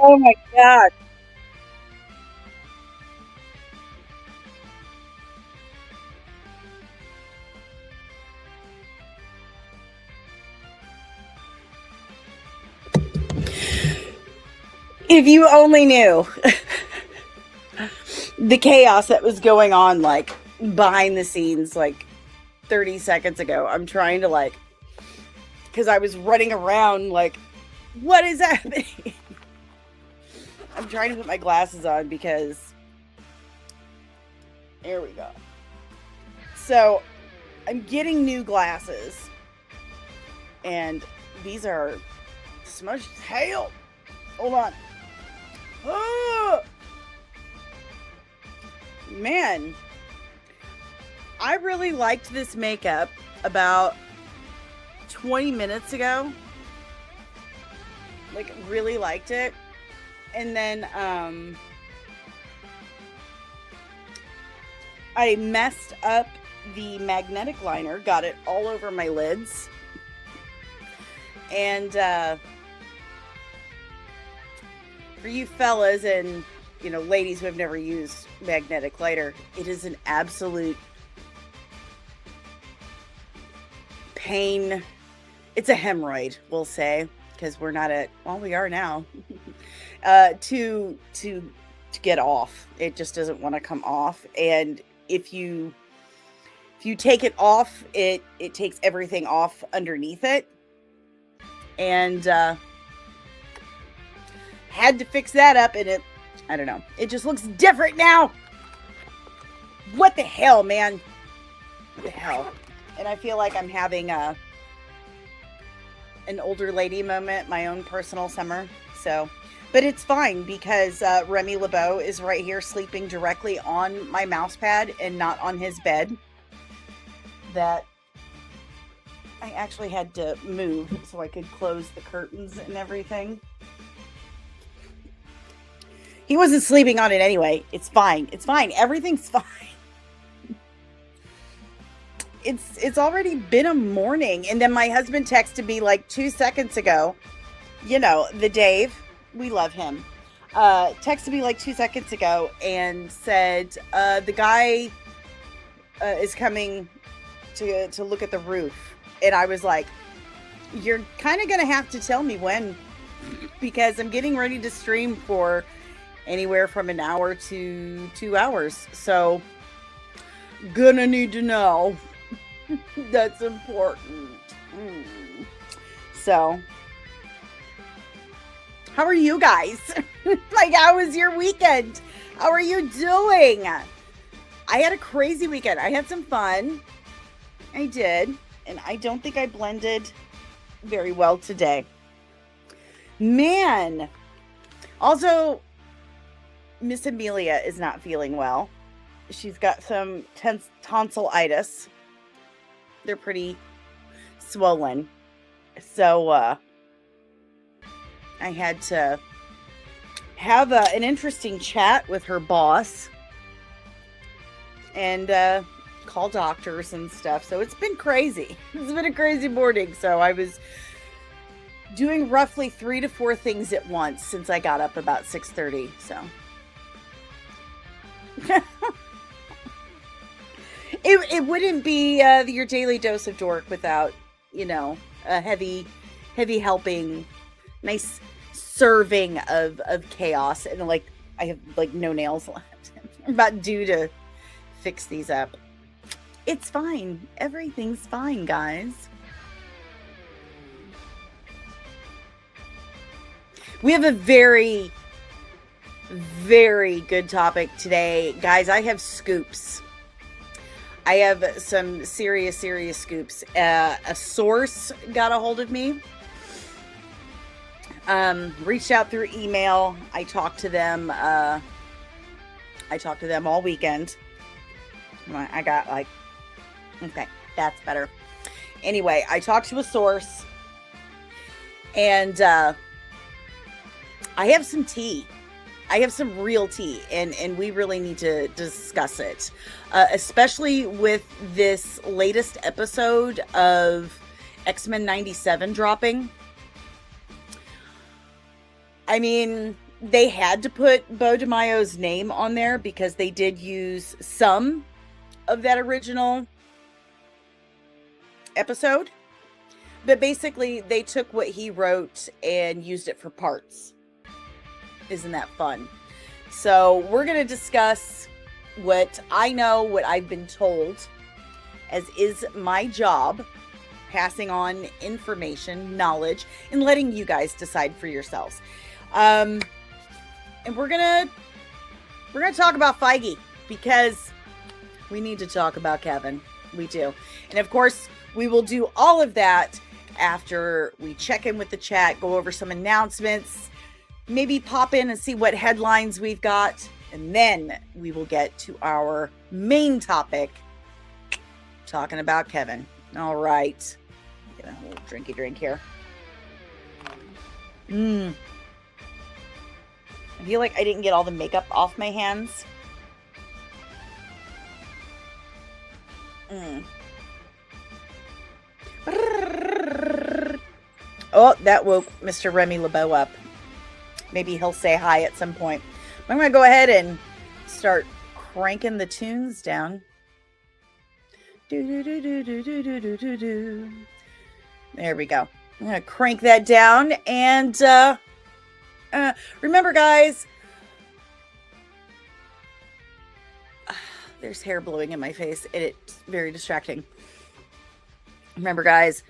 Oh my God. If you only knew the chaos that was going on, like behind the scenes, like 30 seconds ago. I'm trying to, like, because I was running around, like, what is happening? I'm trying to put my glasses on because, there we go. So, I'm getting new glasses, and these are smudged as hell. Hold on. Oh, man, I really liked this makeup about 20 minutes ago. Like, really liked it. And then I messed up the magnetic liner, got it all over my lids. And for you fellas and, you know, ladies who have never used magnetic liner, it is an absolute pain. It's a hemorrhoid, we'll say, because we're not at, well, we are now. To get off. It just doesn't want to come off. And if you take it off, it takes everything off underneath it. And had to fix that up, and I don't know. It just looks different now. What the hell, man? What the hell? And I feel like I'm having an older lady moment, my own personal summer. So, but it's fine because Remy LeBeau is right here sleeping directly on my mouse pad and not on his bed. That I actually had to move so I could close the curtains and everything. He wasn't sleeping on it anyway. It's fine. It's fine. Everything's fine. It's already been a morning. And then my husband texted me like 2 seconds ago. You know, the Dave. We love him. Texted me like 2 seconds ago and said, the guy is coming to look at the roof. And I was like, you're kind of going to have to tell me when, because I'm getting ready to stream for anywhere from an hour to 2 hours. So, gonna need to know. That's important. So, how are you guys? Like, how was your weekend? How are you doing? I had a crazy weekend. I had some fun. I did. And I don't think I blended very well today. Man. Also, Miss Amelia is not feeling well. She's got some tonsillitis. They're pretty swollen. So, I had to have an interesting chat with her boss and call doctors and stuff. So it's been crazy. It's been a crazy morning. So I was doing roughly 3 to 4 things at once since I got up about 6:30. So it wouldn't be your daily dose of dork without, you know, a heavy helping, nice serving of chaos. And like, I have like no nails left. I'm about due to fix these up. It's fine. Everything's fine, guys. We have a very, very good topic today. Guys, I have scoops. I have some serious scoops. A source got a hold of me. Reached out through email. I talked to them all weekend. I got like, okay, that's better. Anyway, I talked to a source, and I have some tea. I have some real tea, and we really need to discuss it, especially with this latest episode of X-Men 97 dropping. I mean, they had to put Bo DiMaio's name on there because they did use some of that original episode. But basically, they took what he wrote and used it for parts. Isn't that fun? So we're going to discuss what I know, what I've been told, as is my job, passing on information, knowledge, and letting you guys decide for yourselves. And we're gonna talk about Feige because we need to talk about Kevin. We do. And of course, we will do all of that after we check in with the chat, go over some announcements, maybe pop in and see what headlines we've got, and then we will get to our main topic, talking about Kevin. All right. Get a little drinky drink here. I feel like I didn't get all the makeup off my hands. Oh, that woke Mr. Remy LeBeau up. Maybe he'll say hi at some point. I'm going to go ahead and start cranking the tunes down. There we go. I'm going to crank that down. And remember, guys, there's hair blowing in my face, and it's very distracting. Remember, guys,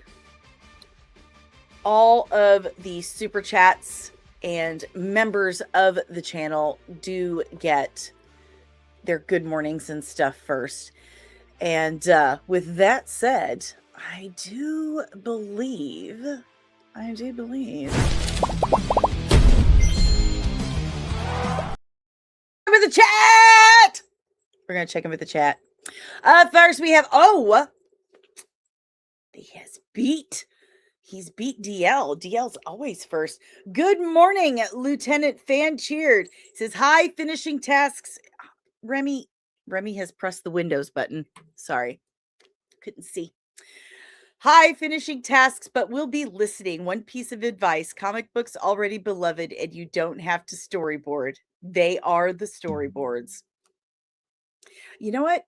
all of the super chats and members of the channel do get their good mornings and stuff first. And with that said, I do believe. With the chat! We're going to check in with the chat. First, we have, he's beat DL. DL's always first. Good morning, Lieutenant Fan Cheered. He says, hi, finishing tasks. Remy has pressed the Windows button. Sorry, couldn't see. Hi, finishing tasks, but we'll be listening. One piece of advice: comic books already beloved, and you don't have to storyboard. They are the storyboards. You know what?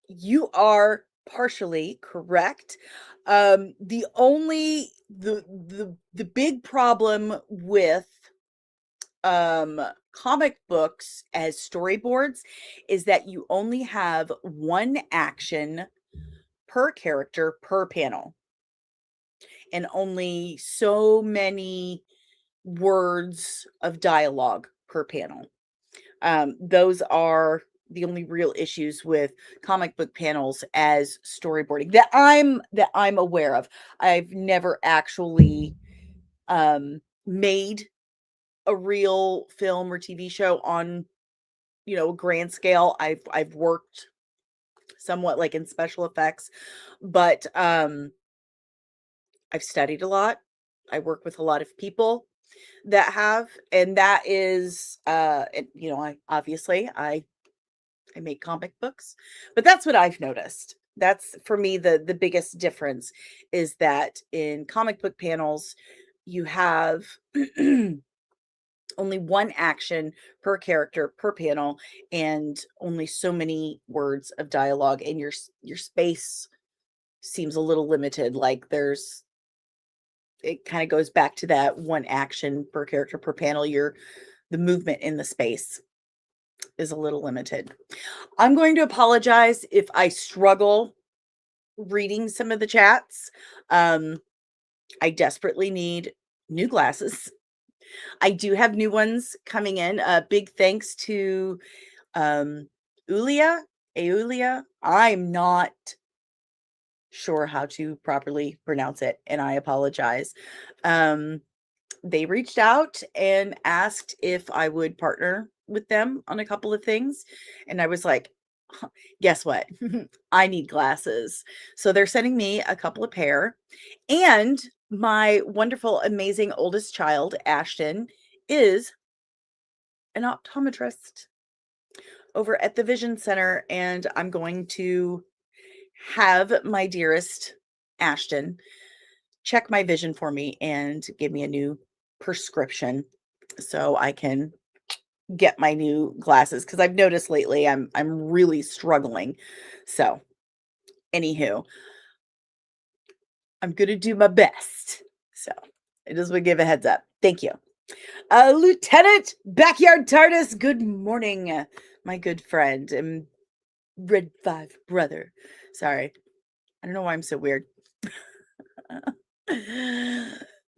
You are partially correct. The big problem with comic books as storyboards is that you only have one action per character per panel, and only so many words of dialogue per panel. Those are the only real issues with comic book panels as storyboarding that I'm aware of. I've never actually made a real film or TV show on, a grand scale. I've worked somewhat like in special effects, but I've studied a lot. I work with a lot of people that have, and that is I make comic books, but that's what I've noticed. That's for me the biggest difference is that in comic book panels you have only one action per character per panel and only so many words of dialogue, and your space seems a little limited. Like it kind of goes back to that one action per character per panel. The movement in the space is a little limited. I'm going to apologize if I struggle reading some of the chats. I desperately need new glasses. I do have new ones coming in. Big thanks to Eulia. I'm not sure how to properly pronounce it, and I apologize. They reached out and asked if I would partner with them on a couple of things, and I was like, guess what? I need glasses. So they're sending me a couple of pair, and my wonderful, amazing oldest child, Ashton, is an optometrist over at the Vision Center, and I'm going to have my dearest Ashton check my vision for me and give me a new prescription so I can get my new glasses because I've noticed lately I'm really struggling. So, anywho, I'm gonna do my best. So, I just would give a heads up. Thank you. Lieutenant Backyard TARDIS, good morning, my good friend and Red 5 brother. Sorry. I don't know why I'm so weird.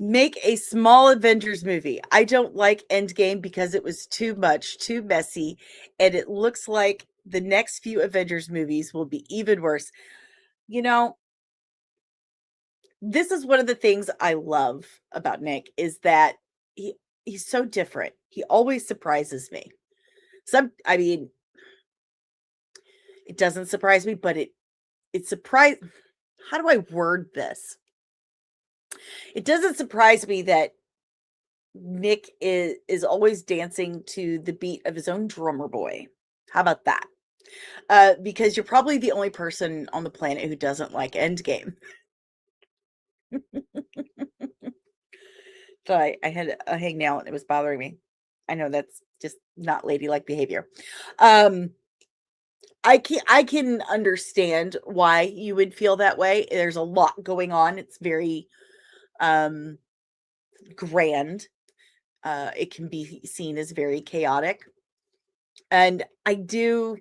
Make a small Avengers movie. I don't like Endgame because it was too much, too messy, and it looks like the next few Avengers movies will be even worse. You know, this is one of the things I love about Nick is that he's so different. He always surprises me. I mean, it doesn't surprise me, but it surprise how do I word this? It doesn't surprise me that Nick is always dancing to the beat of his own drummer boy. How about that? Because you're probably the only person on the planet who doesn't like Endgame. So I had a hangnail and it was bothering me. I know that's just not ladylike behavior. I can understand why you would feel that way. There's a lot going on. It's very grand. It can be seen as very chaotic. And I do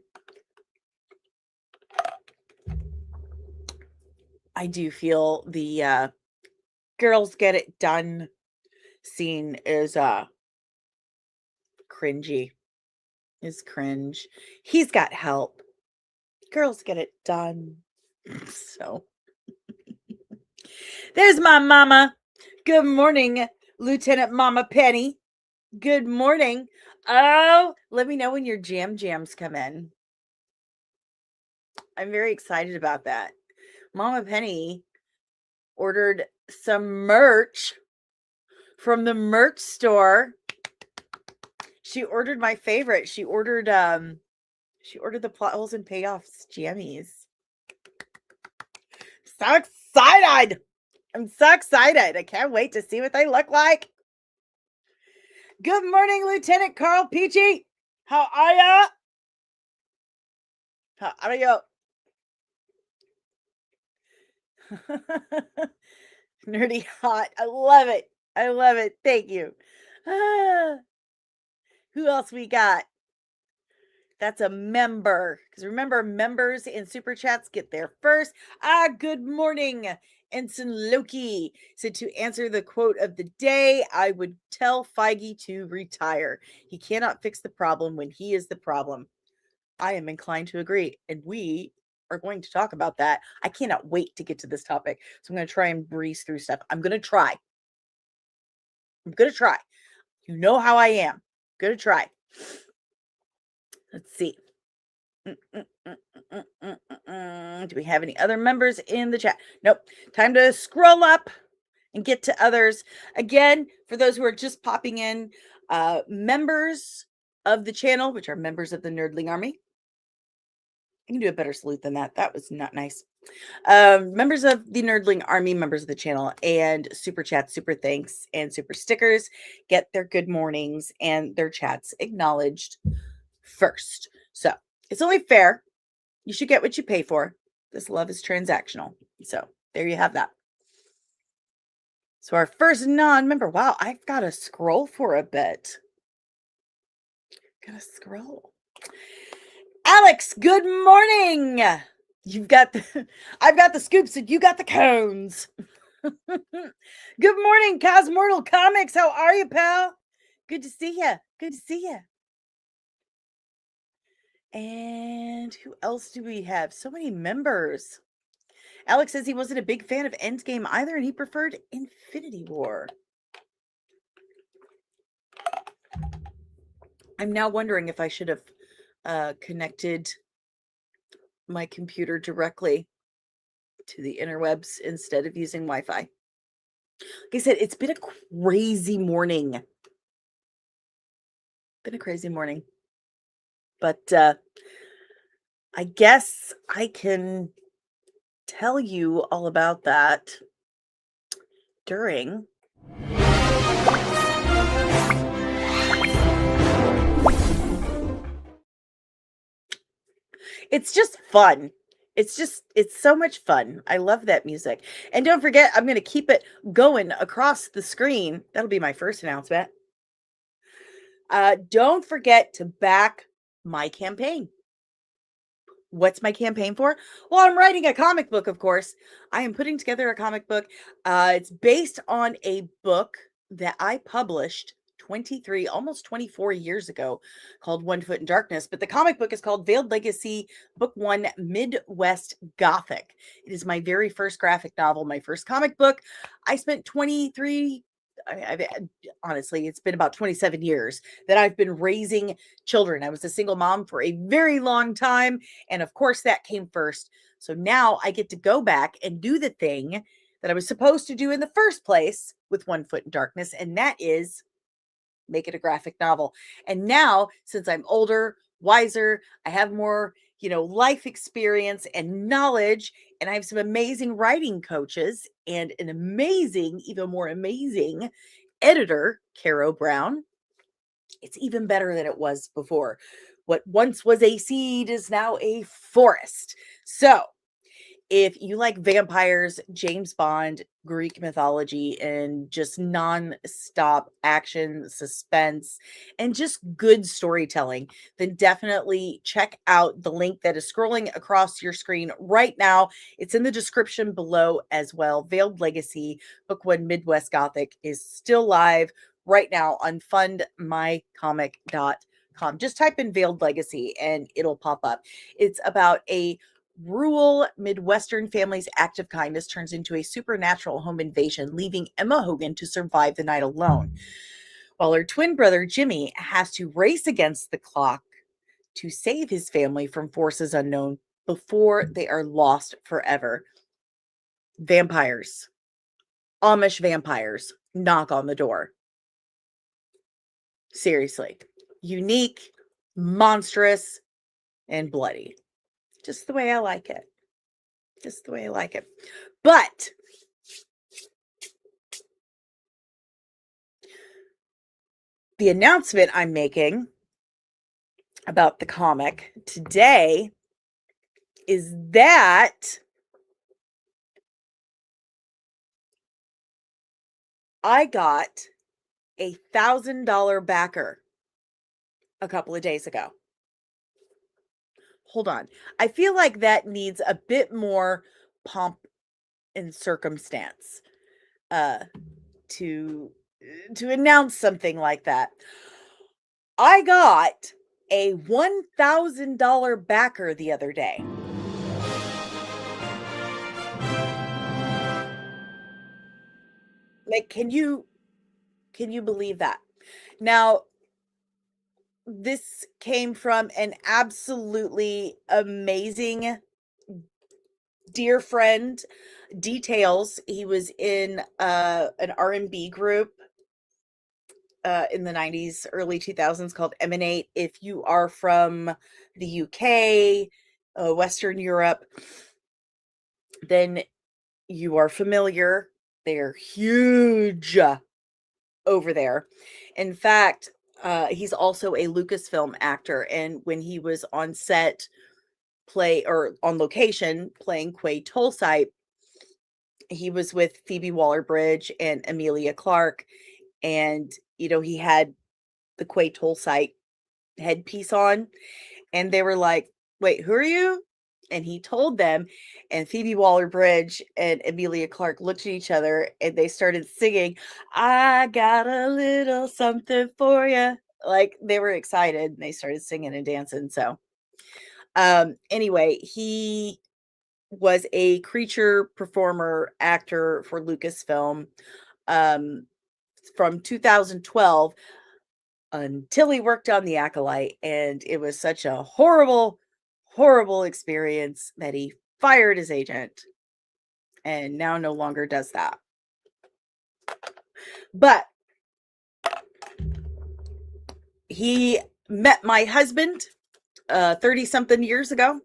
feel the girls get it done scene is cringy. Is cringe. He's got help. Girls get it done. So there's my mama. Good morning, Lieutenant Mama Penny. Good morning. Oh, let me know when your jams come in. I'm very excited about that. Mama Penny ordered some merch from the merch store. She ordered my favorite. She ordered the plot holes and payoffs jammies. So excited. I'm so excited. I can't wait to see what they look like. Good morning, Lieutenant Carl Peachy. How are ya? How are you? Nerdy hot. I love it. I love it. Thank you. Who else we got? That's a member. Because remember, members and super chats get there first. Good morning, Ensign Loki. Said to answer the quote of the day, I would tell Feige to retire. He cannot fix the problem when he is the problem. I am inclined to agree. And we are going to talk about that. I cannot wait to get to this topic. So I'm going to try and breeze through stuff. I'm going to try. You know how I am. Going to try. Let's see. Do we have any other members in the chat? Nope. Time to scroll up and get to others. Again, for those who are just popping in, members of the channel, which are members of the Nerdling Army. I can do a better salute than that. That was not nice. Members of the Nerdling Army, members of the channel, and super chats, super thanks, and super stickers get their good mornings and their chats acknowledged first. So it's only fair. You should get what you pay for. This love is transactional. So there you have that. So our first non-member. Wow, I've got to scroll for a bit. Gotta scroll. Alex, good morning. I've got the scoops and you got the cones. Good morning, Cosmortal Comics. How are you, pal? Good to see you. And who else do we have? So many members. Alex says he wasn't a big fan of Endgame either, and he preferred Infinity War. I'm now wondering if I should have connected my computer directly to the interwebs instead of using Wi-Fi. Like I said, it's been a crazy morning. But I guess I can tell you all about that during It's just fun. It's so much fun. I love that music. And don't forget, I'm going to keep it going across the screen. That'll be my first announcement. Don't forget to back my campaign. What's my campaign for? Well, I'm writing a comic book, of course. I am putting together a comic book. It's based on a book that I published 23, almost 24 years ago called One Foot in Darkness. But the comic book is called Veiled Legacy, Book One Midwest Gothic. It is my very first graphic novel, my first comic book. I spent 23, honestly, it's been about 27 years that I've been raising children. I was a single mom for a very long time. And of course, that came first. So now I get to go back and do the thing that I was supposed to do in the first place with One Foot in Darkness. And that is make it a graphic novel. And now, since I'm older, wiser, I have more, life experience and knowledge, and I have some amazing writing coaches and an amazing, even more amazing editor, Caro Brown. It's even better than it was before. What once was a seed is now a forest. So, if you like vampires, James Bond, Greek mythology, and just non-stop action, suspense, and just good storytelling, then definitely check out the link that is scrolling across your screen right now. It's in the description below as well. Veiled Legacy, Book One Midwest Gothic is still live right now on fundmycomic.com. Just type in Veiled Legacy and it'll pop up. It's about a rural Midwestern family's act of kindness turns into a supernatural home invasion, leaving Emma Hogan to survive the night alone, while her twin brother Jimmy has to race against the clock to save his family from forces unknown before they are lost forever. Vampires, Amish vampires, knock on the door. Seriously, unique, monstrous, and bloody. Just the way I like it. Just the way I like it. But the announcement I'm making about the comic today is that I got a $1,000 backer a couple of days ago. Hold on. I feel like that needs a bit more pomp and circumstance to announce something like that. I got a $1,000 backer the other day. Like, can you believe that? Now, this came from an absolutely amazing dear friend, Details. He was in an R&B group in the 90s, early 2000s called Emanate. If you are from the UK, Western Europe, then you are familiar. They're huge over there. In fact, he's also a Lucasfilm actor, and when he was on set on location playing Quay Tulsight, he was with Phoebe Waller-Bridge and Emilia Clarke, and he had the Quay Tulsight headpiece on, and they were like, "Wait, who are you?" And he told them, and Phoebe Waller-Bridge and Emilia Clarke looked at each other and they started singing, "I got a little something for you." Like, they were excited and they started singing and dancing. So, anyway, he was a creature performer actor for Lucasfilm um, from 2012 until he worked on The Acolyte, and it was such a horrible, horrible experience that he fired his agent and now no longer does that. But he met my husband 30 something years ago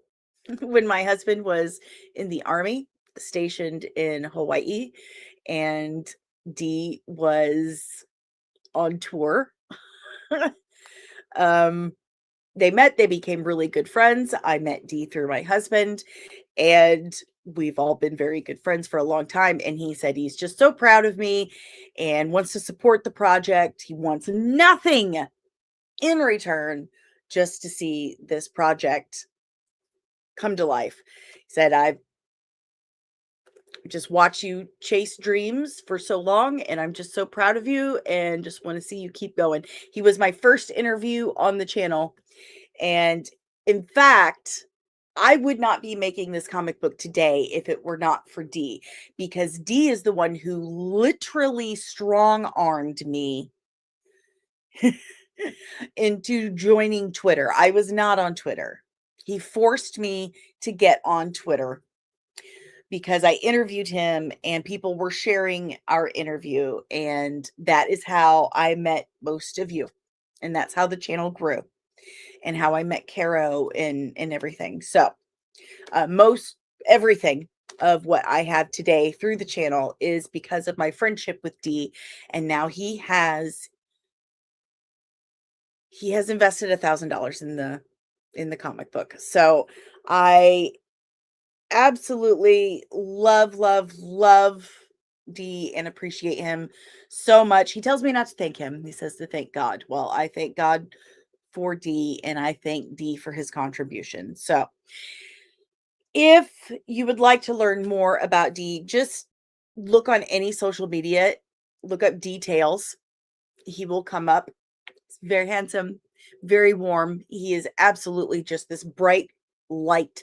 when my husband was in the Army stationed in Hawaii, and Dee was on tour. they met, they became really good friends. I met D through my husband, and we've all been very good friends for a long time. And he said he's just so proud of me and wants to support the project. He wants nothing in return, just to see this project come to life. He said, I've just watched you chase dreams for so long, and I'm just so proud of you and just want to see you keep going. He was my first interview on the channel. And in fact, I would not be making this comic book today if it were not for D, because D is the one who literally strong armed me into joining Twitter. I was not on Twitter. He forced me to get on Twitter because I interviewed him and people were sharing our interview. And that is how I met most of you. And that's how the channel grew and how I met Caro and everything. So most everything of what I have today through the channel is because of my friendship with D. And now he has invested $1,000 in the comic book. So I absolutely love D and appreciate him so much. He tells me not to thank him. He says to thank God. Well, I thank God for D and I thank D for his contribution. So if you would like to learn more about D, just look on any social media, look up details. He will come up. He's very handsome, very warm. He is absolutely just this bright light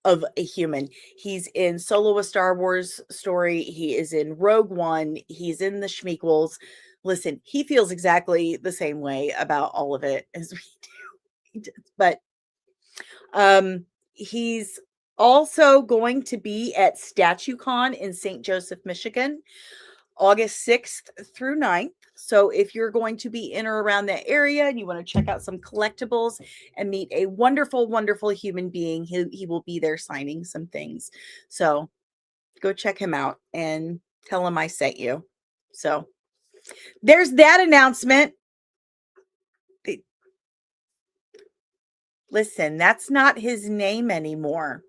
of a human. He's in Solo: A Star Wars Story. He is in Rogue One. He's in the Schmeequels. Listen, he feels exactly the same way about all of it as we do. He does. But he's also going to be at StatueCon in St. Joseph, Michigan, August 6th through 9th. So if you're going to be in or around that area and you want to check out some collectibles and meet a wonderful, wonderful human being, he will be there signing some things. So go check him out and tell him I sent you. So there's that announcement. Listen, that's not his name anymore.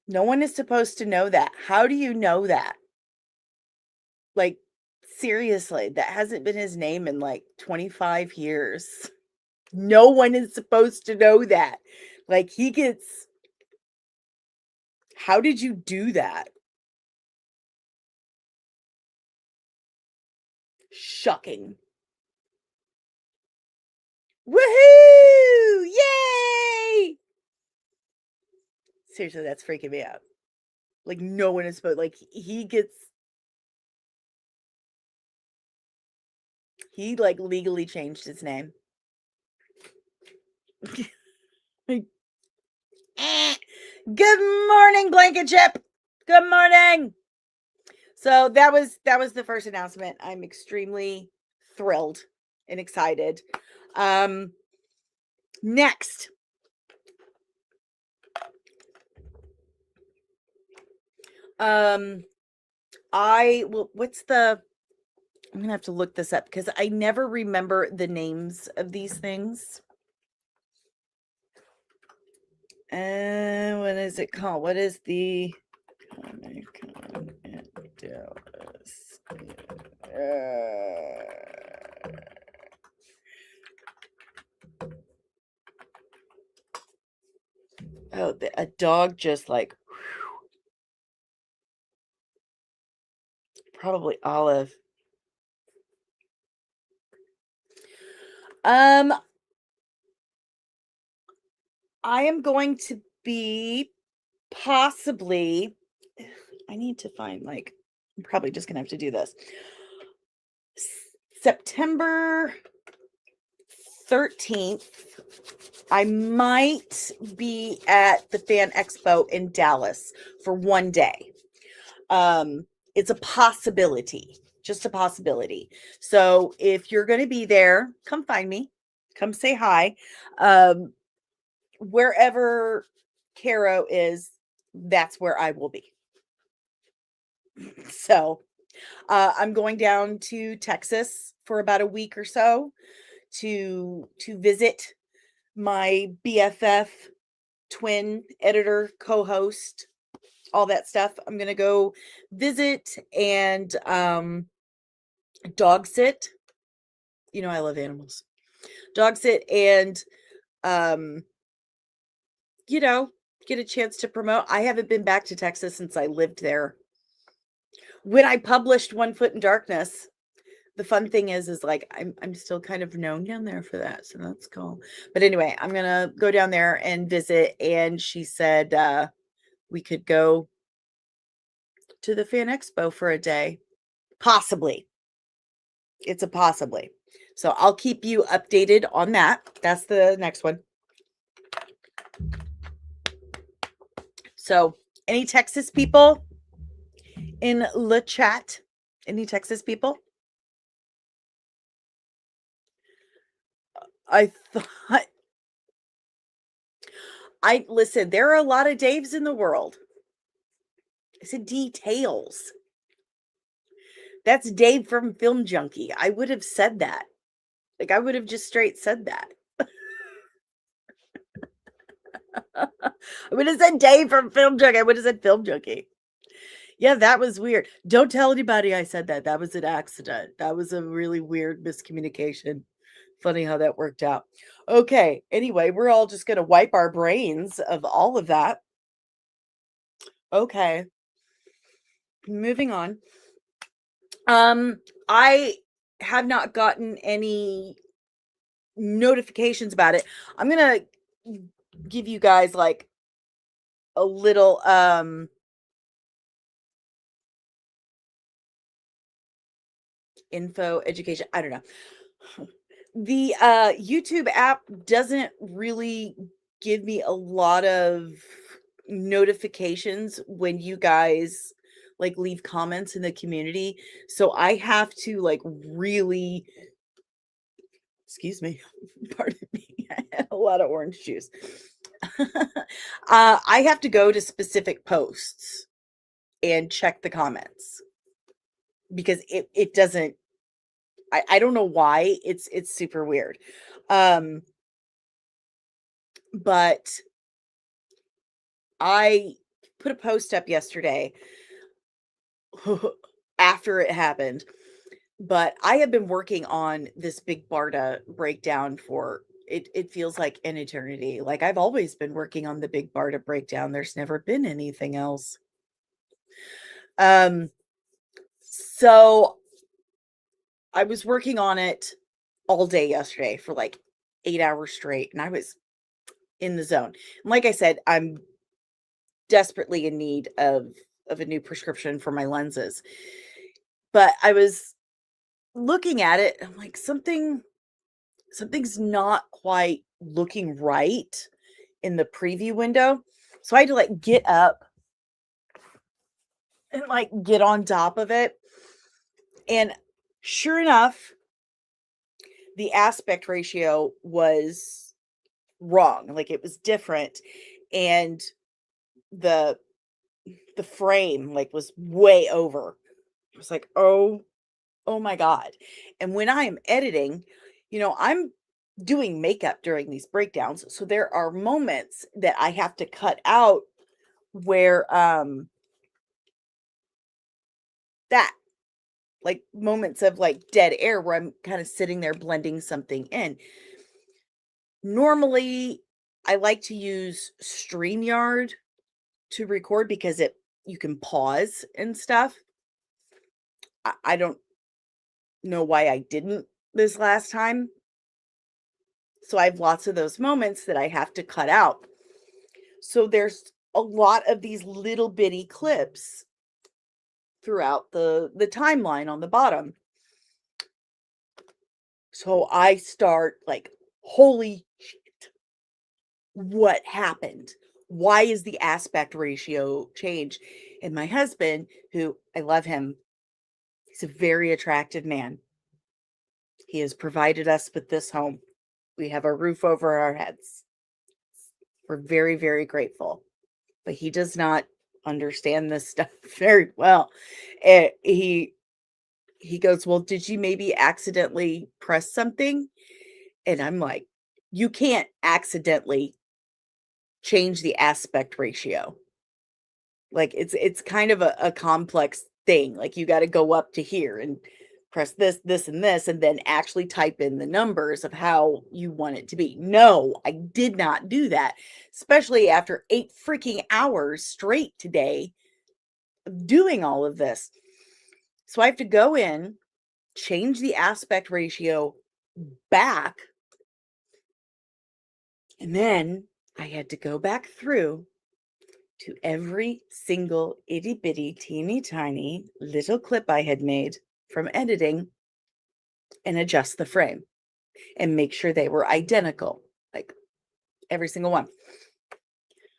No one is supposed to know that. How do you know that? Like, seriously, that hasn't been his name in like 25 years. No one is supposed to know that. Like, he gets. How did you do that? Shocking. Woohoo! Yay! Seriously, that's freaking me out. Like, no one is supposed. Like, he like legally changed his name. Good morning, Blanket Chip. Good morning. So that was the first announcement. I'm extremely thrilled and excited. Next. I'm gonna have to look this up because I never remember the names of these things. What is it called? What is the Comic-Con at Dallas? A dog just like probably Olive. I am going to be possibly. I need to find like. I'm probably just gonna have to do this. September 13th, I might be at the Fan Expo in Dallas for one day. It's a possibility, just a possibility. So if you're going to be there, come find me, come say hi. Wherever Caro is, that's where I will be. So I'm going down to Texas for about a week or so to visit my BFF, twin editor, co-host, all that stuff. I'm gonna go visit and dog sit. You know I love animals. Dog sit and um you know, get a chance to promote. I haven't been back to Texas since I lived there. When I published One Foot in Darkness, the fun thing is like I'm still kind of known down there for that, so that's cool. But anyway, I'm gonna go down there and visit, and she said we could go to the fan expo for a day. Possibly. It's a possibly. So I'll keep you updated on that. That's the next one. So, any Texas people in the chat? Any Texas people? I thought I listen, there are a lot of Daves in the world. I said details. That's Dave from Film Junkie. I would have said that. Like I would have just straight said that. I would have said Dave from Film Junkie. I would have said Film Junkie. Yeah, that was weird. Don't tell anybody I said that. That was an accident. That was a really weird miscommunication. Funny how that worked out. Okay. Anyway, we're all just going to wipe our brains of all of that. Okay. Moving on. I have not gotten any notifications about it. I'm going to give you guys like a little info education. I don't know. The YouTube app doesn't really give me a lot of notifications when you guys like leave comments in the community. So I have to like really, excuse me, pardon me, I had a lot of orange juice. I have to go to specific posts and check the comments because it doesn't, I don't know why it's super weird. But I put a post up yesterday after it happened, but I have been working on this big Barda breakdown for it feels like an eternity. Like I've always been working on the big Barda breakdown. There's never been anything else. So I was working on it all day yesterday for like 8 hours straight, and I was in the zone. And like I said, I'm desperately in need of a new prescription for my lenses. But I was looking at it, I'm like, something's not quite looking right in the preview window. So I had to like get up and like get on top of it. And sure enough, the aspect ratio was wrong. Like it was different. And the frame like was way over. I was like, oh my God. And when I am editing, I'm doing makeup during these breakdowns. So there are moments that I have to cut out where that like moments of like dead air where I'm kind of sitting there blending something in. Normally I like to use StreamYard to record because you can pause and stuff. I don't know why I didn't this last time. So I have lots of those moments that I have to cut out. So there's a lot of these little bitty clips throughout the timeline on the bottom. So I start like, holy shit, what happened? Why is the aspect ratio changed? And my husband, who I love him, he's a very attractive man. He has provided us with this home. We have a roof over our heads. We're very, very grateful. But he does not understand this stuff very well. He goes, well, did you maybe accidentally press something? And I'm like, you can't accidentally change the aspect ratio. Like, it's kind of a complex thing, like, you gotta go up to here and press this, this, and this, and then actually type in the numbers of how you want it to be. No, I did not do that, especially after 8 freaking hours straight today of doing all of this. So I have to go in, change the aspect ratio back, and then I had to go back through to every single itty bitty, teeny tiny little clip I had made from editing and adjust the frame and make sure they were identical, like every single one.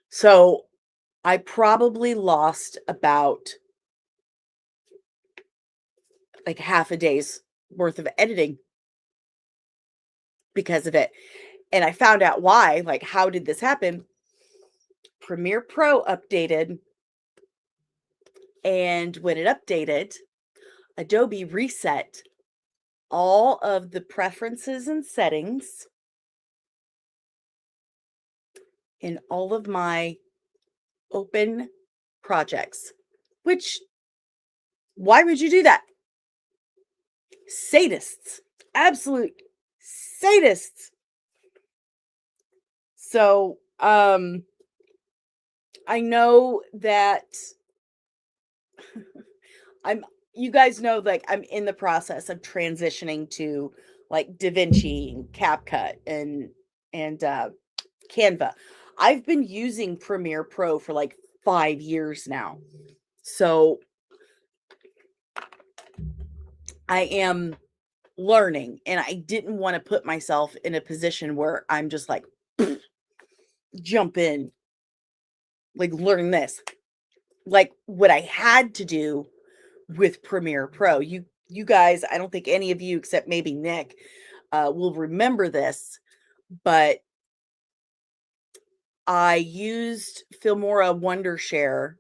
So I probably lost about like half a day's worth of editing because of it. And I found out why. Like, how did this happen? Premiere Pro updated. And when it updated, Adobe reset all of the preferences and settings in all of my open projects. Which, why would you do that? Sadists, absolute sadists. So, I know that I'm you guys know, like, I'm in the process of transitioning to, like, DaVinci and CapCut and Canva. I've been using Premiere Pro for, like, 5 years now. So, I am learning, and I didn't wanna put myself in a position where I'm just like, jump in, like, learn this. Like, what I had to do with Premiere Pro. You guys, I don't think any of you except maybe Nick will remember this, but I used Filmora Wondershare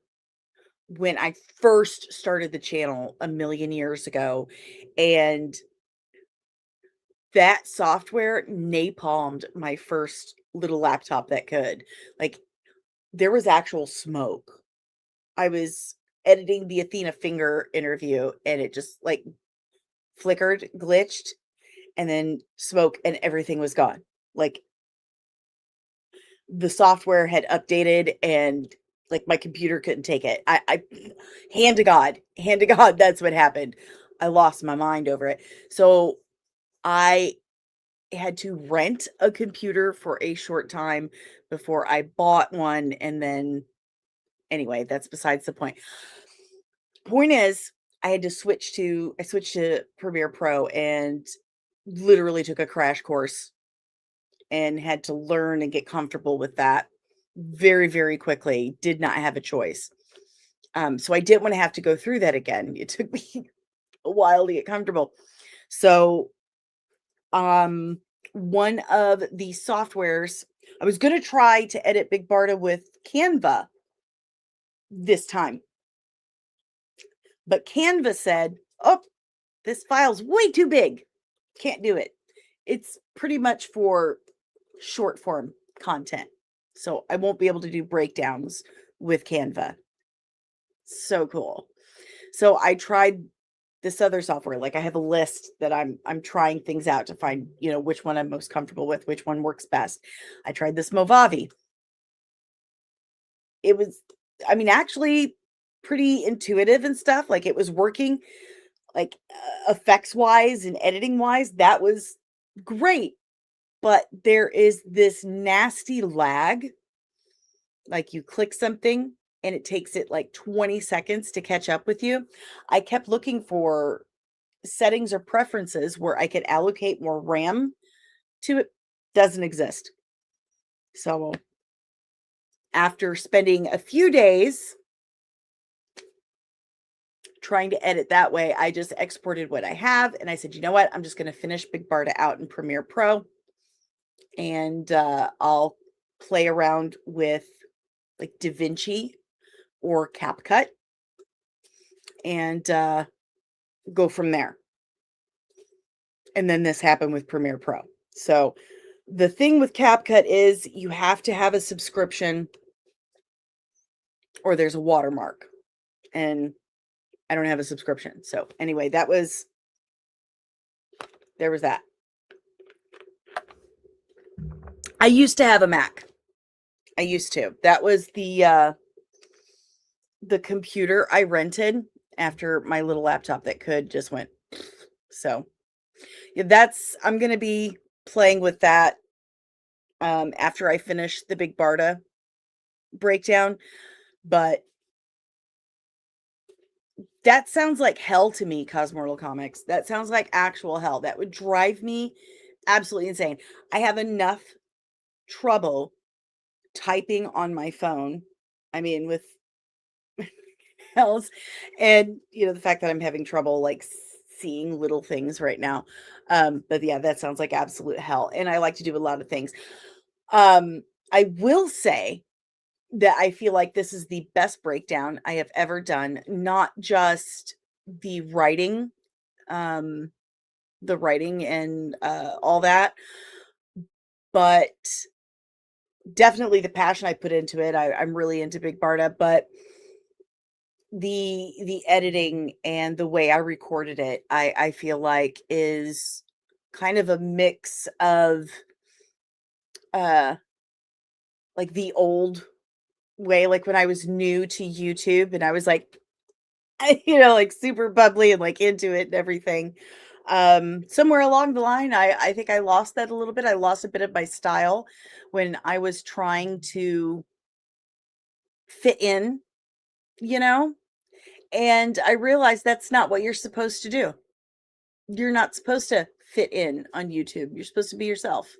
when I first started the channel a million years ago, and that software napalmed my first little laptop that could. Like, there was actual smoke. I was editing the Athena Finger interview, and it just, like, flickered, glitched, and then smoke, and everything was gone. Like, the software had updated, and, like, my computer couldn't take it. I hand to God, that's what happened. I lost my mind over it. So, I had to rent a computer for a short time before I bought one, and then anyway, that's besides the point. Point is, I switched to Premiere Pro and literally took a crash course and had to learn and get comfortable with that very, very quickly. Did not have a choice. So I didn't want to have to go through that again. It took me a while to get comfortable. So, um, one of the softwares I was going to try to edit Big Barda with Canva this time, but Canva said, "Oh, this file's way too big. Can't do it." It's pretty much for short form content. So I won't be able to do breakdowns with Canva. So cool. So I tried this other software. Like, I have a list that I'm trying things out to find, which one I'm most comfortable with, which one works best. I tried this Movavi. It was, I mean, actually pretty intuitive and stuff. Like, it was working, like, effects wise and editing wise. That was great. But there is this nasty lag. Like, you click something and it takes it like 20 seconds to catch up with you. I kept looking for settings or preferences where I could allocate more RAM to it. Doesn't exist. So, after spending a few days trying to edit that way, I just exported what I have, and I said, you know what? I'm just going to finish Big Barda out in Premiere Pro, and I'll play around with, like, DaVinci or CapCut and go from there. And then this happened with Premiere Pro. So the thing with CapCut is you have to have a subscription or there's a watermark. And I don't have a subscription. So anyway, there was that. I used to have a Mac. I used to. That was the computer I rented after my little laptop that could just went. So yeah, I'm gonna be playing with that after I finish the Big Barda breakdown. But that sounds like hell to me, Cosmortal Comics. That sounds like actual hell. That would drive me absolutely insane. I have enough trouble typing on my phone. I mean, with else, and the fact that I'm having trouble like seeing little things right now. But yeah, that sounds like absolute hell. And I like to do a lot of things. I will say that I feel like this is the best breakdown I have ever done, not just the writing, um, and all that, but definitely the passion I put into it. I'm really into Big Barda, but the editing and the way I recorded it, I feel like is kind of a mix of uh like the old way, like when I was new to YouTube and I was like like super bubbly and like into it and everything. Somewhere along the line, I think I lost that a little bit. I lost a bit of my style when I was trying to fit in, you know, and I realized that's not what you're supposed to do. You're not supposed to fit in on YouTube. You're supposed to be yourself.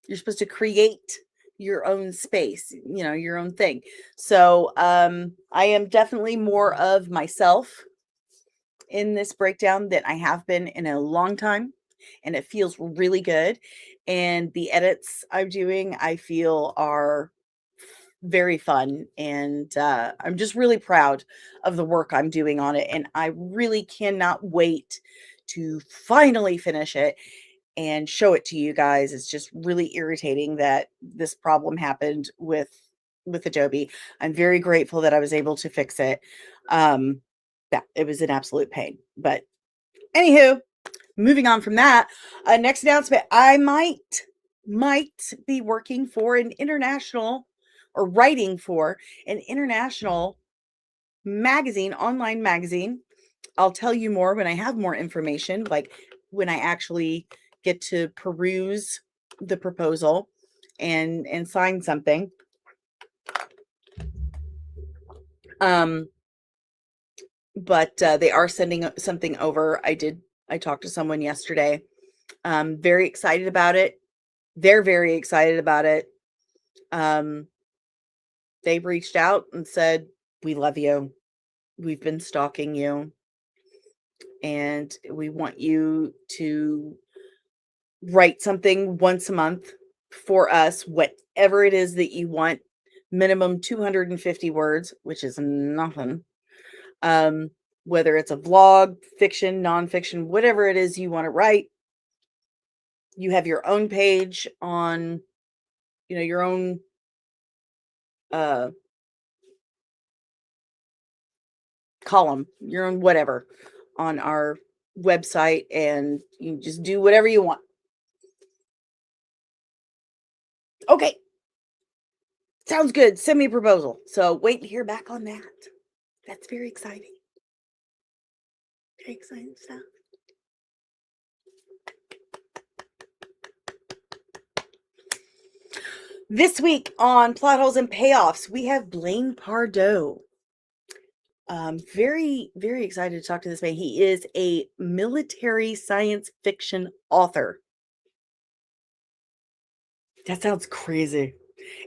You're supposed to create your own space, your own thing. So, I am definitely more of myself in this breakdown than I have been in a long time, and it feels really good. And the edits I'm doing, I feel are very fun, and I'm just really proud of the work I'm doing on it, and I really cannot wait to finally finish it and show it to you guys. It's just really irritating that this problem happened with Adobe. I'm very grateful that I was able to fix it. Um, yeah, it was an absolute pain. But anywho, moving on from that, next announcement: I might be working for an international or writing for an international magazine, online magazine. I'll tell you more when I have more information, like when I actually get to peruse the proposal and sign something. But they are sending something over. I talked to someone yesterday. Very excited about it. They're very excited about it. They reached out and said, "We love you. We've been stalking you, and we want you to write something once a month for us, whatever it is that you want, minimum 250 words, which is nothing. Um, whether it's a vlog, fiction, nonfiction, whatever it is you want to write, you have your own page on, your own uh column, your own whatever on our website, and you just do whatever you want." Okay, sounds good. Send me a proposal. So wait to hear back on that. That's very exciting. Very exciting stuff. This week on Plot Holes and Payoffs, we have Blaine Pardoe. Very, very excited to talk to this man. He is a military science fiction author. That sounds crazy.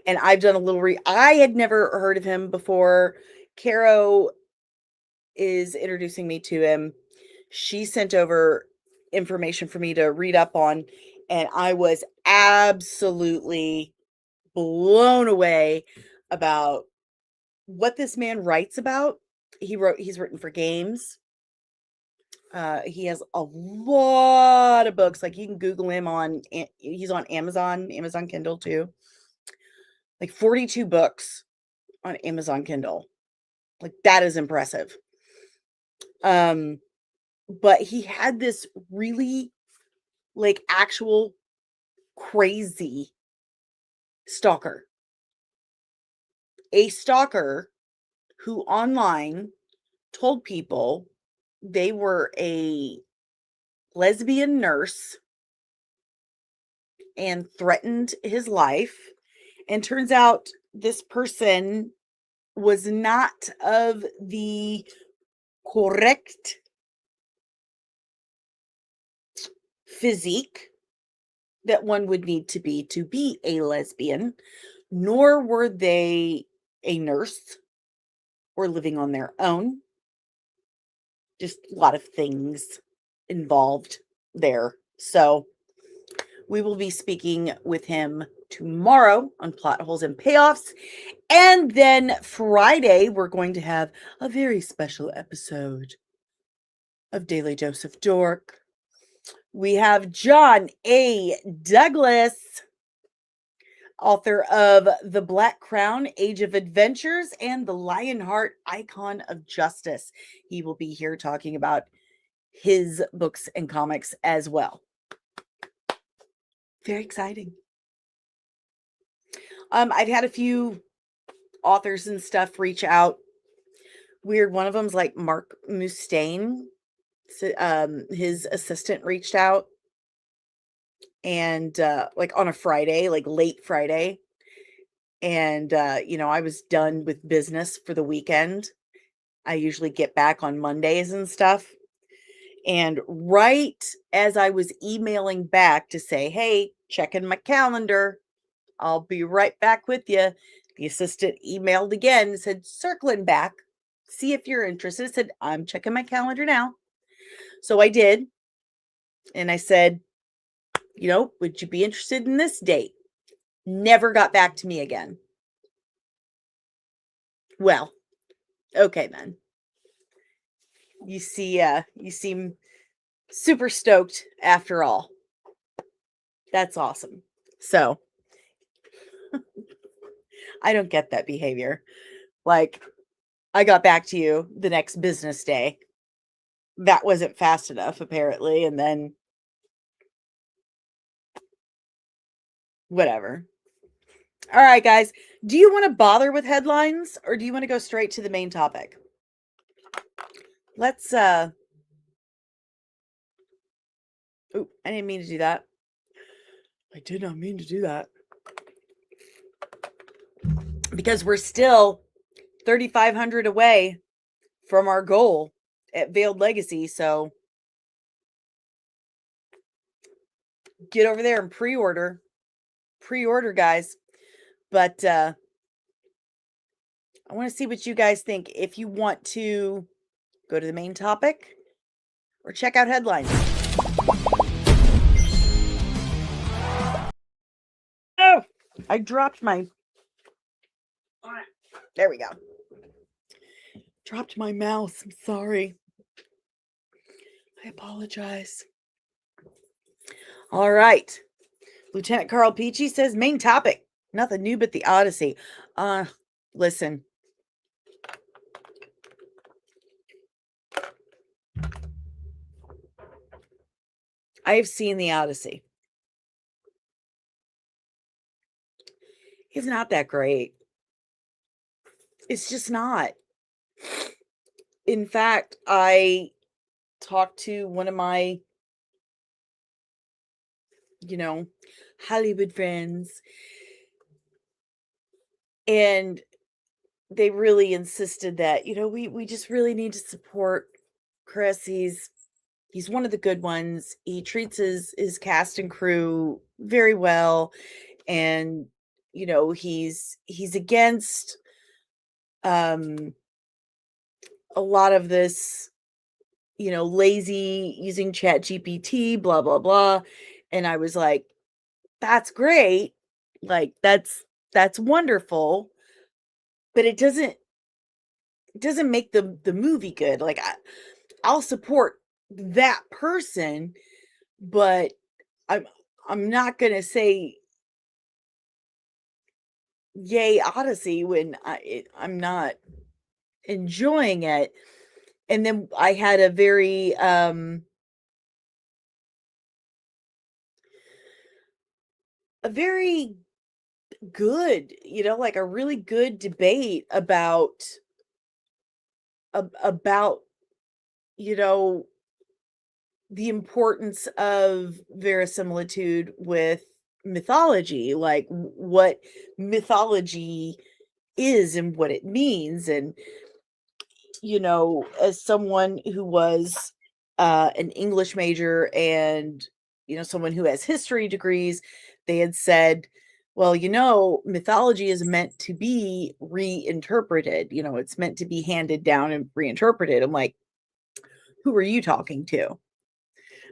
And I've done a little I had never heard of him before. Caro is introducing me to him. She sent over information for me to read up on, and I was absolutely blown away about what this man writes about. He's written for games, He has a lot of books. Like you can Google him he's on Amazon Kindle too. Like 42 books on Amazon Kindle. Like that is impressive. But he had this really like actual crazy stalker. A stalker who online told people they were a lesbian nurse and threatened his life. And turns out this person was not of the correct physique that one would need to be a lesbian, nor were they a nurse or living on their own. Just a lot of things involved there. So we will be speaking with him tomorrow on plot holes and payoffs. And then Friday, we're going to have a very special episode of Daily Dose of Dork. We have John A. Douglas, author of The Black Crown, Age of Adventures, and The Lionheart, Icon of Justice. He will be here talking about his books and comics as well. Very exciting. I've had a few authors and stuff reach out. Weird. One of them's like Mark Mustaine. His assistant reached out and like on a Friday, like late Friday. And I was done with business for the weekend. I usually get back on Mondays and stuff. And right as I was emailing back to say, hey, checking my calendar, I'll be right back with you. The assistant emailed again, said, circling back, see if you're interested. I said, I'm checking my calendar now. So I did. And I said, would you be interested in this date? Never got back to me again. Well, okay then. You seem super stoked after all. That's awesome. So I don't get that behavior. Like, I got back to you the next business day. That wasn't fast enough, apparently. And then whatever. All right, guys. Do you want to bother with headlines or do you want to go straight to the main topic? Let's I didn't mean to do that. I did not mean to do that. Because we're still 3,500 away from our goal at Veiled Legacy, so get over there and pre-order, guys. But I want to see what you guys think. If you want to go to the main topic or check out headlines. Oh, I dropped my... There we go. Dropped my mouse. I'm sorry. I apologize. All right. Lieutenant Carl Peachy says, main topic. Nothing new but the Odyssey. Listen. I have seen the Odyssey. It's not that great. It's just not. In fact, I talked to one of my, Hollywood friends, and they really insisted that, we just really need to support Chris. He's one of the good ones. He treats his cast and crew very well. And, he's against a lot of this, lazy using Chat GPT, blah, blah, blah. And I was like, that's great. Like, that's wonderful. But it doesn't make the movie good. Like, I'll support that person, but I'm I'm not gonna say yay Odyssey when I'm not enjoying it. And then I had a very good, like a really good debate about, you know, the importance of verisimilitude with mythology, like what mythology is and what it means. And, as someone who was an English major and, someone who has history degrees, they had said, well, mythology is meant to be reinterpreted. It's meant to be handed down and reinterpreted. I'm like, who are you talking to?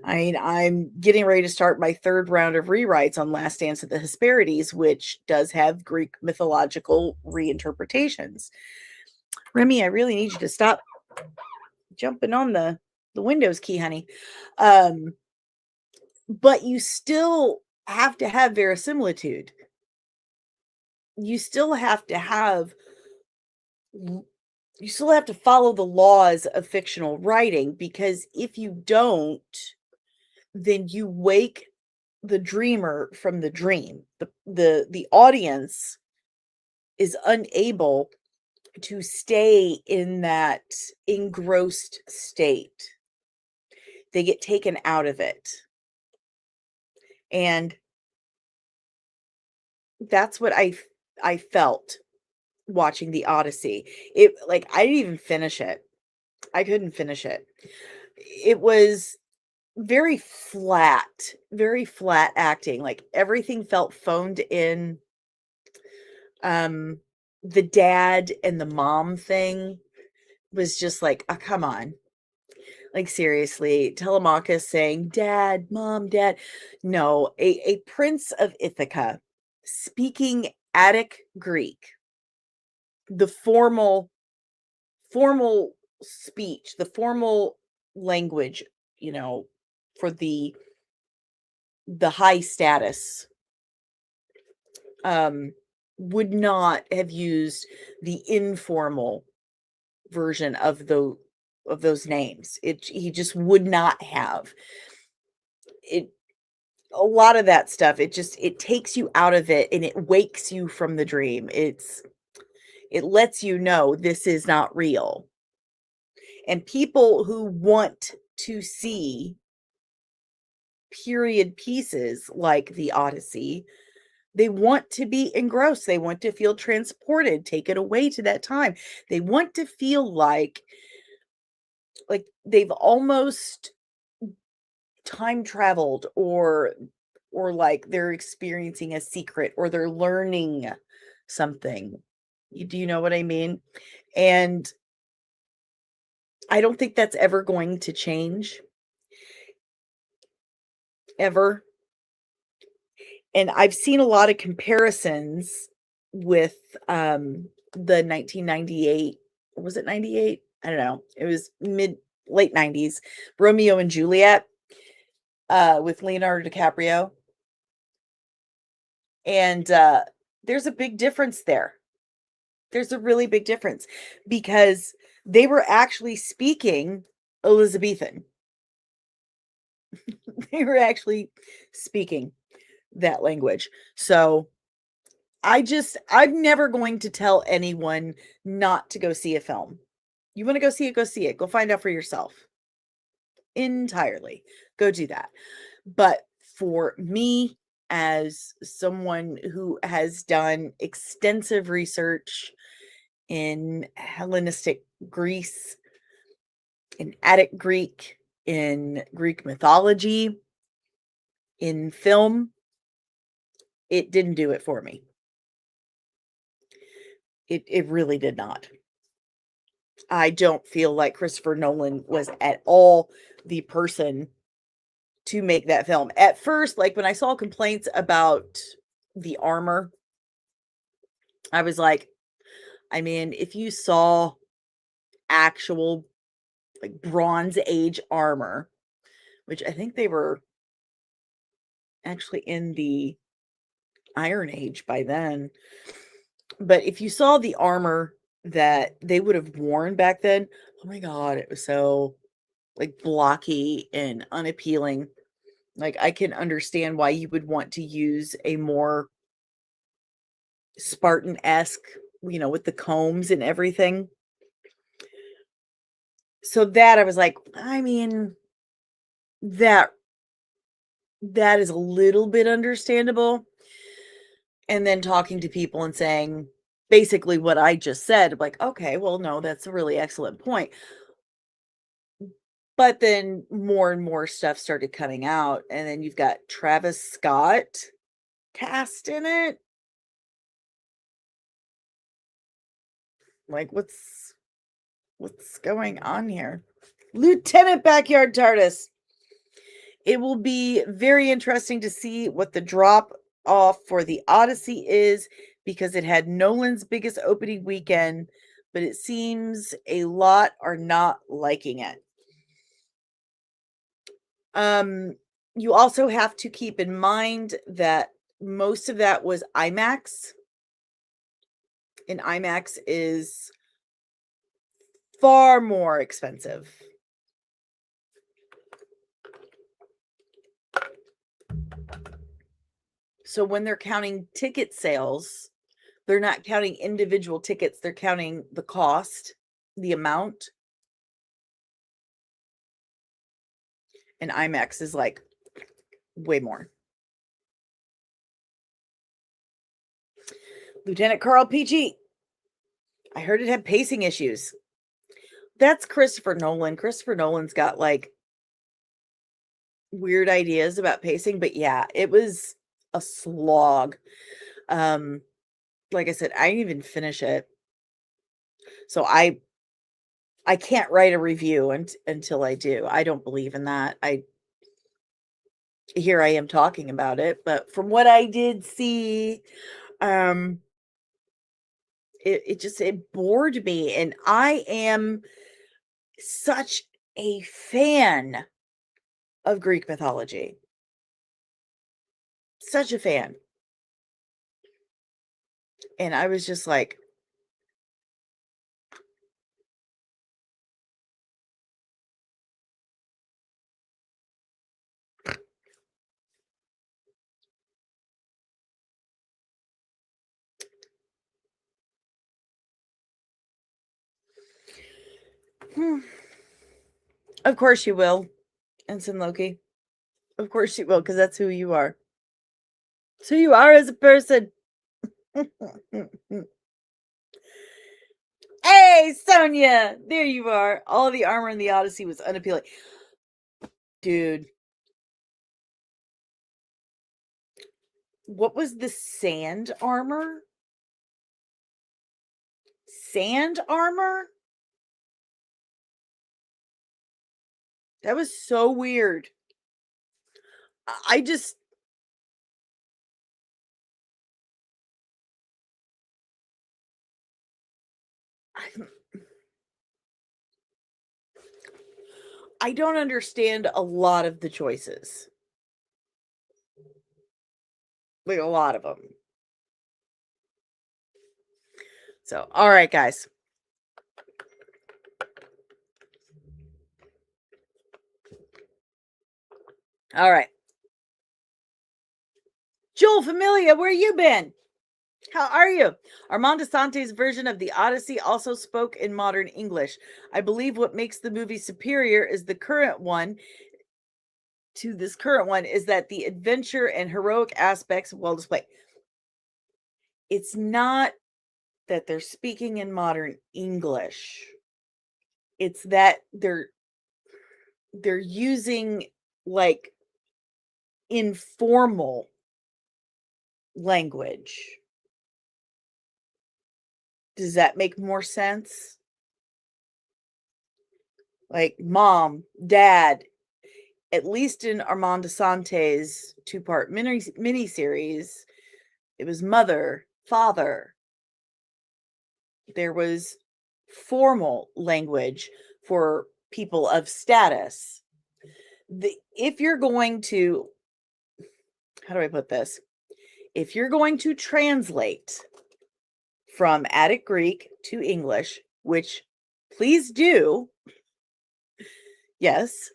I mean, I'm getting ready to start my third round of rewrites on Last Dance of the Hesperides, which does have Greek mythological reinterpretations. Remy, I really need you to stop jumping on the Windows key, honey. Um, but you still have to have verisimilitude. You still have to have you still have to follow the laws of fictional writing, because if you don't, then you wake the dreamer from the dream. The audience is unable to stay in that engrossed state. They get taken out of it. And that's what I felt watching the Odyssey. It, like, I didn't even finish it. I couldn't finish it. It was very flat acting. Like, everything felt phoned in. Um, the dad and the mom thing was just like, "Oh, come on." Like, seriously, Telemachus saying, "Dad, mom, dad." No, a prince of Ithaca speaking Attic Greek, the formal speech, the formal language, you know, for the high status, um, would not have used the informal version of those names. He just would not have. It A lot of that stuff, it takes you out of it and it wakes you from the dream. It lets you know this is not real. And people who want to see period pieces like the Odyssey, they want to be engrossed. They want to feel transported, taken away to that time. They want to feel like they've almost time traveled, or like they're experiencing a secret, or they're learning something. Do you know what I mean? And I don't think that's ever going to change, ever. And I've seen a lot of comparisons with the 1998, was it 98? I don't know. It was late 90s, Romeo and Juliet, with Leonardo DiCaprio. And there's a big difference there. There's a really big difference, because they were actually speaking Elizabethan. They were actually speaking that language. So I'm never going to tell anyone not to go see a film. You want to go see it, go see it. Go find out for yourself. Entirely. Go do that. But for me, as someone who has done extensive research in Hellenistic Greece, in Attic Greek, in Greek mythology, in film, it didn't do it for me. It really did not. I don't feel like Christopher Nolan was at all the person to make that film. At first, like, when I saw complaints about the armor, I was like, I mean, if you saw actual like Bronze Age armor, which I think they were actually in the Iron Age by then. But if you saw the armor that they would have worn back then, oh my god, it was so like blocky and unappealing. Like I can understand why you would want to use a more Spartan-esque, with the combs and everything. So that I was like, I mean, that that is a little bit understandable. And then talking to people and saying basically what I just said, like, okay, well, no, that's a really excellent point. But then more and more stuff started coming out, and then you've got Travis Scott cast in it. Like, what's going on here? Lieutenant Backyard TARDIS. It will be very interesting to see what the drop off for the Odyssey is, because it had Nolan's biggest opening weekend, but it seems a lot are not liking it. You also have to keep in mind that most of that was IMAX, and IMAX is far more expensive. So when they're counting ticket sales, they're not counting individual tickets, they're counting the cost, the amount. And IMAX is like way more. Lieutenant Carl PG. I heard it had pacing issues. That's Christopher Nolan. Christopher Nolan's got like weird ideas about pacing, but yeah, it was a slog. Like I said, I didn't even finish it. So I can't write a review until I do. I don't believe in that. Here I am talking about it, but from what I did see, um it bored me, and I am such a fan of Greek mythology. Such a fan. And I was just like, of course you will, Ensign Loki. Of course you will, because that's who you are. It's who you are as a person. Hey, Sonia! There you are. All the armor in the Odyssey was unappealing. Dude. What was the sand armor? Sand armor? That was so weird. I just I don't understand a lot of the choices. Like a lot of them. So, all right, guys. All right. Joel Familia, where you been? How are you? Armand Asante's version of the Odyssey also spoke in modern English. I believe what makes the movie superior is the current one to this current one is that the adventure and heroic aspects well displayed. It's not that they're speaking in modern English. It's that they're using like informal language. Does that make more sense? Like mom, dad, at least in Armand Asante's two-part miniseries, it was mother, father. There was formal language for people of status, if you're going to, how do I put this? If you're going to translate from Attic Greek to English, which please do, yes,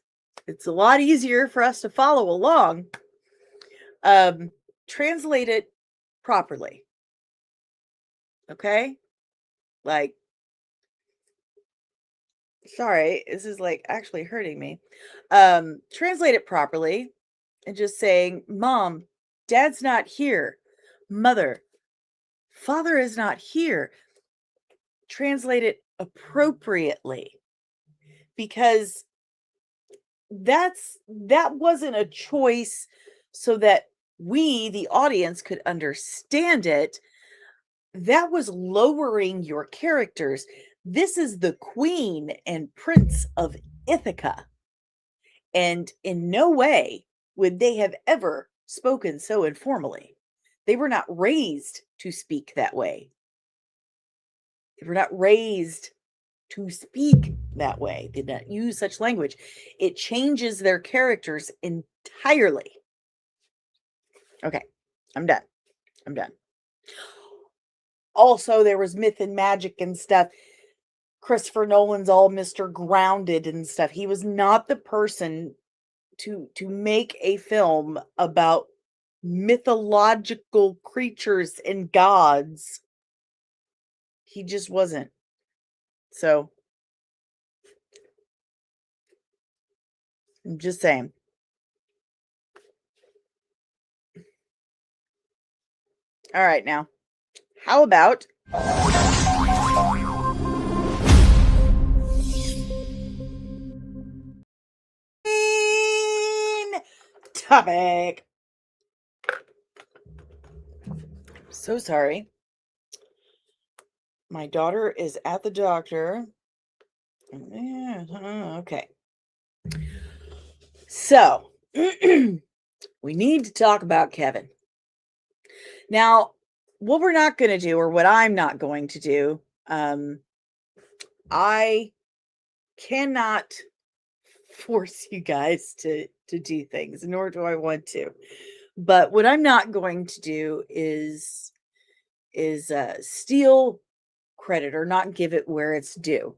it's a lot easier for us to follow along. Translate it properly. Okay? Like, sorry, this is like actually hurting me. Translate it properly and just saying, Mom, Dad's not here. Mother, Father is not here. Translate it appropriately, because that wasn't a choice so that we, the audience, could understand it. That was lowering your characters. This is the Queen and Prince of Ithaca, and in no way would they have ever spoken so informally. They were not raised to speak that way. They were not raised to speak that way. They did not use such language. It changes their characters entirely. Okay, I'm done. I'm done. Also, there was myth and magic and stuff. Christopher Nolan's all Mr. Grounded and stuff. He was not the person to make a film about mythological creatures and gods. He just wasn't. So, I'm just saying. All right, now, how about topic? So sorry. My daughter is at the doctor. Okay. So, we need to talk about Kevin. Now, what we're not going to do, or what I'm not going to do, I cannot force you guys to do things, nor do I want to. But what I'm not going to do is steal credit or not give it where it's due.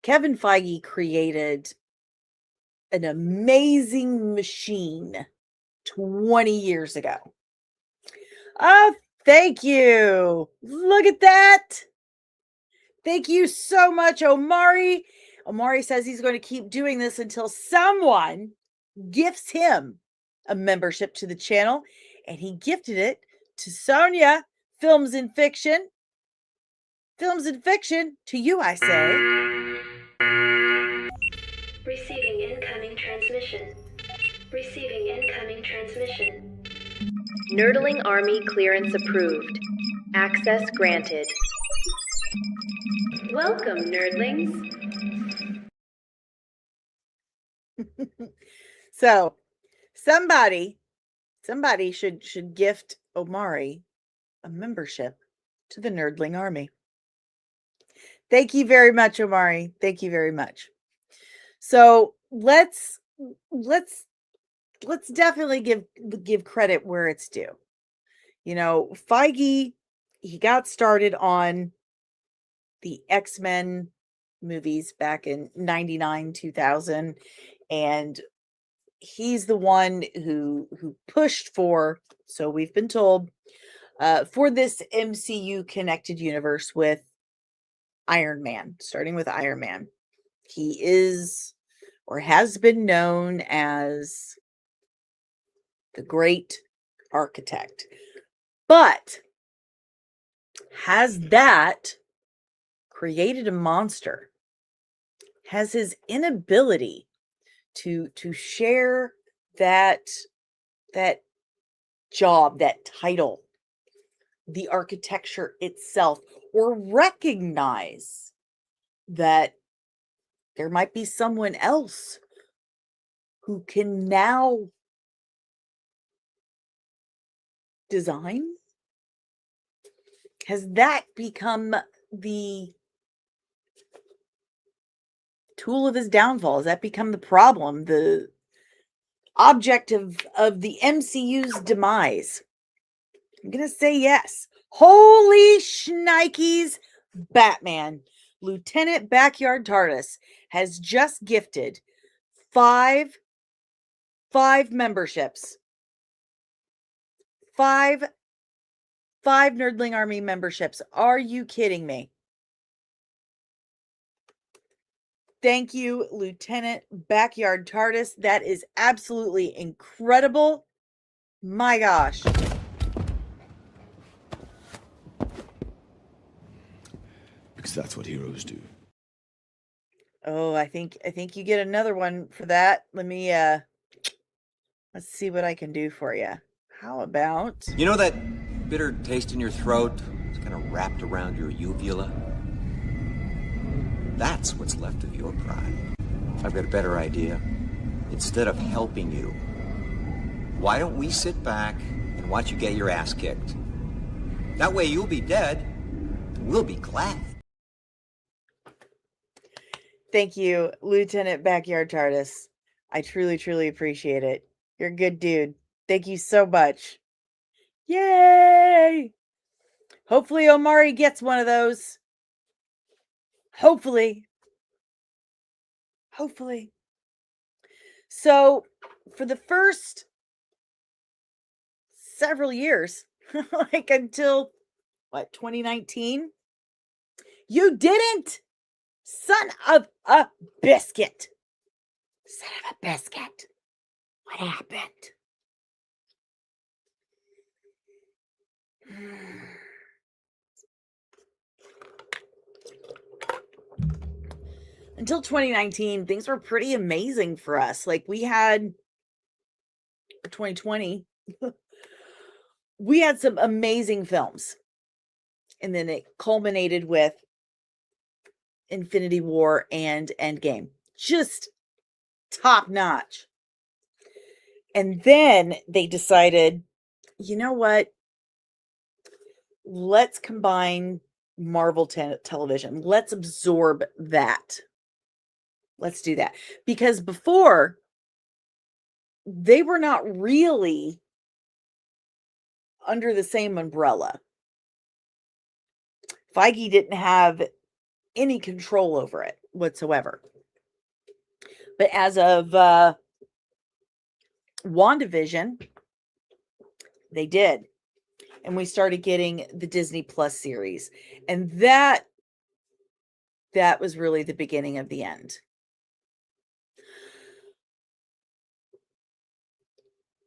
Kevin Feige created an amazing machine 20 years ago. Oh, thank you. Look at that. Thank you so much, Omari. Omari says he's going to keep doing this until someone gifts him a membership to the channel, and he gifted it to Sonia, Films and Fiction. Films and Fiction, to you I say. Receiving incoming transmission. Receiving incoming transmission. Nerdling Army clearance approved. Access granted. Welcome, nerdlings. So, somebody should gift Omari a membership to the Nerdling Army. Thank you very much, Omari. Thank you very much. So let's definitely give credit where it's due. You know, Feige, he got started on the X-Men movies back in 99, 2000, and he's the one who pushed for, so we've been told, for this MCU connected universe with Iron Man, starting with Iron Man. He is, or has been, known as the great architect. But has that created a monster? Has his inability to share that job, that title, the architecture itself, or recognize that there might be someone else who can now design? Has that become the tool of his downfall? Has that become the problem? The object of the MCU's demise? I'm going to say yes. Holy shnikes, Batman. Lieutenant Backyard TARDIS has just gifted five memberships. Five Nerdling Army memberships. Are you kidding me? Thank you, Lieutenant Backyard TARDIS. That is absolutely incredible. My gosh. Because that's what heroes do. Oh, I think you get another one for that. Let me let's see what I can do for you. How about You know that bitter taste in your throat? It's kind of wrapped around your uvula. That's what's left of your pride. I've got a better idea. Instead of helping you, why don't we sit back and watch you get your ass kicked? That way you'll be dead, and we'll be glad. Thank you, Lieutenant Backyard TARDIS. I truly, truly appreciate it. You're a good dude. Thank you so much. Yay! Hopefully Omari gets one of those. Hopefully. So, for the first several years, like until, 2019? You didn't! Son of a biscuit. Son of a biscuit. What happened? Until 2019, things were pretty amazing for us. Like we had 2020, we had some amazing films. And then it culminated with Infinity War and Endgame. Just top notch. And then they decided, you know what? Let's combine Marvel television. Let's absorb that. Let's do that. Because before, they were not really under the same umbrella. Feige didn't have any control over it whatsoever. But as of WandaVision, they did. And we started getting the Disney Plus series. And that was really the beginning of the end.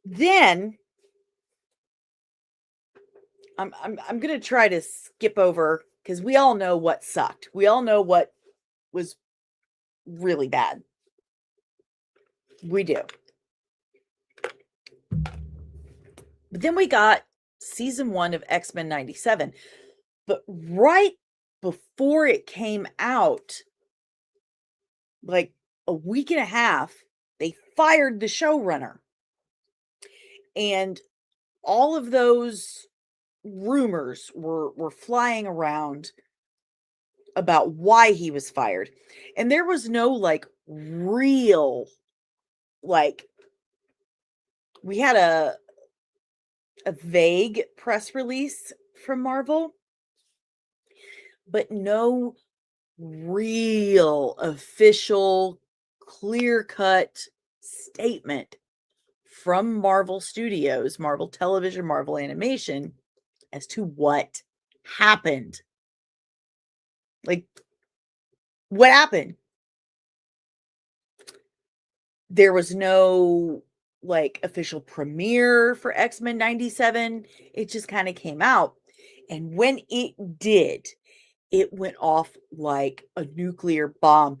Then I'm going to try to skip over because we all know what sucked. We all know what was really bad. We do. But then we got season 1 of X-Men 97. But right before it came out, like a week and a half, they fired the showrunner. And all of those rumors were flying around about why he was fired. And there was no like real, like, we had a vague press release from Marvel, but no real official clear-cut statement from Marvel Studios, Marvel Television, Marvel Animation, as to what happened. Like, what happened? There was no, like, official premiere for X-Men 97. It just kind of came out. And when it did, it went off like a nuclear bomb.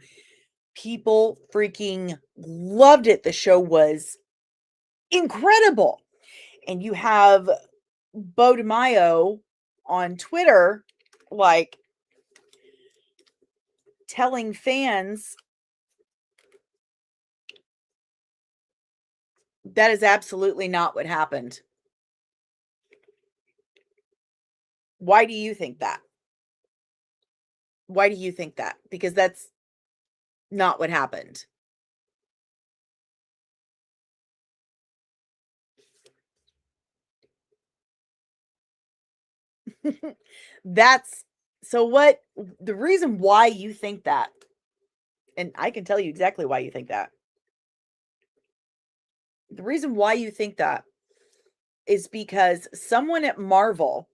People freaking loved it. The show was incredible. And you have Bo DeMaio on Twitter, like, telling fans that is absolutely not what happened. Why do you think that? Why do you think that? Because that's not what happened. That's so what the reason why you think that, and I can tell you exactly why you think that. The reason why you think that is because someone at Marvel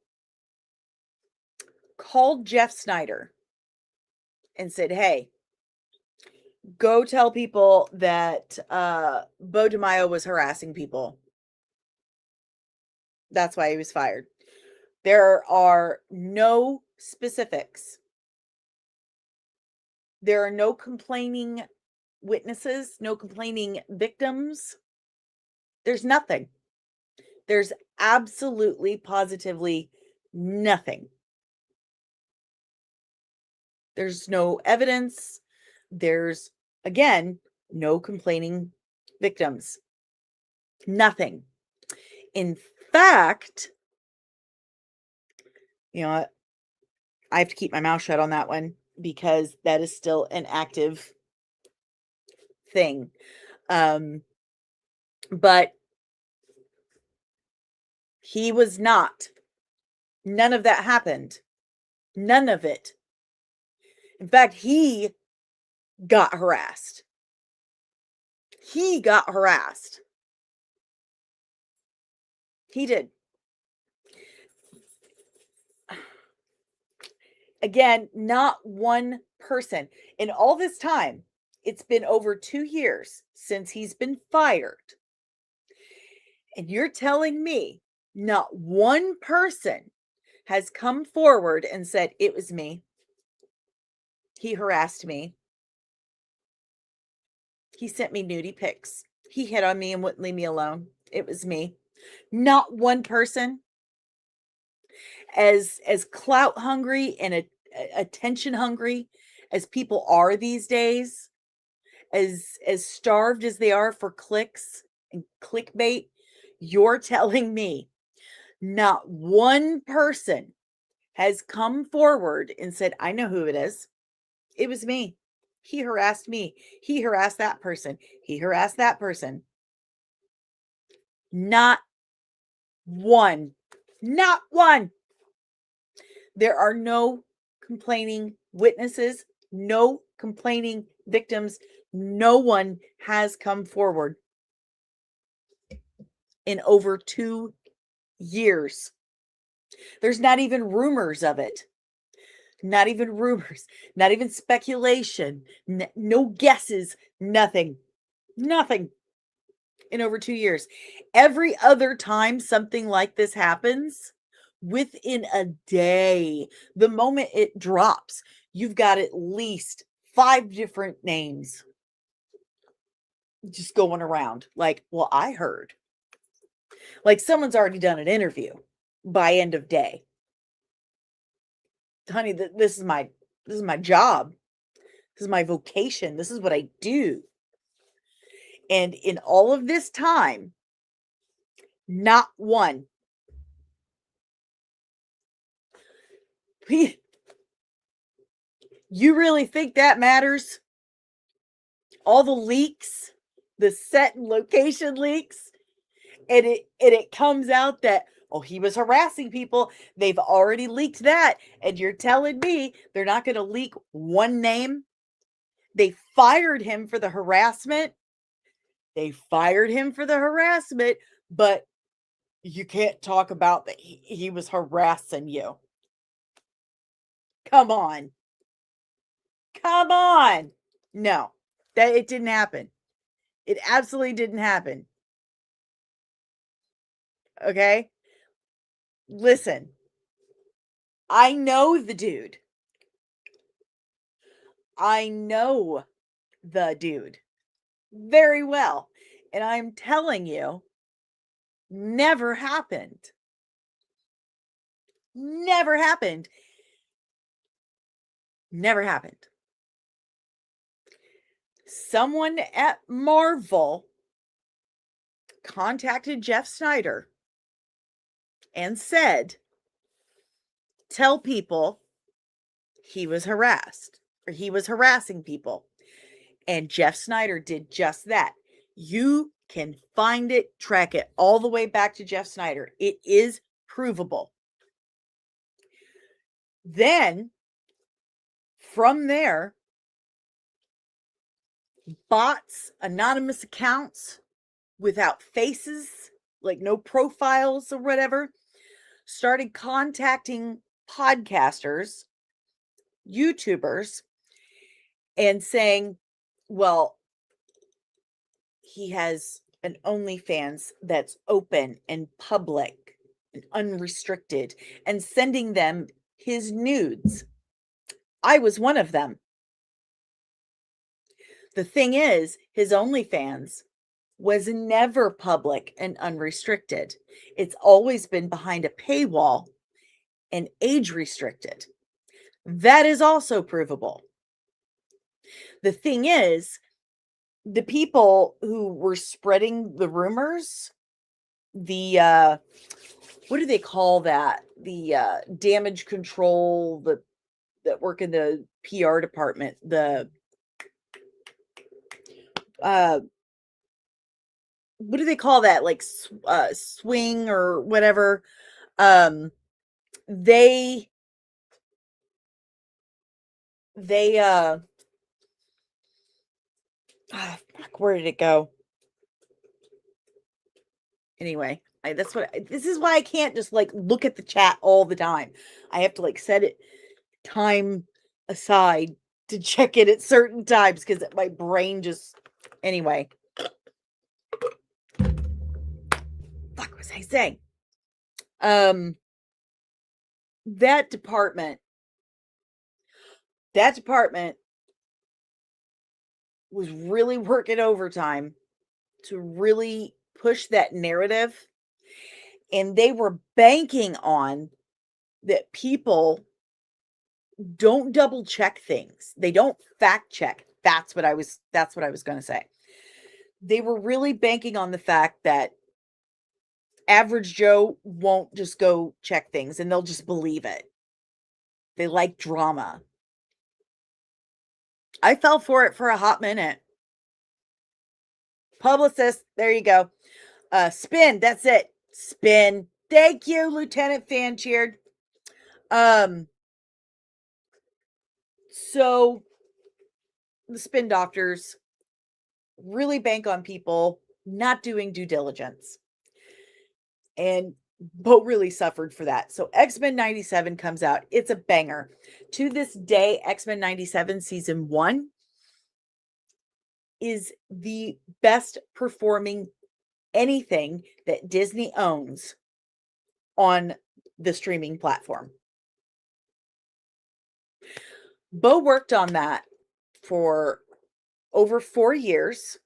called Jeff Snyder and said, "Hey, go tell people that Bo DiMaio was harassing people. That's why he was fired." There are no specifics. There are no complaining witnesses, no complaining victims. There's nothing. There's absolutely, positively nothing. There's no evidence. There's, again, no complaining victims. Nothing. In fact, you know, I have to keep my mouth shut on that one because that is still an active thing. But he was not. None of that happened. None of it. In fact, he got harassed. He got harassed. He did. Again, not one person. In all this time, it's been over 2 years since he's been fired. And you're telling me not one person has come forward and said, "It was me. He harassed me. He sent me nudie pics. He hit on me and wouldn't leave me alone. It was me." Not one person. As clout hungry and attention hungry as people are these days, as starved as they are for clicks and clickbait, you're telling me not one person has come forward and said, "I know who it is. It was me. He harassed me. He harassed that person. He harassed that person." Not one. Not one. There are no complaining witnesses, no complaining victims. No one has come forward in over 2 years. There's not even rumors of it. Not even rumors, not even speculation, no guesses, nothing. Nothing in over 2 years. Every other time something like this happens, within a day, the moment it drops, you've got at least 5 different names just going around. Like, well, I heard. Like someone's already done an interview by end of day. Honey, this is my job. This is my vocation. This is what I do. And in all of this time, not one. You really think that matters? All the leaks, the set and location leaks, and it comes out that, oh, he was harassing people. They've already leaked that, and you're telling me they're not going to leak one name? They fired him for the harassment. They fired him for the harassment, but you can't talk about that he was harassing you. Come on. Come on. No, that it didn't happen. It absolutely didn't happen. Okay? Listen. I know the dude. I know the dude very well. And I'm telling you, never happened. Never happened. Never happened. Someone at Marvel contacted Jeff Snyder and said, "Tell people he was harassed or he was harassing people." And Jeff Snyder did just that. You can find it, track it all the way back to Jeff Snyder. It is provable. Then, from there, bots, anonymous accounts without faces, like no profiles or whatever, started contacting podcasters, YouTubers, and saying, well, he has an OnlyFans that's open and public and unrestricted, and sending them his nudes. I was one of them. The thing is, his OnlyFans was never public and unrestricted. It's always been behind a paywall and age restricted. That is also provable. The thing is, the people who were spreading the rumors, the what do they call that? The damage control, that work in the PR department, the what do they call that? Like swing or whatever. They fuck, where did it go? Anyway, this is why I can't just like look at the chat all the time. I have to like set it time aside to check it at certain times because my brain just, anyway. Fuck was I saying? That department was really working overtime to really push that narrative, and they were banking on that people don't double check things. They don't fact check. That's what I was going to say. They were really banking on the fact that average Joe won't just go check things and they'll just believe it. They like drama. I fell for it for a hot minute. Publicist, there you go. Spin, that's it. Spin. Thank you, Lieutenant Fan cheered. So the spin doctors really bank on people not doing due diligence. And Bo really suffered for that. So X-Men 97 comes out. It's a banger. To this day, X-Men 97 season 1 is the best performing anything that Disney owns on the streaming platform. Bo worked on that for over 4 years.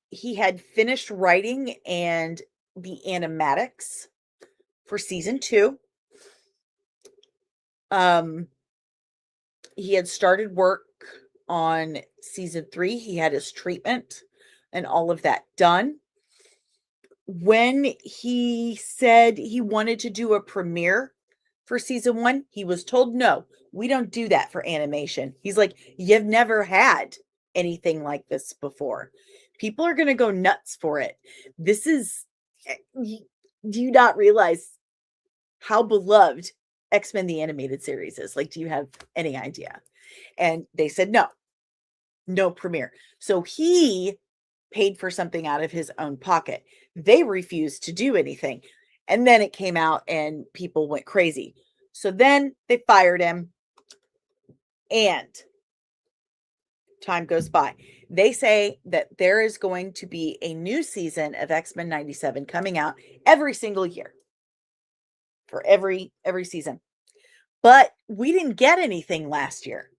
He had finished writing and the animatics for season 2. He had started work on season 3. He had his treatment and all of that done. When he said he wanted to do a premiere for season 1, he was told, no, we don't do that for animation. He's like, you've never had anything like this before. People are going to go nuts for it. This is, do you not realize how beloved X-Men the Animated Series is? Like, do you have any idea? And they said, no premiere. So he paid for something out of his own pocket. They refused to do anything. And then it came out and people went crazy. So then they fired him. And time goes by. They say that there is going to be a new season of X-Men 97 coming out every single year. For every season. But we didn't get anything last year.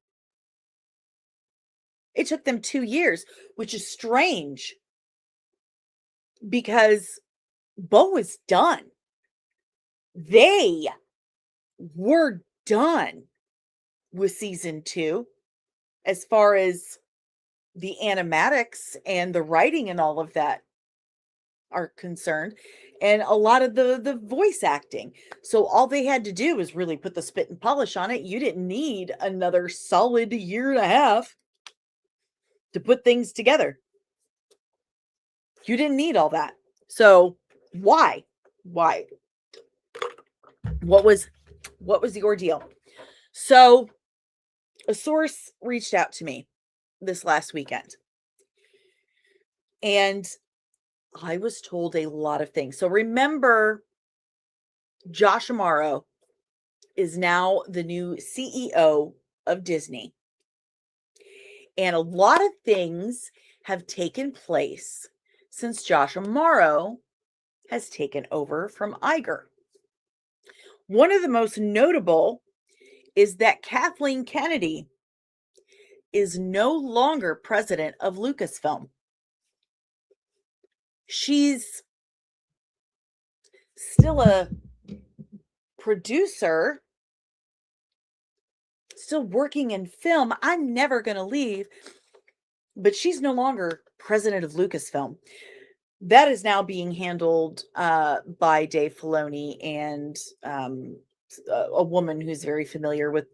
It took them 2 years, which is strange because Bo was done. They were done with season 2 as far as the animatics and the writing and all of that are concerned, and a lot of the voice acting. So all they had to do was really put the spit and polish on it. You didn't need another solid year and a half. to put things together. You didn't need all that. So why? Why? What was the ordeal? So a source reached out to me this last weekend, and I was told a lot of things. So remember, Josh Amaro is now the new CEO of Disney. And a lot of things have taken place since Josh Amaro has taken over from Iger. One of the most notable is that Kathleen Kennedy is no longer president of Lucasfilm. She's still a producer, still working in film. I'm never going to leave, but she's no longer president of Lucasfilm. That is now being handled by Dave Filoni and a woman who's very familiar with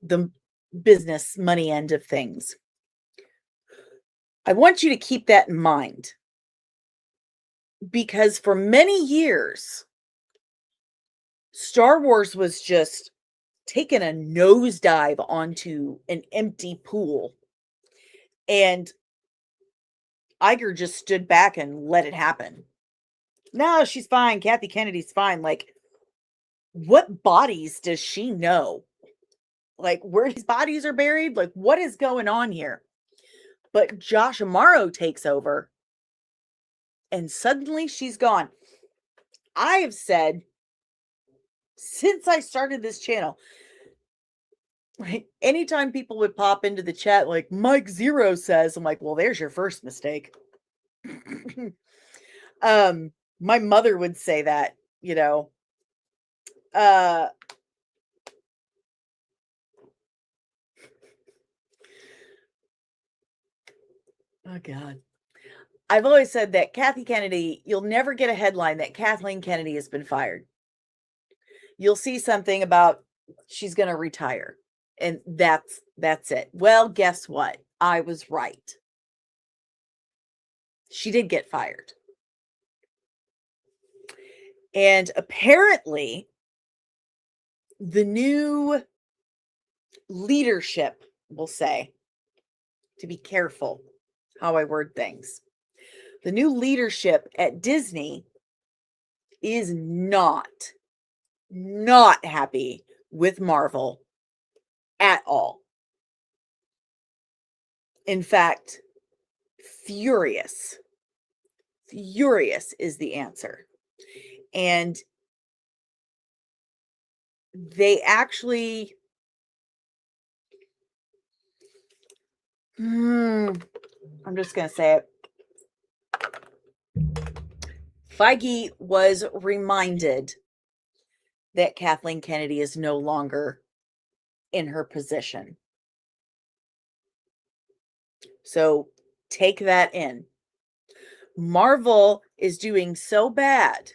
the business money end of things. I want you to keep that in mind, because for many years, Star Wars was just taking a nosedive onto an empty pool, and Iger just stood back and let it happen. No, she's fine. Kathy Kennedy's fine. Like, what bodies does she know? Like, where these bodies are buried? Like, what is going on here? But Josh Amaro takes over, and suddenly she's gone. I have said since I started this channel, right? Anytime people would pop into the chat like Mike Zero says, I'm like, well, there's your first mistake. My mother would say that, you know. Oh God. I've always said that Kathy Kennedy, you'll never get a headline that Kathleen Kennedy has been fired. You'll see something about she's going to retire, and that's it. Well, guess what? I was right. She did get fired. And apparently, the new leadership, we'll say, to be careful how I word things. The new leadership at Disney is not happy with Marvel at all. In fact, furious. Furious is the answer. And they actually I'm just going to say it. Feige was reminded that Kathleen Kennedy is no longer in her position. So take that in. Marvel is doing so bad.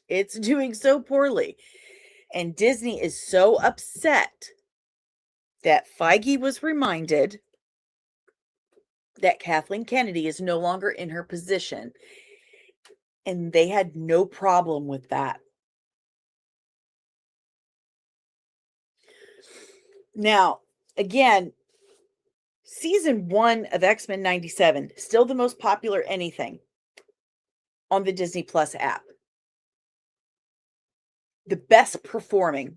It's doing so poorly. And Disney is so upset that Feige was reminded that Kathleen Kennedy is no longer in her position. And they had no problem with that. Now, again, season 1 of X-Men 97, still the most popular anything on the Disney Plus app. The best performing.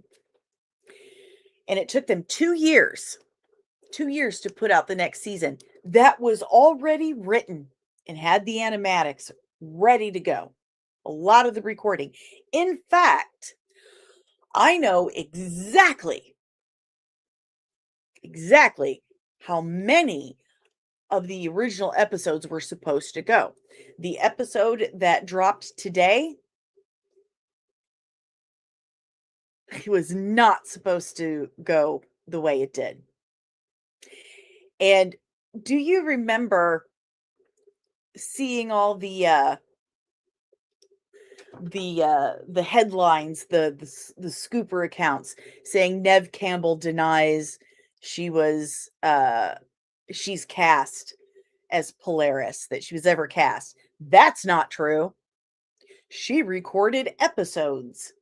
And it took them 2 years to put out the next season. That was already written and had the animatics ready to go. A lot of the recording. In fact, I know exactly how many of the original episodes were supposed to go. The episode that dropped today, it was not supposed to go the way it did. And do you remember seeing all the headlines, the scooper accounts saying Nev Campbell denies she was she's cast as Polaris, that she was ever cast. That's not true. She recorded episodes.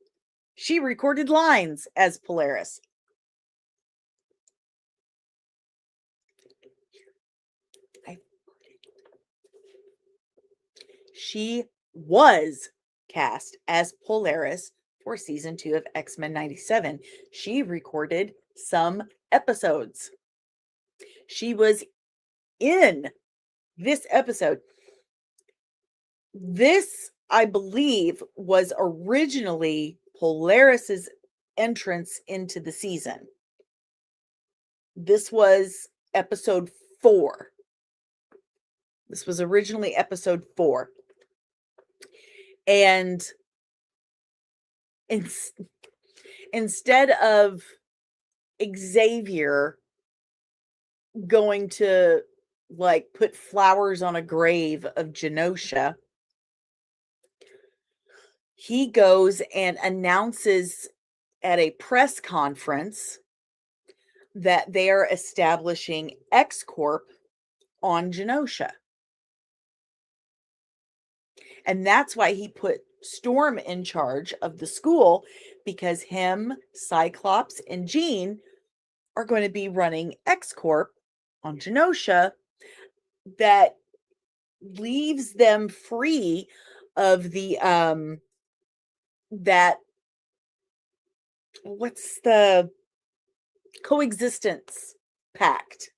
She recorded lines as Polaris. She was cast as Polaris for season 2 of X-Men 97. She recorded some episodes. She was in this episode. This, I believe, was originally Polaris's entrance into the season. This was episode 4. This was originally episode 4. And instead of Xavier going to like put flowers on a grave of Genosha, he goes and announces at a press conference that they are establishing X Corp on Genosha. And that's why he put Storm in charge of the school, because him, Cyclops, and Jean are going to be running X Corp on Genosha. That leaves them free of the that what's the coexistence pact.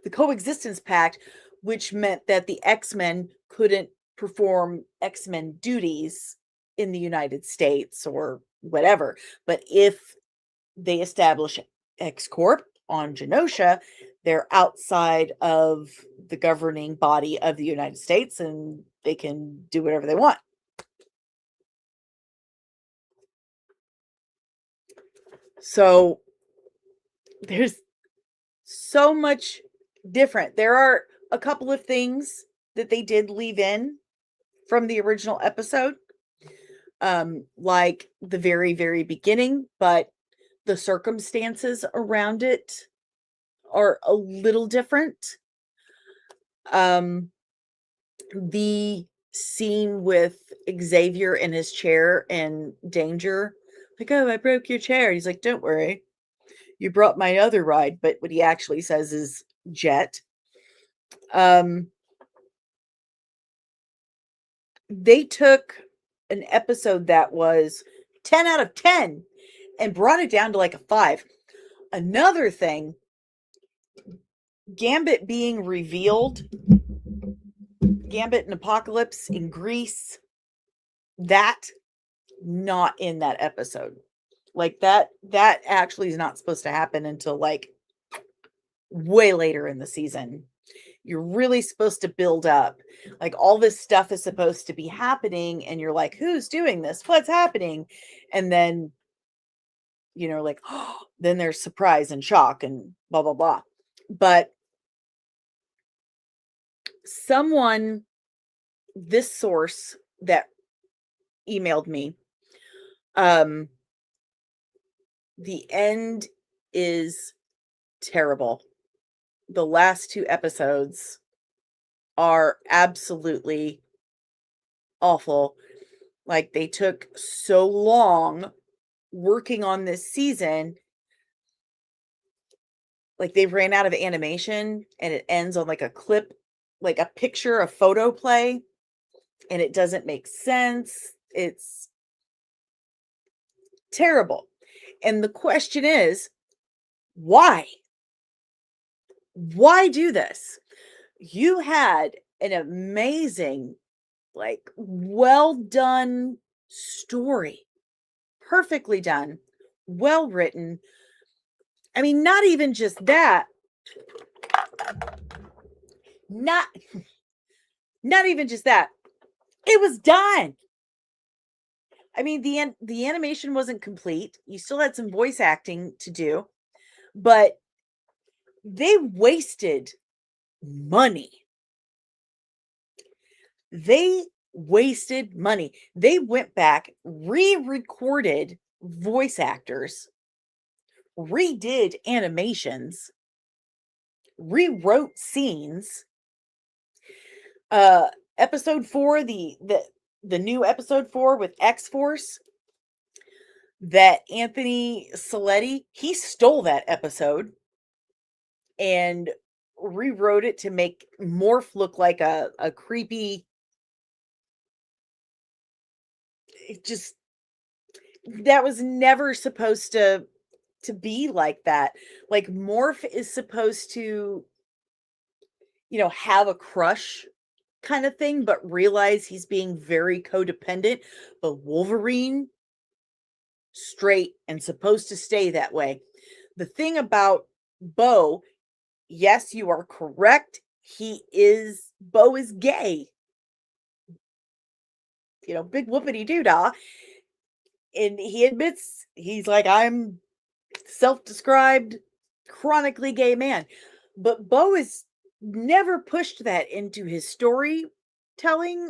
The coexistence pact, which meant that the X-Men couldn't perform X-Men duties in the United States or whatever. But if they establish X Corp on Genosha, they're outside of the governing body of the United States and they can do whatever they want. So there's so much different. There are a couple of things that they did leave in from the original episode, like the very, very beginning, but the circumstances around it are a little different. The scene with Xavier in his chair and Danger, like, oh, I broke your chair. He's like, don't worry, you brought my other ride. But what he actually says is jet. They took an episode that was 10 out of 10 and brought it down to like a 5. Another thing, Gambit being revealed, Gambit and Apocalypse in Greece, that not in that episode. Like that actually is not supposed to happen until like way later in the season. You're really supposed to build up. Like all this stuff is supposed to be happening and you're like, who's doing this? What's happening? And then, like, oh, then there's surprise and shock and blah, blah, blah. But this source that emailed me, the end is terrible. The last 2 episodes are absolutely awful. Like they took so long working on this season. Like they ran out of animation and it ends on like a clip, like a picture, a photo play, and it doesn't make sense. It's terrible. And the question is, why? Why do this? You had an amazing, like, well done story. Perfectly done. Well written. I mean, not even just that. Not even just that. It was done. I mean, the animation wasn't complete. You still had some voice acting to do, but they wasted money. They wasted money. They went back, re-recorded voice actors, redid animations, rewrote scenes. Episode 4, the new episode 4 with X-Force, that Anthony Saletti, he stole that episode and rewrote it to make Morph look like a creepy, it just, that was never supposed to be like that. Like, Morph is supposed to, have a crush kind of thing, but realize he's being very codependent. But Wolverine, straight and supposed to stay that way. The thing about Bo, yes, you are correct. Bo is gay. Big whoopity doo-dah. And he admits, he's like, I'm self-described chronically gay man. But Bo has never pushed that into his storytelling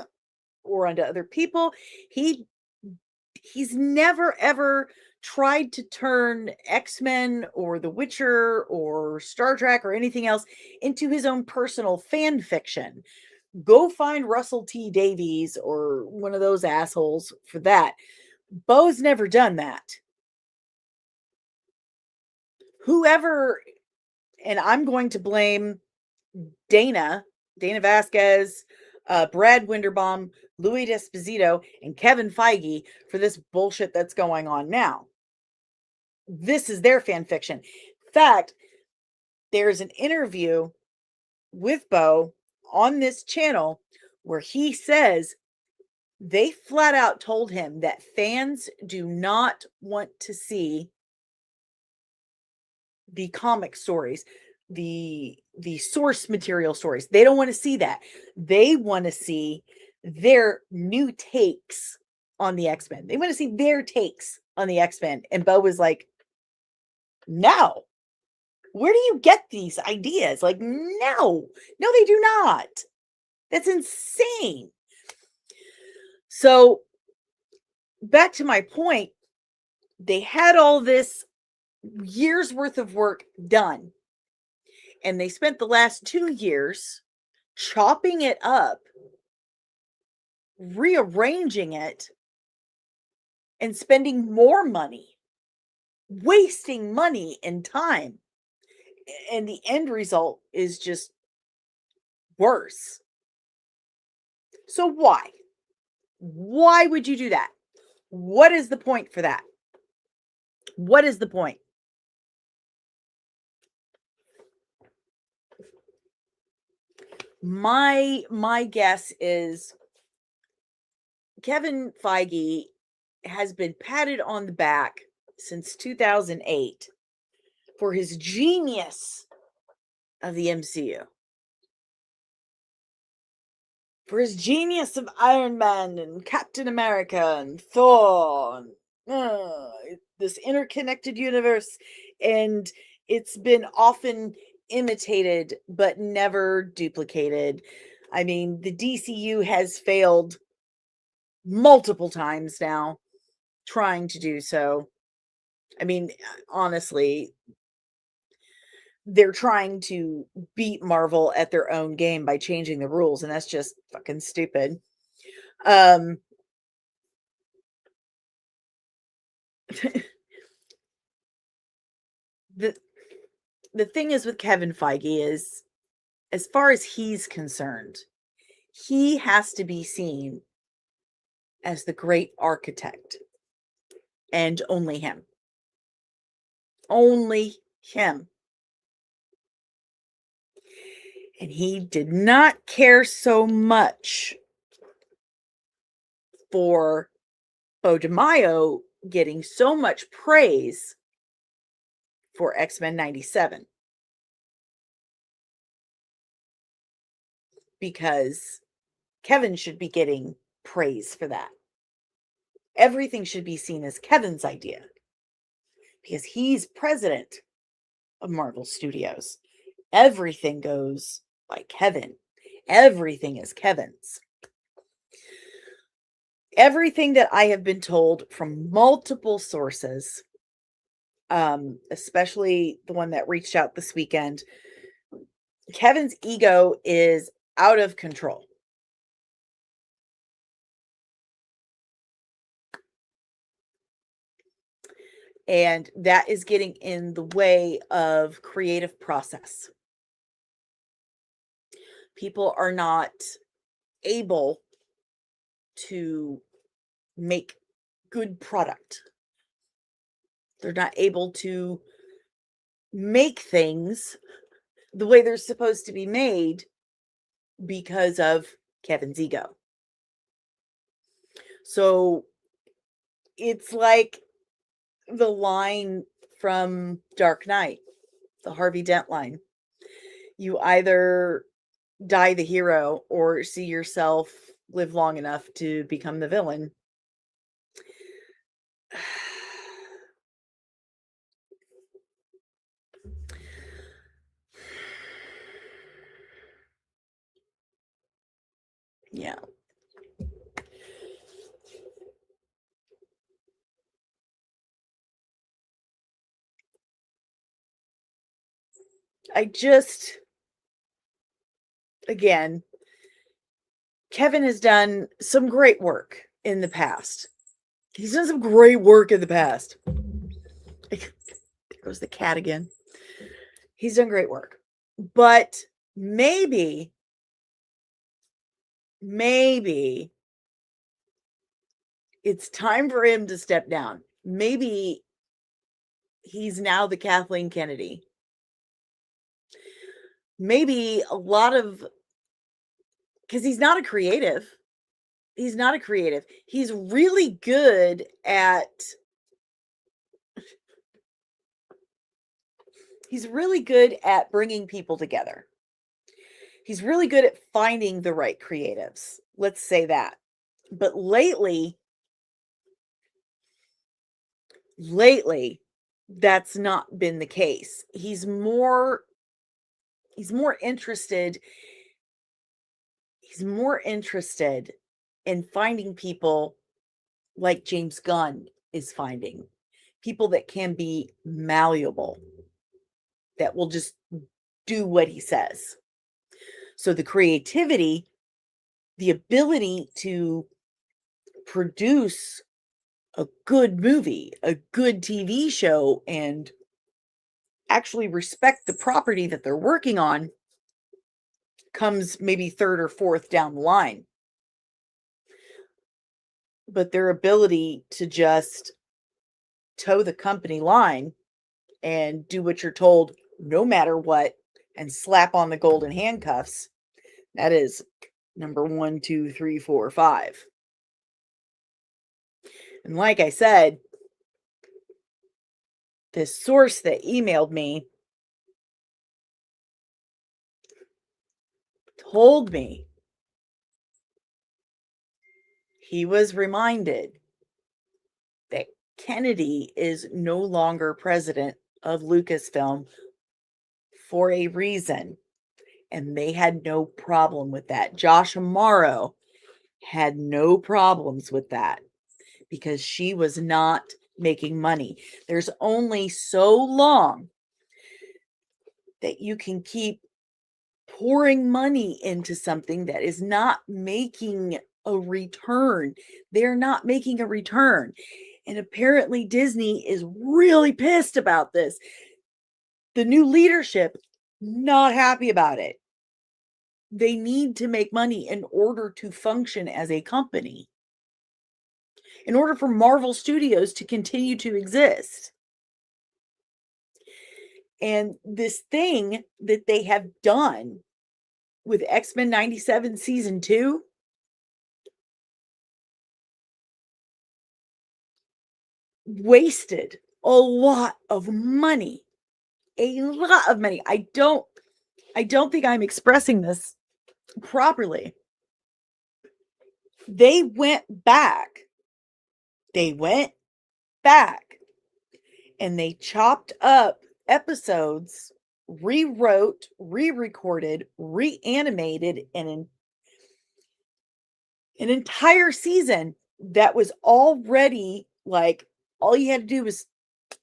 or onto other people. He's never ever tried to turn X-Men or The Witcher or Star Trek or anything else into his own personal fan fiction. Go find Russell T Davies or one of those assholes for that. Bo's never done that. Whoever, and I'm going to blame Dana Vasquez, Brad Winderbaum, Louis D'Esposito, and Kevin Feige for this bullshit that's going on now. This is their fan fiction. In fact, there's an interview with Bo on this channel where he says they flat out told him that fans do not want to see the comic stories, the source material stories. They don't want to see that. They want to see their new takes on the X-Men. They want to see their takes on the X-Men. And Bo was like, no. Where do you get these ideas? Like, no, they do not. That's insane. So back to my point, they had all this years worth of work done. And they spent the last 2 years chopping it up, rearranging it, and spending more money, wasting money and time. And the end result is just worse. So why? Why would you do that? What is the point for that? What is the point? My guess is Kevin Feige has been patted on the back since 2008 for his genius of the MCU. For his genius of Iron Man and Captain America and Thor and this interconnected universe. And it's been often imitated but never duplicated. I mean, the DCU has failed multiple times now trying to do so. I mean, honestly, they're trying to beat Marvel at their own game by changing the rules, and that's just fucking stupid. The thing is with Kevin Feige is, as far as he's concerned, he has to be seen as the great architect, and only him. Only him. And he did not care so much for Bo DeMaio getting so much praise for X-Men 97. Because Kevin should be getting praise for that. Everything should be seen as Kevin's idea. Because he's president of Marvel Studios. Everything goes by Kevin. Everything is Kevin's. Everything that I have been told from multiple sources, especially the one that reached out this weekend, Kevin's ego is out of control. And that is getting in the way of creative process. People are not able to make good product. They're not able to make things the way they're supposed to be made because of Kevin's ego. So it's like the line from Dark Knight, the Harvey Dent line. You either die the hero or see yourself live long enough to become the villain. Yeah. Again, Kevin has done some great work in the past. He's done some great work in the past. There goes the cat again. He's done great work. But maybe it's time for him to step down. Maybe he's now the Kathleen Kennedy. Maybe a lot of, because he's not a creative. He's not a creative. He's really good at bringing people together. He's really good at finding the right creatives. Let's say that. But lately, that's not been the case. He's more interested in finding people like James Gunn is finding. People that can be malleable, that will just do what he says. So the creativity, the ability to produce a good movie, a good TV show, and actually respect the property that they're working on comes maybe third or fourth down the line. But their ability to just toe the company line and do what you're told no matter what and slap on the golden handcuffs, that is number 1, 2, 3, 4, 5. And like I said, this source that emailed me told me he was reminded that Kennedy is no longer president of Lucasfilm for a reason. And they had no problem with that. Josh Amaro had no problems with that because she was not making money. There's only so long that you can keep pouring money into something that is not making a return. They're not making a return. And apparently Disney is really pissed about this. The new leadership, not happy about it. They need to make money in order to function as a company. In order for Marvel Studios to continue to exist. And this thing that they have done with X-Men 97 season 2 wasted a lot of money. A lot of money. I don't think I'm expressing this properly. They went back and they chopped up episodes, rewrote, re-recorded, reanimated an entire season that was already like all you had to do was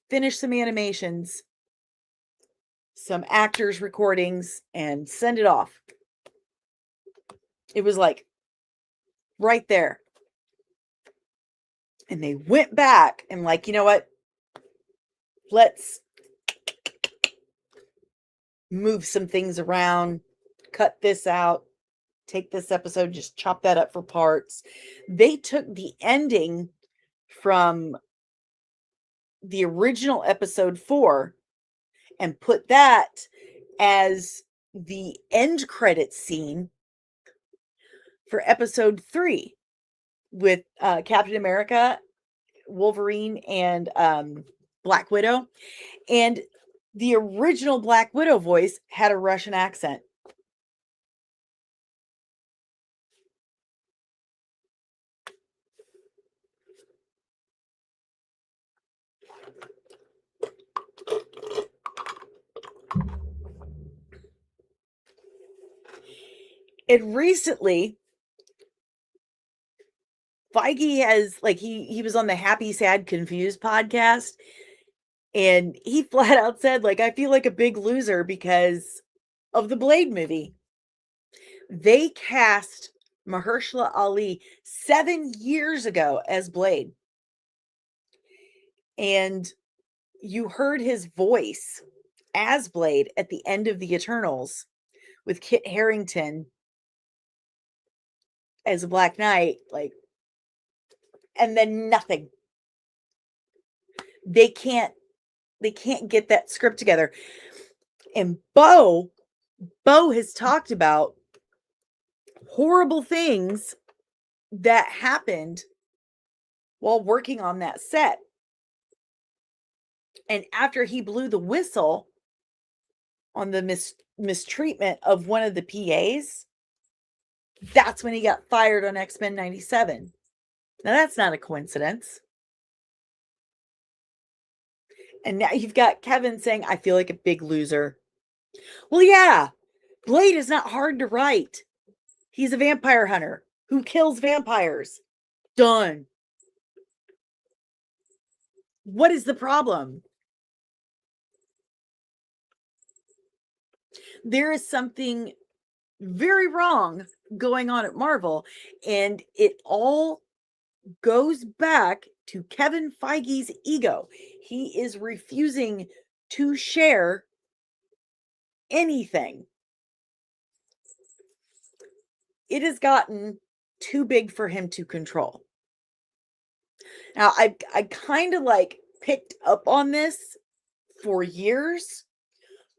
finish some animations some actors' recordings, and send it off. It was like right there. And they went back and like, you know what? Let's move some things around, cut this out, take this episode, just chop that up for parts. They took the ending from the original episode 4 and put that as the end credit scene for episode 3 with Captain America, Wolverine, and Black Widow. And the original Black Widow voice had a Russian accent. And recently, Feige has, like, he was on the Happy, Sad, Confused podcast, and he flat out said, like, I feel like a big loser because of the Blade movie. They cast Mahershala Ali 7 years ago as Blade. And you heard his voice as Blade at the end of the Eternals with Kit Harington as a Black Knight, like, and then nothing. They can't get that script together. And Bo has talked about horrible things that happened while working on that set. And after he blew the whistle on the mistreatment of one of the PAs, that's when he got fired on X-Men 97. Now, that's not a coincidence. And now you've got Kevin saying, I feel like a big loser. Well, yeah, Blade is not hard to write. He's a vampire hunter who kills vampires. Done. What is the problem? There is something very wrong going on at Marvel, and it all goes back to Kevin Feige's ego. He is refusing to share anything. It has gotten too big for him to control. Now, I kind of like picked up on this for years,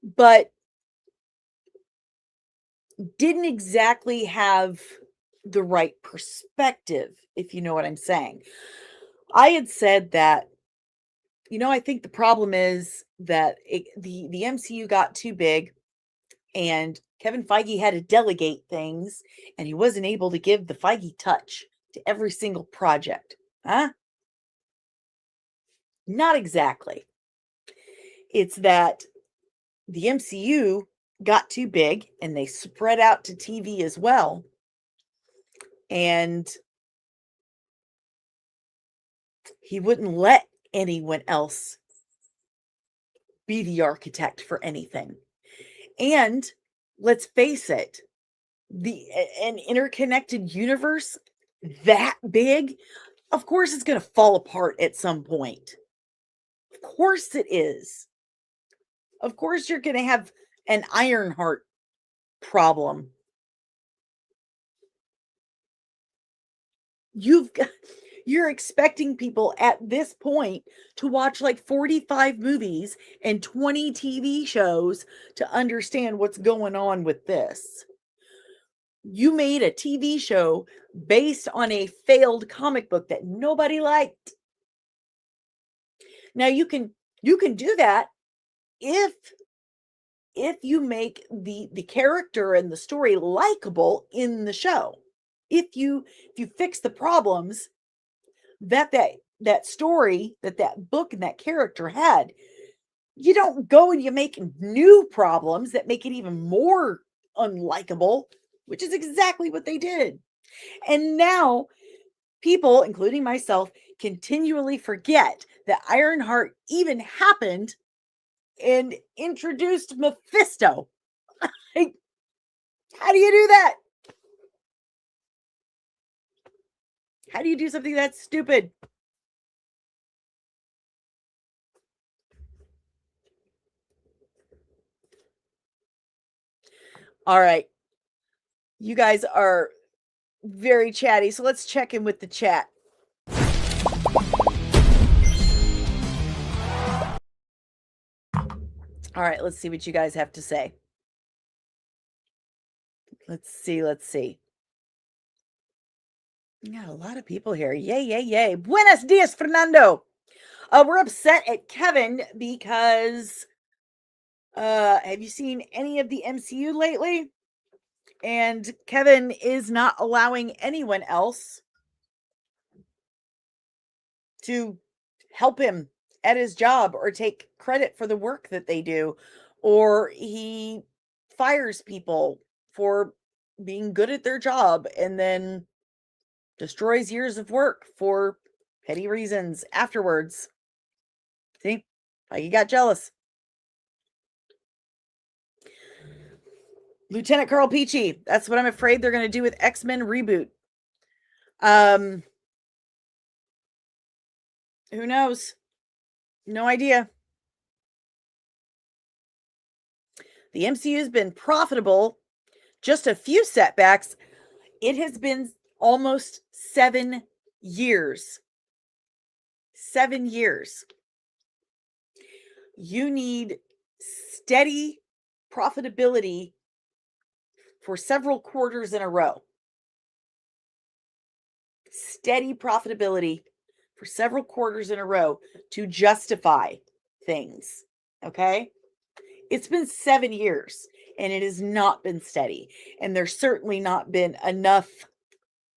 but didn't exactly have the right perspective, if you know what I'm saying. I had said that, you know, I think the problem is that the MCU got too big and Kevin Feige had to delegate things and he wasn't able to give the Feige touch to every single project. Huh? Not exactly. It's that the MCU got too big and they spread out to TV as well. And he wouldn't let anyone else be the architect for anything. And let's face it, an interconnected universe that big, of course it's going to fall apart at some point. Of course it is. Of course you're going to have an Ironheart problem. You're expecting people at this point to watch like 45 movies and 20 TV shows to understand what's going on with this. You made a TV show based on a failed comic book that nobody liked. Now you can do that if you make the character and the story likable in the show. If you fix the problems that story, that book and that character had, you don't go and you make new problems that make it even more unlikable, which is exactly what they did. And now people, including myself, continually forget that Ironheart even happened and introduced Mephisto. Like, how do you do that? How do you do something that stupid? All right. You guys are very chatty, so let's check in with the chat. All right, let's see what you guys have to say. Let's see. We got a lot of people here. Yay. Buenos dias, Fernando. We're upset at Kevin because have you seen any of the MCU lately? And Kevin is not allowing anyone else to help him at his job or take credit for the work that they do, or he fires people for being good at their job and then destroys years of work for petty reasons afterwards. See, he got jealous. Lieutenant Carl Peachy, that's what I'm afraid they're going to do with X-Men reboot. Who knows? No idea. The MCU has been profitable. Just a few setbacks. It has been almost 7 years. 7 years. You need steady profitability for several quarters in a row. Steady profitability for several quarters in a row to justify things. Okay? It's been 7 years and it has not been steady. And there's certainly not been enough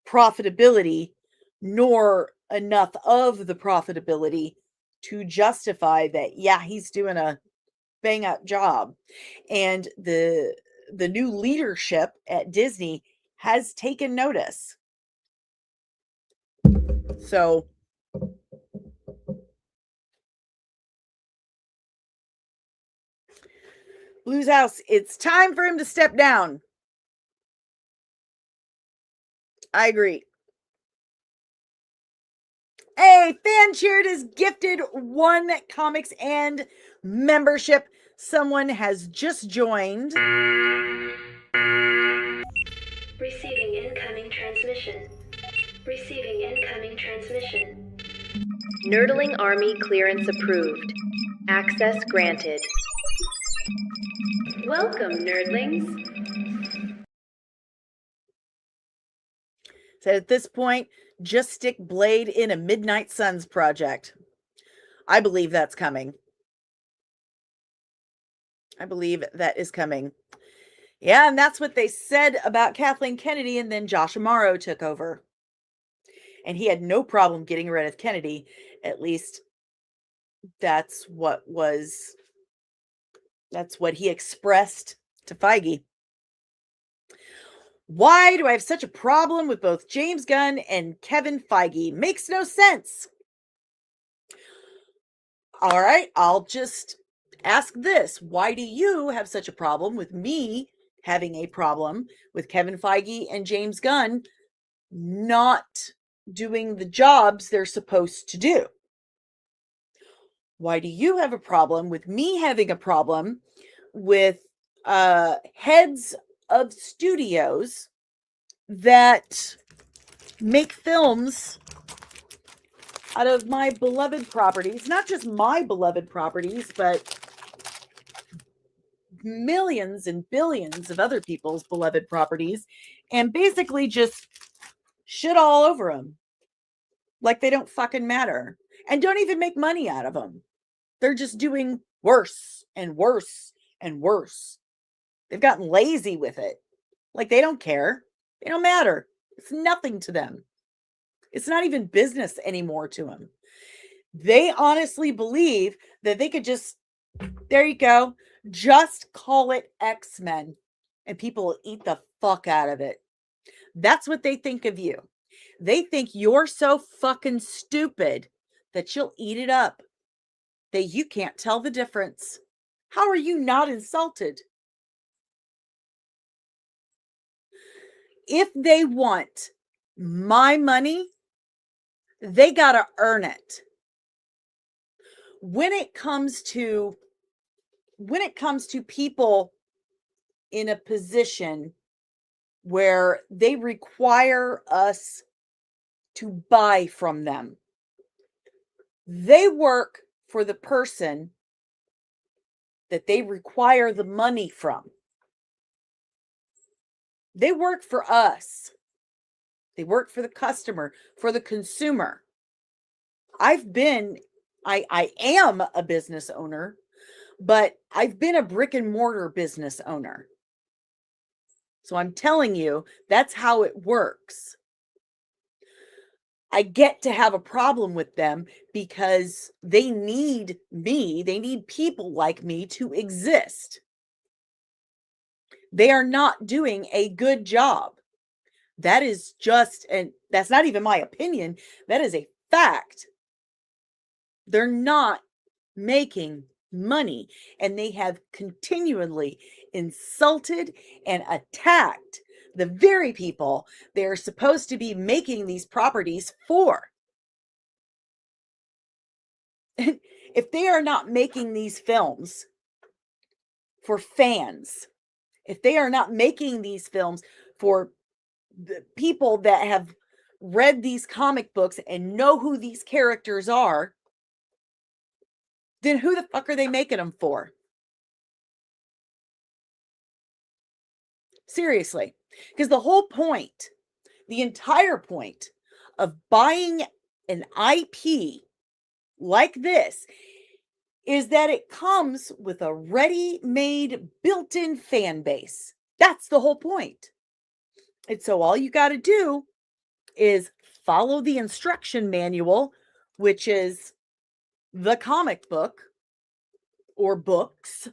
profitability, nor enough of the profitability to justify that, yeah, he's doing a bang up job. And the new leadership at Disney has taken notice. So Blues House, it's time for him to step down. I agree. Hey, Fan Cheered is gifted 1 comics and membership. Someone has just joined. Receiving incoming transmission. Receiving incoming transmission. Nerdling Army clearance approved. Access granted. Welcome, nerdlings. Said at this point, just stick Blade in a Midnight Suns project. I believe that's coming. I believe that is coming. Yeah, and that's what they said about Kathleen Kennedy, and then Josh Amaro took over. And he had no problem getting rid of Kennedy. At least that's what he expressed to Feige. Why do I have such a problem with both James Gunn and Kevin Feige? Makes no sense. All right, I'll just ask this. Why do you have such a problem with me having a problem with Kevin Feige and James Gunn not doing the jobs they're supposed to do? Why do you have a problem with me having a problem with heads of studios that make films out of my beloved properties? Not just my beloved properties, but millions and billions of other people's beloved properties, and basically just shit all over them like they don't fucking matter and don't even make money out of them. They're just doing worse and worse and worse. They've gotten lazy with it. Like they don't care. They don't matter. It's nothing to them. It's not even business anymore to them. They honestly believe that they could just, there you go, just call it X-Men and people will eat the fuck out of it. That's what they think of you. They think you're so fucking stupid that you'll eat it up, that you can't tell the difference. How are you not insulted? If they want my money, they got to earn it. When it comes to people in a position where they require us to buy from them, they work for the person that they require the money from. They work for us. They work for the customer, for the consumer. I am a business owner, but I've been a brick and mortar business owner. So I'm telling you, that's how it works. I get to have a problem with them because they need me. They need people like me to exist. They are not doing a good job. That is just, and that's not even my opinion. That is a fact. They're not making money, and they have continually insulted and attacked the very people they're supposed to be making these properties for. If they are not making these films for fans, if they are not making these films for the people that have read these comic books and know who these characters are, then who the fuck are they making them for? Seriously. Because the whole point, the entire point of buying an IP like this is that it comes with a ready-made, built-in fan base. That's the whole point. And so all you got to do is follow the instruction manual, which is the comic book or books,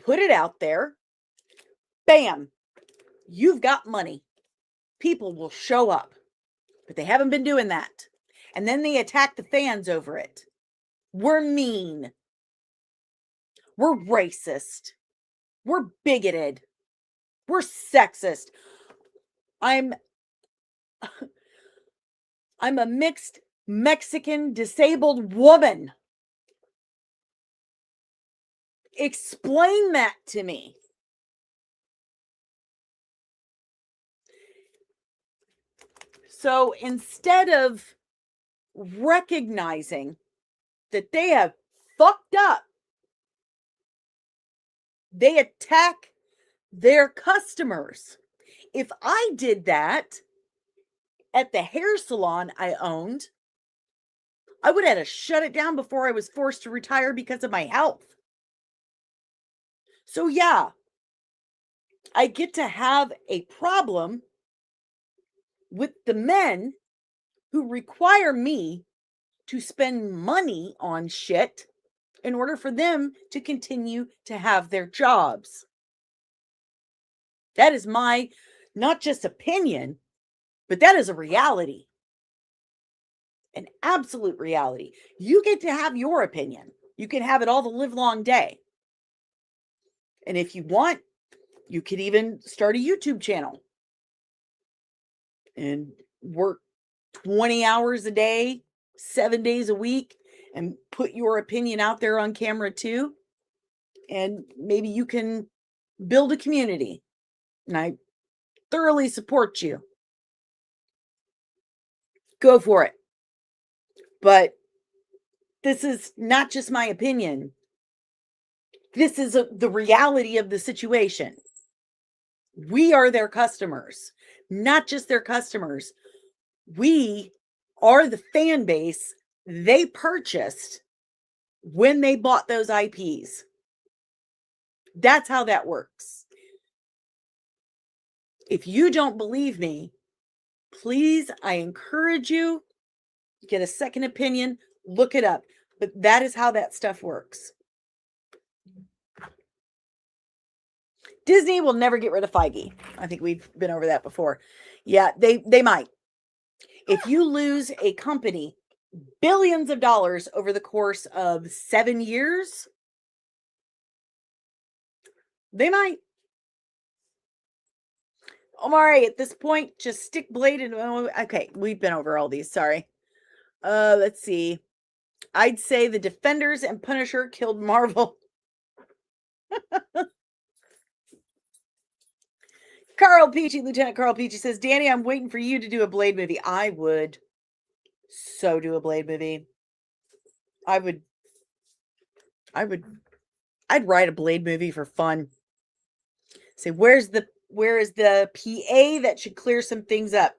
put it out there, bam, you've got money. People will show up, but they haven't been doing that. And then they attack the fans over it. We're mean. We're racist. We're bigoted. We're sexist. I'm a mixed Mexican disabled woman. Explain that to me. So instead of recognizing that they have fucked up, they attack their customers. If I did that at the hair salon I owned, I would have had to shut it down before I was forced to retire because of my health. So yeah, I get to have a problem with the men who require me to spend money on shit in order for them to continue to have their jobs. That is my, not just opinion, but that is a reality. An absolute reality. You get to have your opinion. You can have it all the live long day. And if you want, you could even start a YouTube channel and work 20 hours a day, 7 days a week, and put your opinion out there on camera too. And maybe you can build a community. And I thoroughly support you. Go for it. But this is not just my opinion. This is the reality of the situation. We are their customers, not just their customers. We are the fan base they purchased when they bought those IPs. That's how that works. If you don't believe me, please, I encourage you, get a second opinion, look it up. But that is how that stuff works. Disney will never get rid of Feige. I think we've been over that before. Yeah, they might. If you lose a company billions of dollars over the course of 7 years, They might. Omari, at this point, just stick blade in. Okay, we've been over all these. Sorry. Let's see. I'd say the Defenders and Punisher killed Marvel. Carl Peachy, Lieutenant Carl Peachy says, Danny, I'm waiting for you to do a Blade movie. I would so do a Blade movie. I'd write a Blade movie for fun. Say, where is the PA that should clear some things up?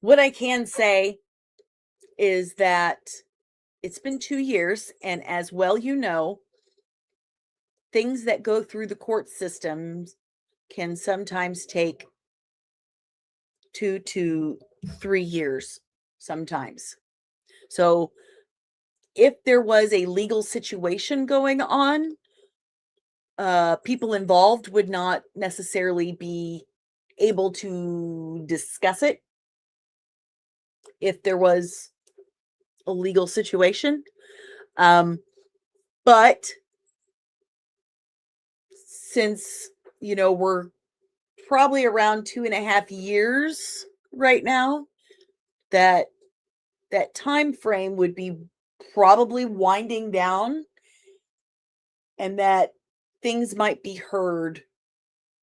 What I can say is that it's been 2 years, and as well you know, things that go through the court systems can sometimes take 2 to 3 years sometimes. So if there was a legal situation going on, people involved would not necessarily be able to discuss it if there was a legal situation. But since, we're probably around 2.5 years right now, that time frame would be probably winding down, and that things might be heard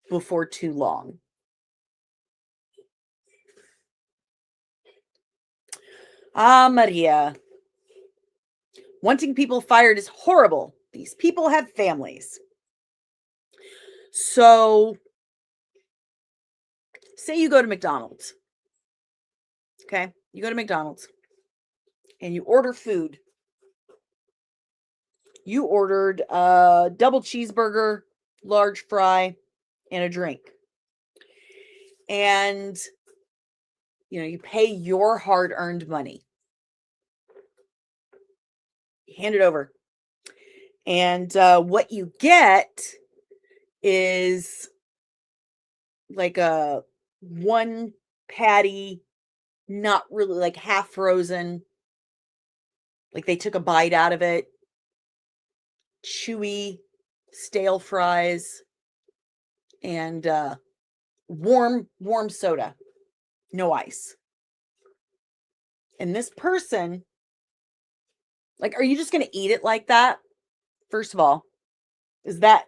before too long. Maria. Wanting people fired is horrible. These people have families. So, say you go to McDonald's. Okay? You go to McDonald's and you order food. You ordered a double cheeseburger, large fry, and a drink. And, you pay your hard-earned money. You hand it over. And what you get is like a one patty, not really, like half frozen. Like they took a bite out of it. Chewy, stale fries, and warm soda. No ice. And this person, like, are you just going to eat it like that? First of all, is that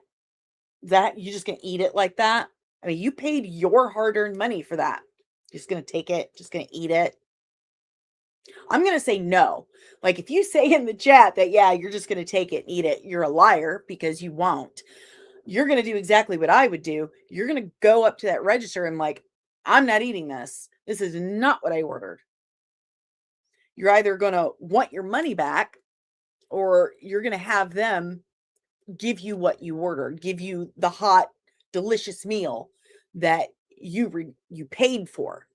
you just going to eat it like that? I mean, you paid your hard-earned money for that. Just going to take it, just going to eat it. I'm going to say no. Like, if you say in the chat that, yeah, you're just going to take it and eat it, you're a liar, because you won't. You're going to do exactly what I would do. You're going to go up to that register and like, I'm not eating this. This is not what I ordered. You're either going to want your money back, or you're going to have them give you what you ordered, give you the hot, delicious meal that you paid for.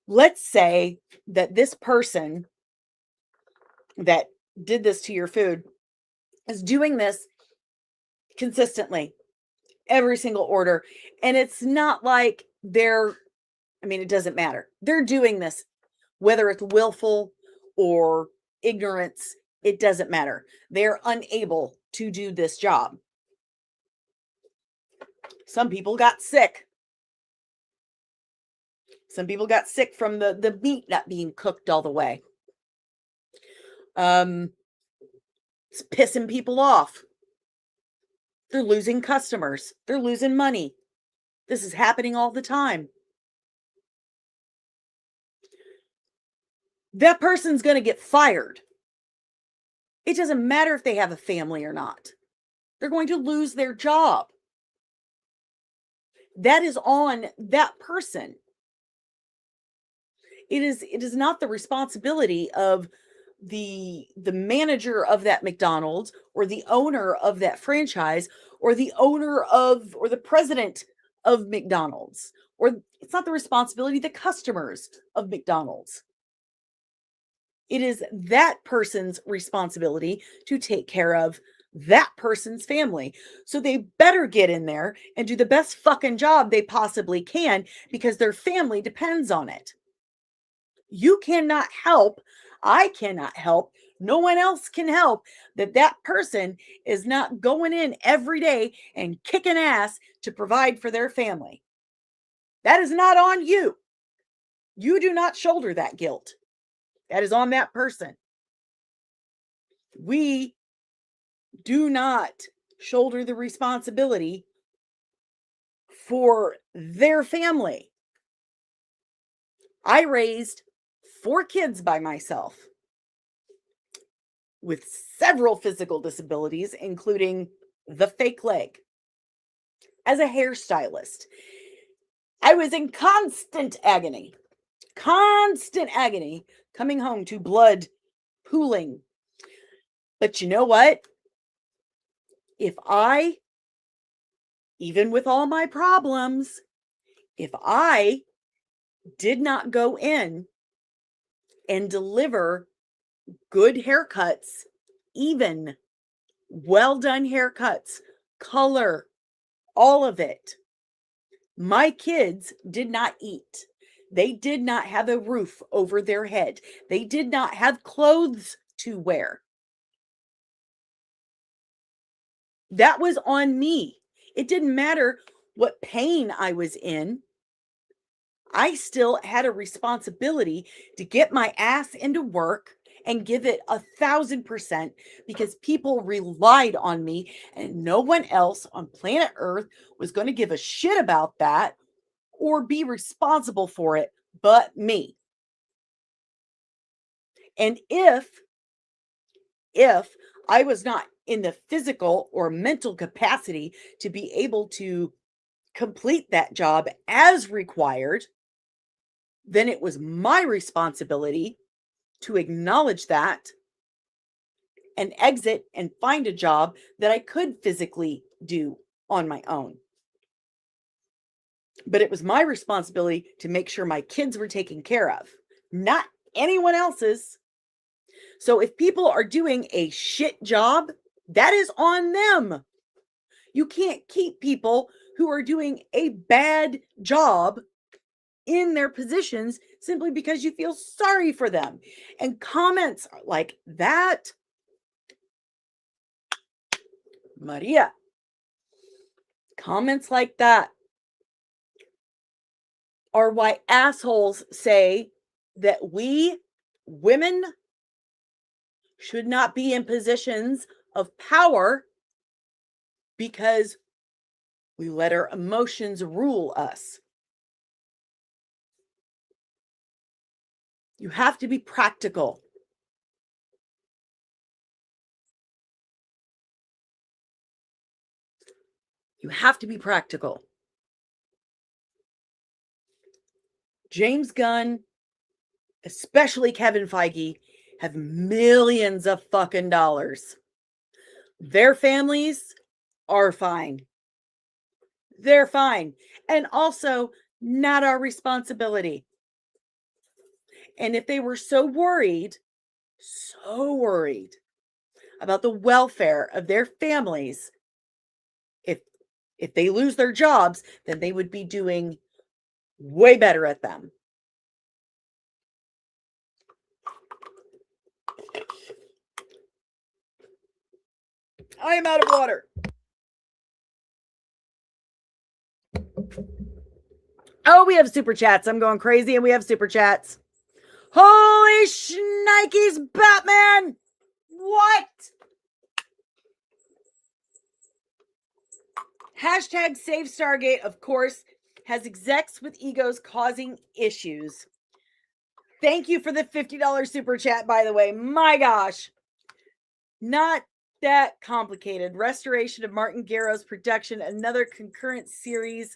Let's say that this person that did this to your food is doing this consistently, every single order. And it's not like it doesn't matter. They're doing this, whether it's willful or ignorance, it doesn't matter. They're unable to do this job. Some people got sick. Some people got sick from the meat not being cooked all the way. It's pissing people off. They're losing customers. They're losing money. This is happening all the time. That person's going to get fired. It doesn't matter if they have a family or not. They're going to lose their job. That is on that person. It is not the responsibility of the manager of that McDonald's, or the owner of that franchise, or the owner of, or the president of McDonald's, or it's not the responsibility of the customers of McDonald's. It is that person's responsibility to take care of that person's family. So they better get in there and do the best fucking job they possibly can, because their family depends on it. You cannot help, I cannot help No one else can help that person is not going in every day and kicking ass to provide for their family. That is not on you. You do not shoulder that guilt. That is on that person. We do not shoulder the responsibility for their family. I raised 4 kids by myself with several physical disabilities, including the fake leg. As a hairstylist, I was in constant agony coming home to blood pooling. But you know what? If I, even with all my problems, if I did not go in and deliver good haircuts, even well done haircuts, color, all of it, my kids did not eat. They did not have a roof over their head. They did not have clothes to wear. That was on me. It didn't matter what pain I was in. I still had a responsibility to get my ass into work and give it 1,000% because people relied on me and no one else on planet Earth was going to give a shit about that or be responsible for it but me. And if I was not in the physical or mental capacity to be able to complete that job as required, then it was my responsibility to acknowledge that and exit and find a job that I could physically do on my own. But it was my responsibility to make sure my kids were taken care of, not anyone else's. So if people are doing a shit job, that is on them. You can't keep people who are doing a bad job in their positions simply because you feel sorry for them. And comments like that, Maria, comments like that are why assholes say that we women should not be in positions of power because we let our emotions rule us. You have to be practical. You have to be practical. James Gunn, especially Kevin Feige, have millions of fucking dollars. Their families are fine. They're fine. And also not our responsibility. And if they were so worried about the welfare of their families, if they lose their jobs, then they would be doing way better at them. I am out of water. Oh, we have super chats. I'm going crazy and we have super chats. Holy shnikes, Batman! What? Hashtag Save Stargate, of course, has execs with egos causing issues. Thank you for the $50 super chat, by the way. My gosh. Not that complicated. Restoration of Martin Garrow's production, another concurrent series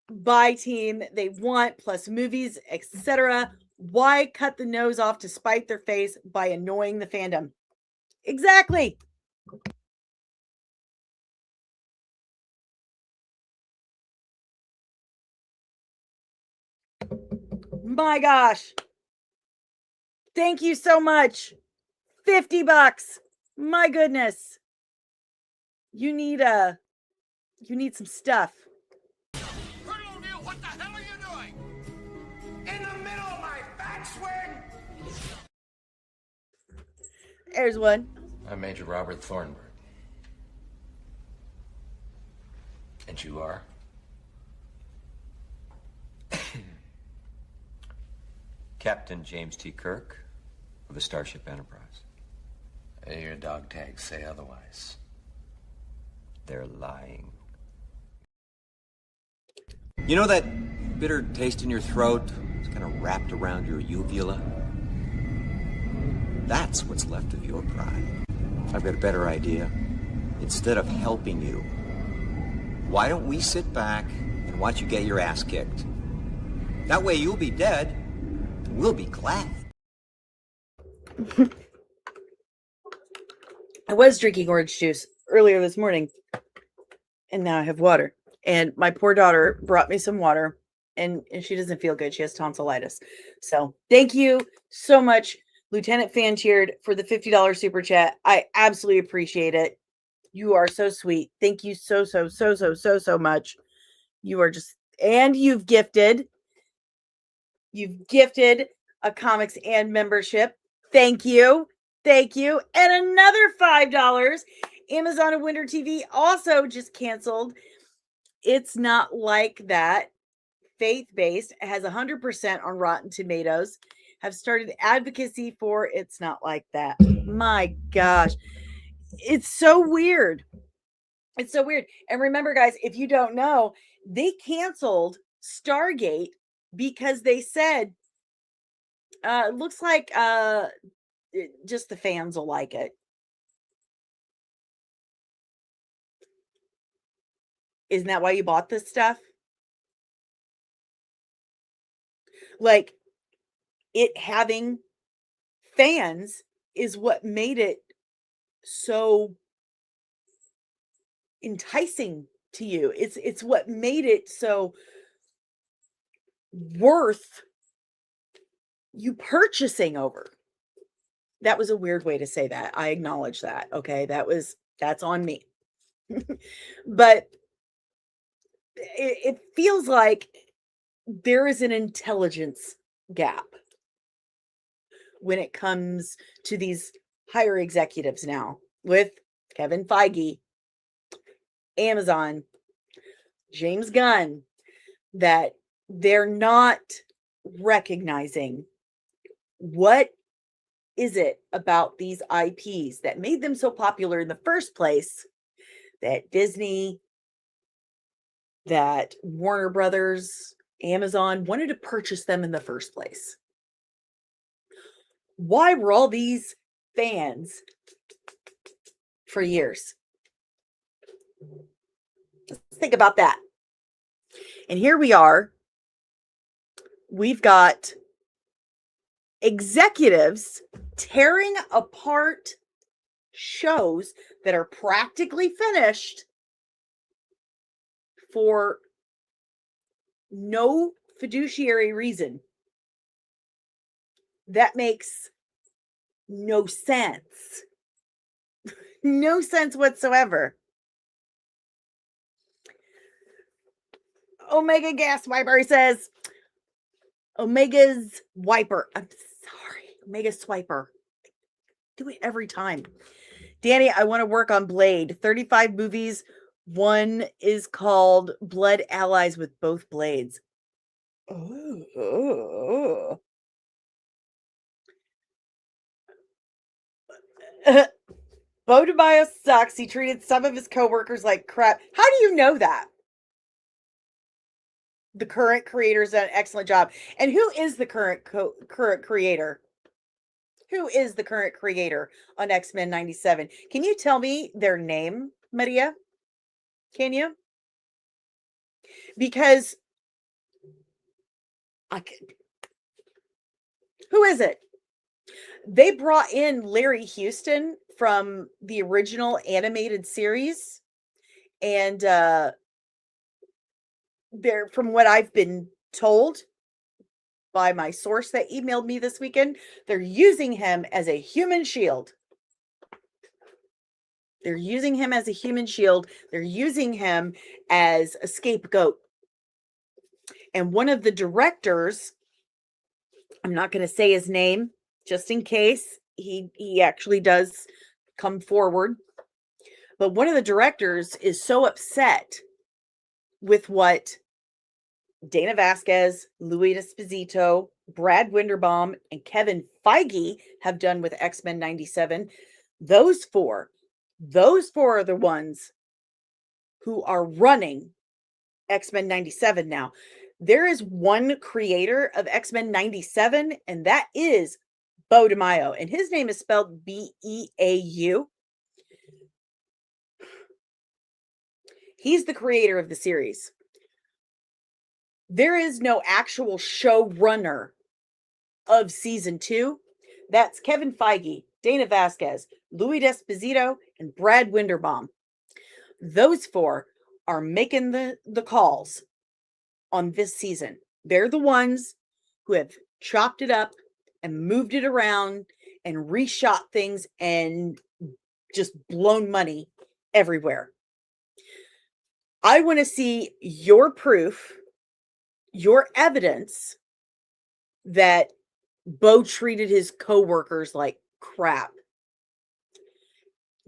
by team they want, plus movies, etc. Why cut the nose off to spite their face by annoying the fandom? Exactly. My gosh. Thank you so much. $50. My goodness. You need some stuff. What the hell are you doing? In the middle of my backswing? There's one. I'm Major Robert Thornburg. And you are? Captain James T. Kirk of the Starship Enterprise. Your dog tags say otherwise. They're lying. You know that bitter taste in your throat? It's kind of wrapped around your uvula? That's what's left of your pride. I've got a better idea. Instead of helping you, why don't we sit back and watch you get your ass kicked? That way you'll be dead, and we'll be glad. I was drinking orange juice earlier this morning, and now I have water. And my poor daughter brought me some water, and she doesn't feel good. She has tonsillitis. So thank you so much, Lieutenant Fancheered, for the $50 super chat. I absolutely appreciate it. You are so sweet. Thank you so much. You are just, and you've gifted a comics and membership. Thank you. Thank you. And another $5. Amazon and Winter TV also just canceled It's Not Like That. Faith-based, has 100% on Rotten Tomatoes. Have started advocacy for It's Not Like That. My gosh. It's so weird. It's so weird. And remember, guys, if you don't know, they canceled Stargate because they said, it looks like just the fans will like it. Isn't that why you bought this stuff? Like, it having fans is what made it so enticing to you. It's what made it so worth you purchasing over. That was a weird way to say that. I acknowledge that. Okay, that's on me. But it feels like there is an intelligence gap when it comes to these higher executives now with Kevin Feige, Amazon, James Gunn, that they're not recognizing what is it about these IPs that made them so popular in the first place that Disney, that Warner Brothers, Amazon wanted to purchase them in the first place. Why were all these fans for years? Let's think about that. And here we are. We've got executives tearing apart shows that are practically finished for no fiduciary reason. That makes no sense. No sense whatsoever. Omega Gas Wiper says, Omega's Wiper. I'm sorry. Omega Swiper. Do it every time. Danny, I want to work on Blade. 35 movies. One is called Blood Allies with Both Blades. Oh. Bo DeMaio sucks. He treated some of his coworkers like crap. How do you know that? The current creator's done an excellent job. And who is the current creator? Who is the current creator on X-Men 97? Can you tell me their name, Maria? Can you? Because who is it? They brought in Larry Houston from the original animated series. And they're, from what I've been told by my source that emailed me this weekend, they're using him as a human shield. They're using him as a human shield. They're using him as a scapegoat. And one of the directors, I'm not going to say his name just in case he actually does come forward. But one of the directors is so upset with what Dana Vasquez, Louis Esposito, Brad Winderbaum, and Kevin Feige have done with X-Men 97. Those four are the ones who are running X-Men 97 now. There is one creator of X-Men 97, and that is Beau DeMaio, and his name is spelled Beau. He's the creator of the series. There is no actual showrunner of season 2. That's Kevin Feige, Dana Vasquez, Louis Esposito, and Brad Winderbaum. Those four are making the calls on this season. They're the ones who have chopped it up and moved it around and reshot things and just blown money everywhere. I want to see your proof, your evidence that Beau treated his coworkers like crap.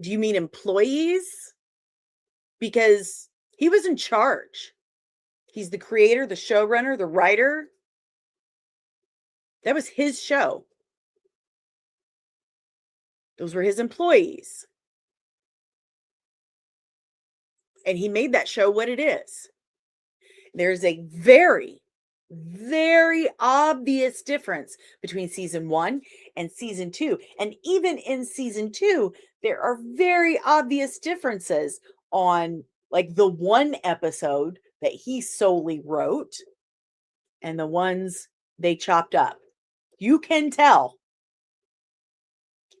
Do you mean employees? Because he was in charge. He's the creator, the showrunner, the writer. That was his show. Those were his employees. And he made that show what it is. There's a very, very obvious difference between season 1 and season 2. And even in season 2, there are very obvious differences on like the one episode that he solely wrote and the ones they chopped up. You can tell.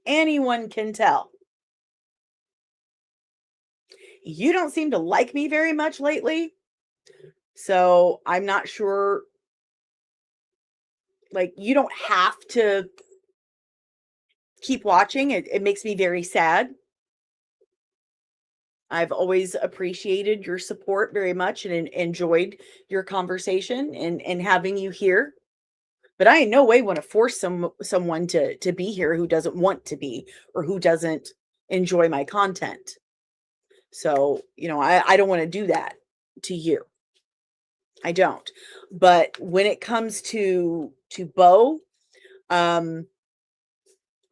Anyone can tell. You don't seem to like me very much lately. So I'm not sure. Like, you don't have to keep watching. It makes me very sad. I've always appreciated your support very much and enjoyed your conversation and having you here. But I in no way want to force someone to be here who doesn't want to be or who doesn't enjoy my content. So, I don't want to do that to you. I don't. But when it comes to Beau, I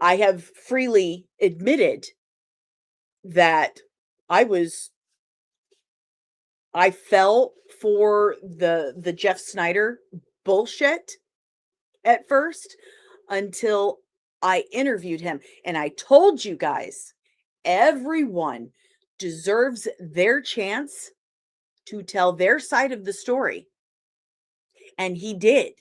have freely admitted that I fell for the Jeff Snyder bullshit at first until I interviewed him. And I told you guys, everyone deserves their chance to tell their side of the story. And he did.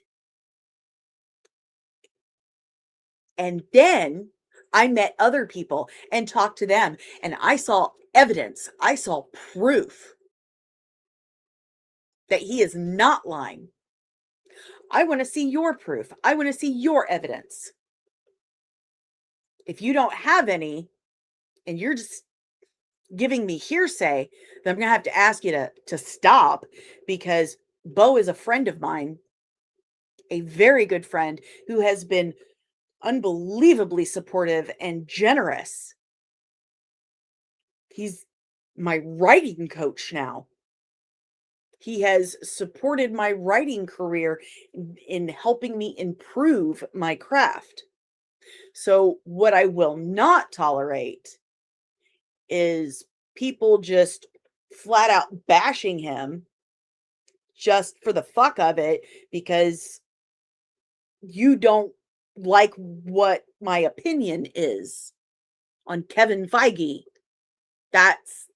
And then I met other people and talked to them, and I saw evidence. I saw proof that he is not lying. I want to see your proof. I want to see your evidence. If you don't have any and you're just giving me hearsay, then I'm going to have to ask you to stop, because Beau is a friend of mine, a very good friend who has been unbelievably supportive and generous. He's my writing coach now. He has supported my writing career in helping me improve my craft. So what I will not tolerate is people just flat out bashing him just for the fuck of it because you don't like what my opinion is on Kevin Feige. That's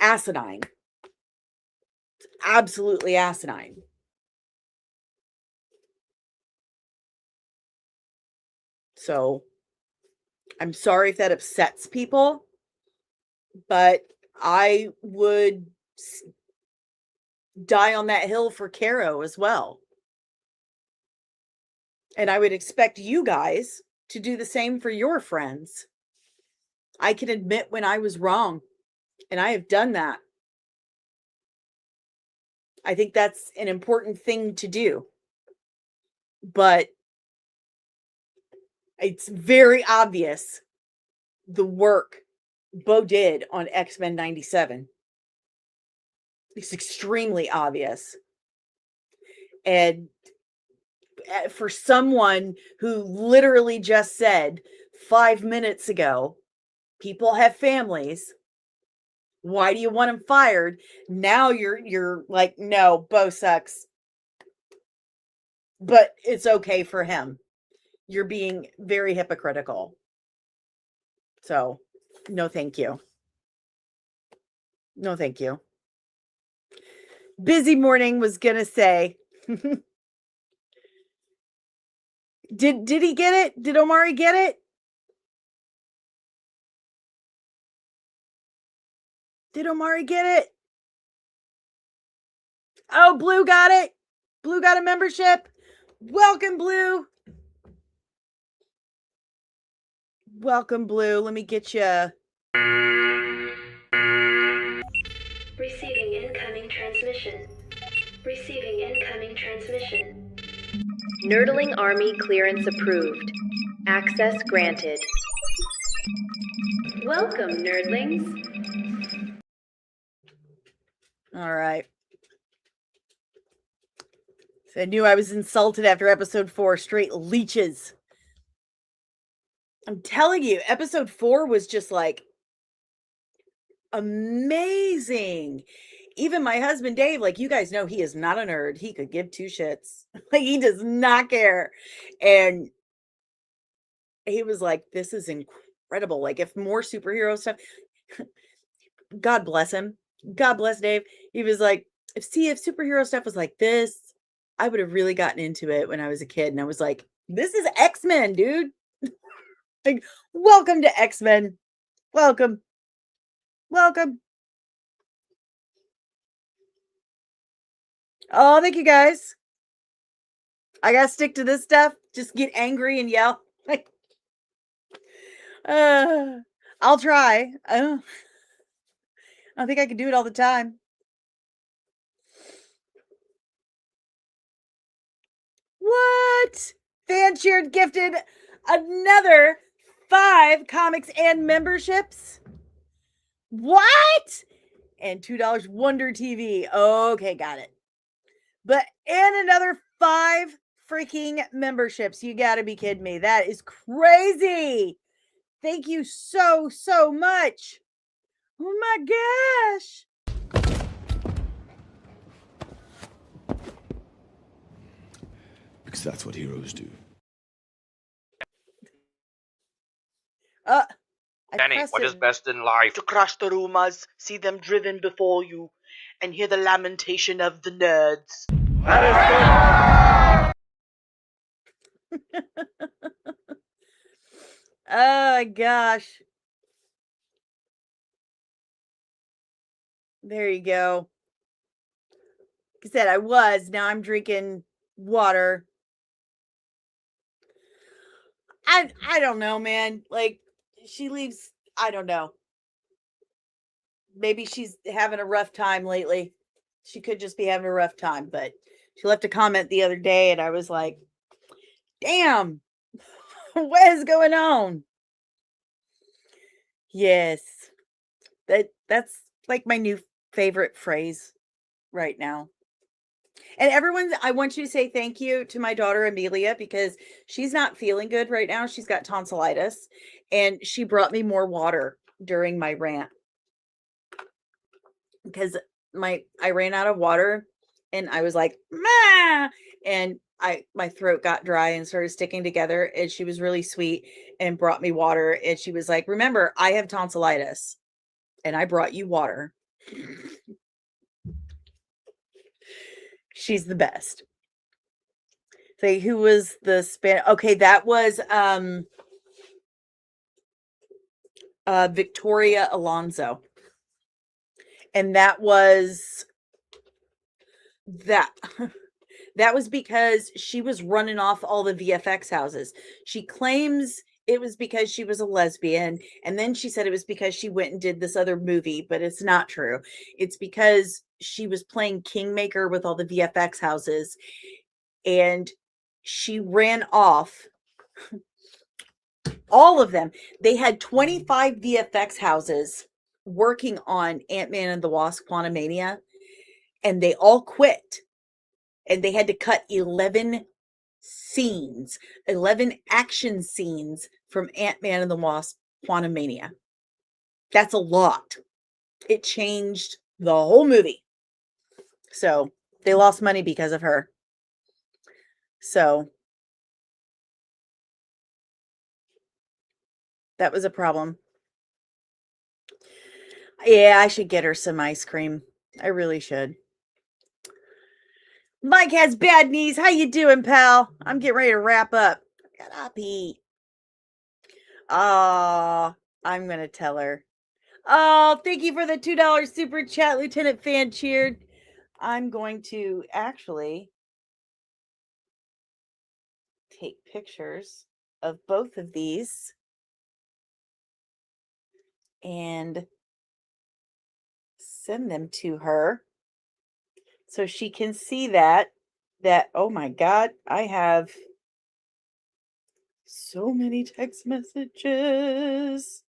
asinine. It's absolutely asinine. So I'm sorry if that upsets people, but I would die on that hill for Caro as well. And I would expect you guys to do the same for your friends. I can admit when I was wrong, and I have done that. I think that's an important thing to do. But It's very obvious the work Bo did on X-Men 97. It's extremely obvious. And for someone who literally just said 5 minutes ago, people have families. Why do you want him fired? Now you're like, no, Bo sucks. But it's okay for him. You're being very hypocritical. So, no thank you. No thank you. Busy morning was gonna say. Did he get it? Did Omari get it? Did Omari get it? Oh, Blue got it. Blue got a membership. Welcome, Blue. Welcome, Blue. Let me get you. Receiving incoming transmission. Receiving incoming transmission. Nerdling Army clearance approved. Access granted. Welcome, nerdlings. All right. So I knew I was insulted after episode 4. Straight leeches. I'm telling you, episode 4 was just like amazing. Even my husband Dave, like, you guys know, he is not a nerd. He could give two shits. Like, he does not care. And he was like, this is incredible. Like, if more superhero stuff, God bless him. God bless Dave. He was like, if superhero stuff was like this, I would have really gotten into it when I was a kid. And I was like, this is X-Men, dude. Like, welcome to X-Men. Welcome. Welcome. Oh, thank you guys. I gotta stick to this stuff. Just get angry and yell. Like, I'll try. I don't think I can do it all the time. What? Fan shared gifted another 5 comics and memberships. What? And $2 Wonder TV. Okay, got it. But and another 5 freaking memberships. You got to be kidding me. That is crazy. Thank you so much. Oh my gosh. Because that's what heroes do. Danny, what is best in life? To crush the rumors, see them driven before you, and hear the lamentation of the nerds. Oh gosh. There you go. Like I said, now I'm drinking water. I don't know, man. Like, she leaves, I don't know. Maybe she's having a rough time lately. She could just be having a rough time, but she left a comment the other day and I was like, damn, what is going on? Yes. That's like my new favorite phrase right now. And everyone, I want you to say thank you to my daughter Amelia because she's not feeling good right now. She's got tonsillitis and she brought me more water during my rant because I ran out of water and I was like, "Ma!" and my throat got dry and started sticking together, and she was really sweet and brought me water, and she was like, "Remember, I have tonsillitis and I brought you water." She's the best. Say, who was the okay, that was Victoria Alonso. And that was that was because she was running off all the VFX houses. She claims it was because she was a lesbian, and then she said it was because she went and did this other movie, but it's not true. It's because she was playing Kingmaker with all the VFX houses, and she ran off All of them. They had 25 VFX houses working on Ant-Man and the Wasp: Quantumania, and they all quit. And they had to cut 11 scenes, 11 action scenes from Ant-Man and the Wasp: Quantumania. That's a lot. It changed the whole movie. So they lost money because of her. So that was a problem. Yeah, I should get her some ice cream. I really should. Mike has bad knees. How you doing, pal? I'm getting ready to wrap up. Get up, Pete. Oh, I'm going to tell her. Oh, thank you for the $2 super chat, Lieutenant Fan Cheered. I'm going to actually take pictures of both of these and send them to her so she can see that oh my God, I have so many text messages.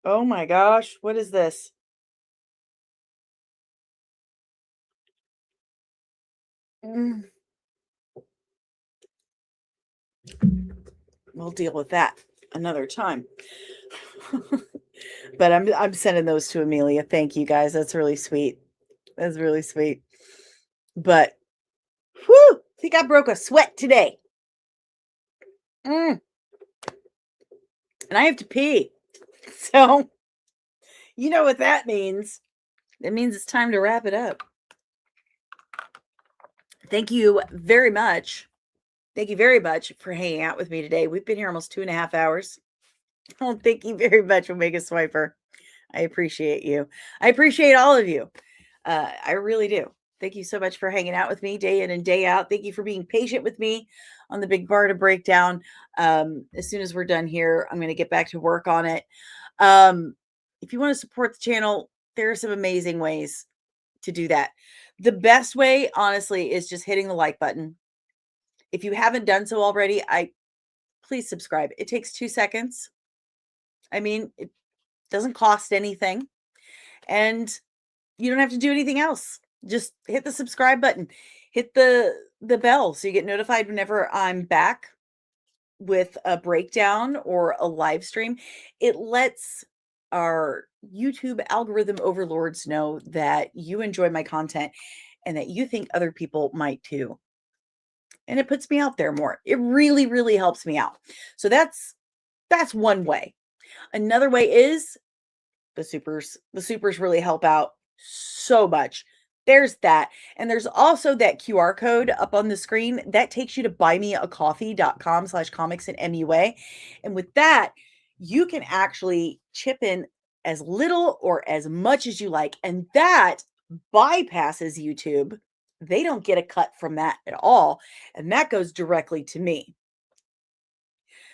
Oh my gosh, what is this? We'll deal with that another time. But I'm sending those to Amelia. Thank you guys. That's really sweet. That's really sweet. But whew, I think I broke a sweat today. And I have to pee. So you know what that means. It means it's time to wrap it up. Thank you very much. Thank you very much for hanging out with me today. We've been here almost 2.5 hours. Oh, thank you very much, Omega Swiper. I appreciate you. I appreciate all of you. I really do. Thank you so much for hanging out with me day in and day out. Thank you for being patient with me on the Big Barda breakdown. As soon as we're done here, I'm going to get back to work on it. If you want to support the channel, there are some amazing ways to do that. The best way, honestly, is just hitting the like button. If you haven't done so already, please subscribe. It takes 2 seconds. I mean, it doesn't cost anything. And you don't have to do anything else. Just hit the subscribe button. Hit the bell so you get notified whenever I'm back with a breakdown or a live stream. It lets our YouTube algorithm overlords know that you enjoy my content and that you think other people might too. And it puts me out there more. It really, really helps me out. So that's one way. Another way is the supers. The supers really help out so much. There's that. And there's also that QR code up on the screen that takes you to buymeacoffee.com/comicsandmua. And with that, you can actually chip in as little or as much as you like. And that bypasses YouTube. They don't get a cut from that at all. And that goes directly to me.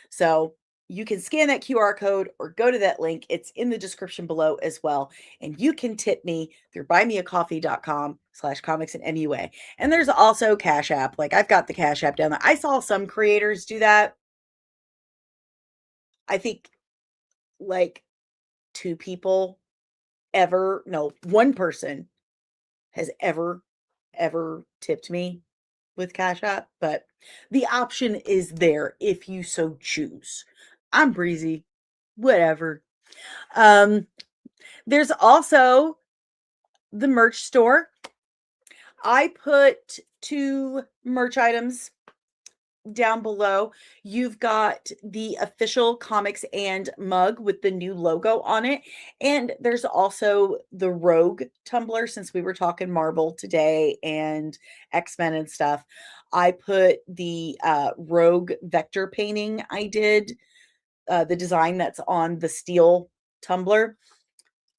So you can scan that QR code or go to that link. It's in the description below as well. And you can tip me through buymeacoffee.com/comicsandmua. And there's also Cash App. Like I've got the Cash App down there. I saw some creators do that. I think like one person has ever tipped me with Cash App, but the option is there if you so choose. I'm breezy, whatever. There's also the merch store. I put 2 merch items down below. You've got the official Comics and mug with the new logo on it. And there's also the Rogue tumbler, since we were talking Marvel today and X-Men and stuff. I put the Rogue vector painting I did, the design that's on the steel tumbler.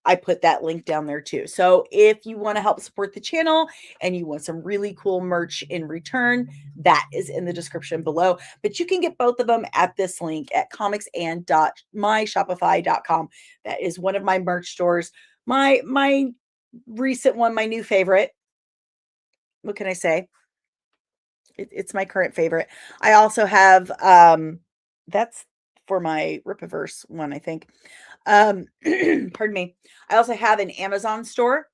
I put that link down there too. So if you want to help support the channel and you want some really cool merch in return, that is in the description below. But you can get both of them at this link at comicsand.myshopify.com. That is one of my merch stores. My recent one, my new favorite. What can I say? It's my current favorite. I also have that's for my Ripiverse one, I think. Pardon me. I also have an Amazon store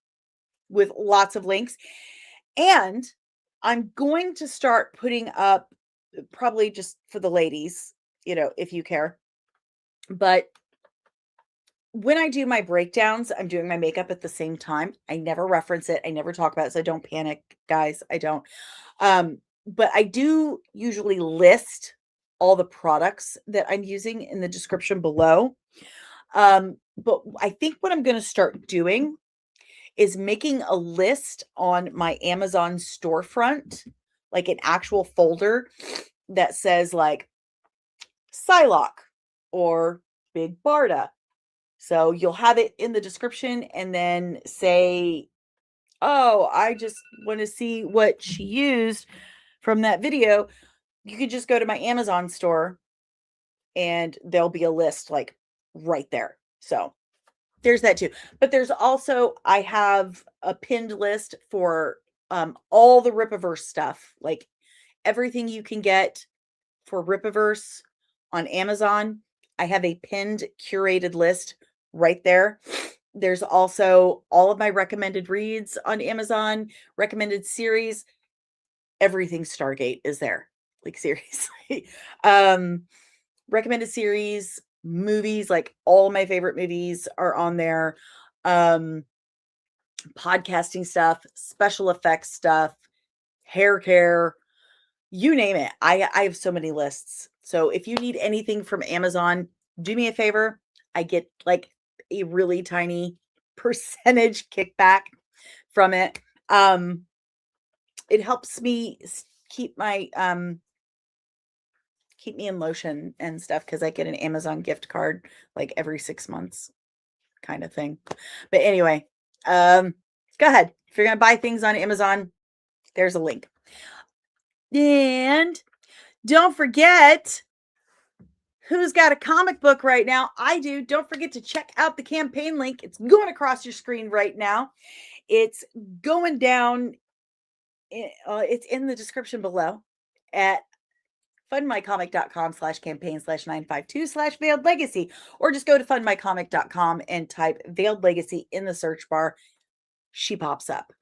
with lots of links. And I'm going to start putting up, probably just for the ladies, if you care. But when I do my breakdowns, I'm doing my makeup at the same time. I never reference it. I never talk about it. So don't panic, guys. I don't. But I do usually list all the products that I'm using in the description below. But I think what I'm going to start doing is making a list on my Amazon storefront, like an actual folder that says like Psylocke or Big Barda. So you'll have it in the description and then say, oh, I just want to see what she used from that video. You could just go to my Amazon store and there'll be a list like right there. So there's that too. But there's also, I have a pinned list for all the Ripiverse stuff, like everything you can get for Ripiverse on Amazon. I have a pinned curated list right there. There's also all of my recommended reads on Amazon, recommended series. Everything Stargate is there. Like seriously. Recommended series, movies, like all my favorite movies are on there. Podcasting stuff, special effects stuff, hair care, you name it. I have so many lists. So if you need anything from Amazon, do me a favor. I get like a really tiny percentage kickback from it. It helps me keep my keep me in motion and stuff because I get an Amazon gift card like every 6 months kind of thing. But anyway, go ahead. If you're going to buy things on Amazon, there's a link. And don't forget, who's got a comic book right now? I do. Don't forget to check out the campaign link. It's going across your screen right now. It's going down. It's in the description below at fundmycomic.com/campaign/952/veiled legacy, or just go to fundmycomic.com and type veiled legacy in the search bar. She pops up.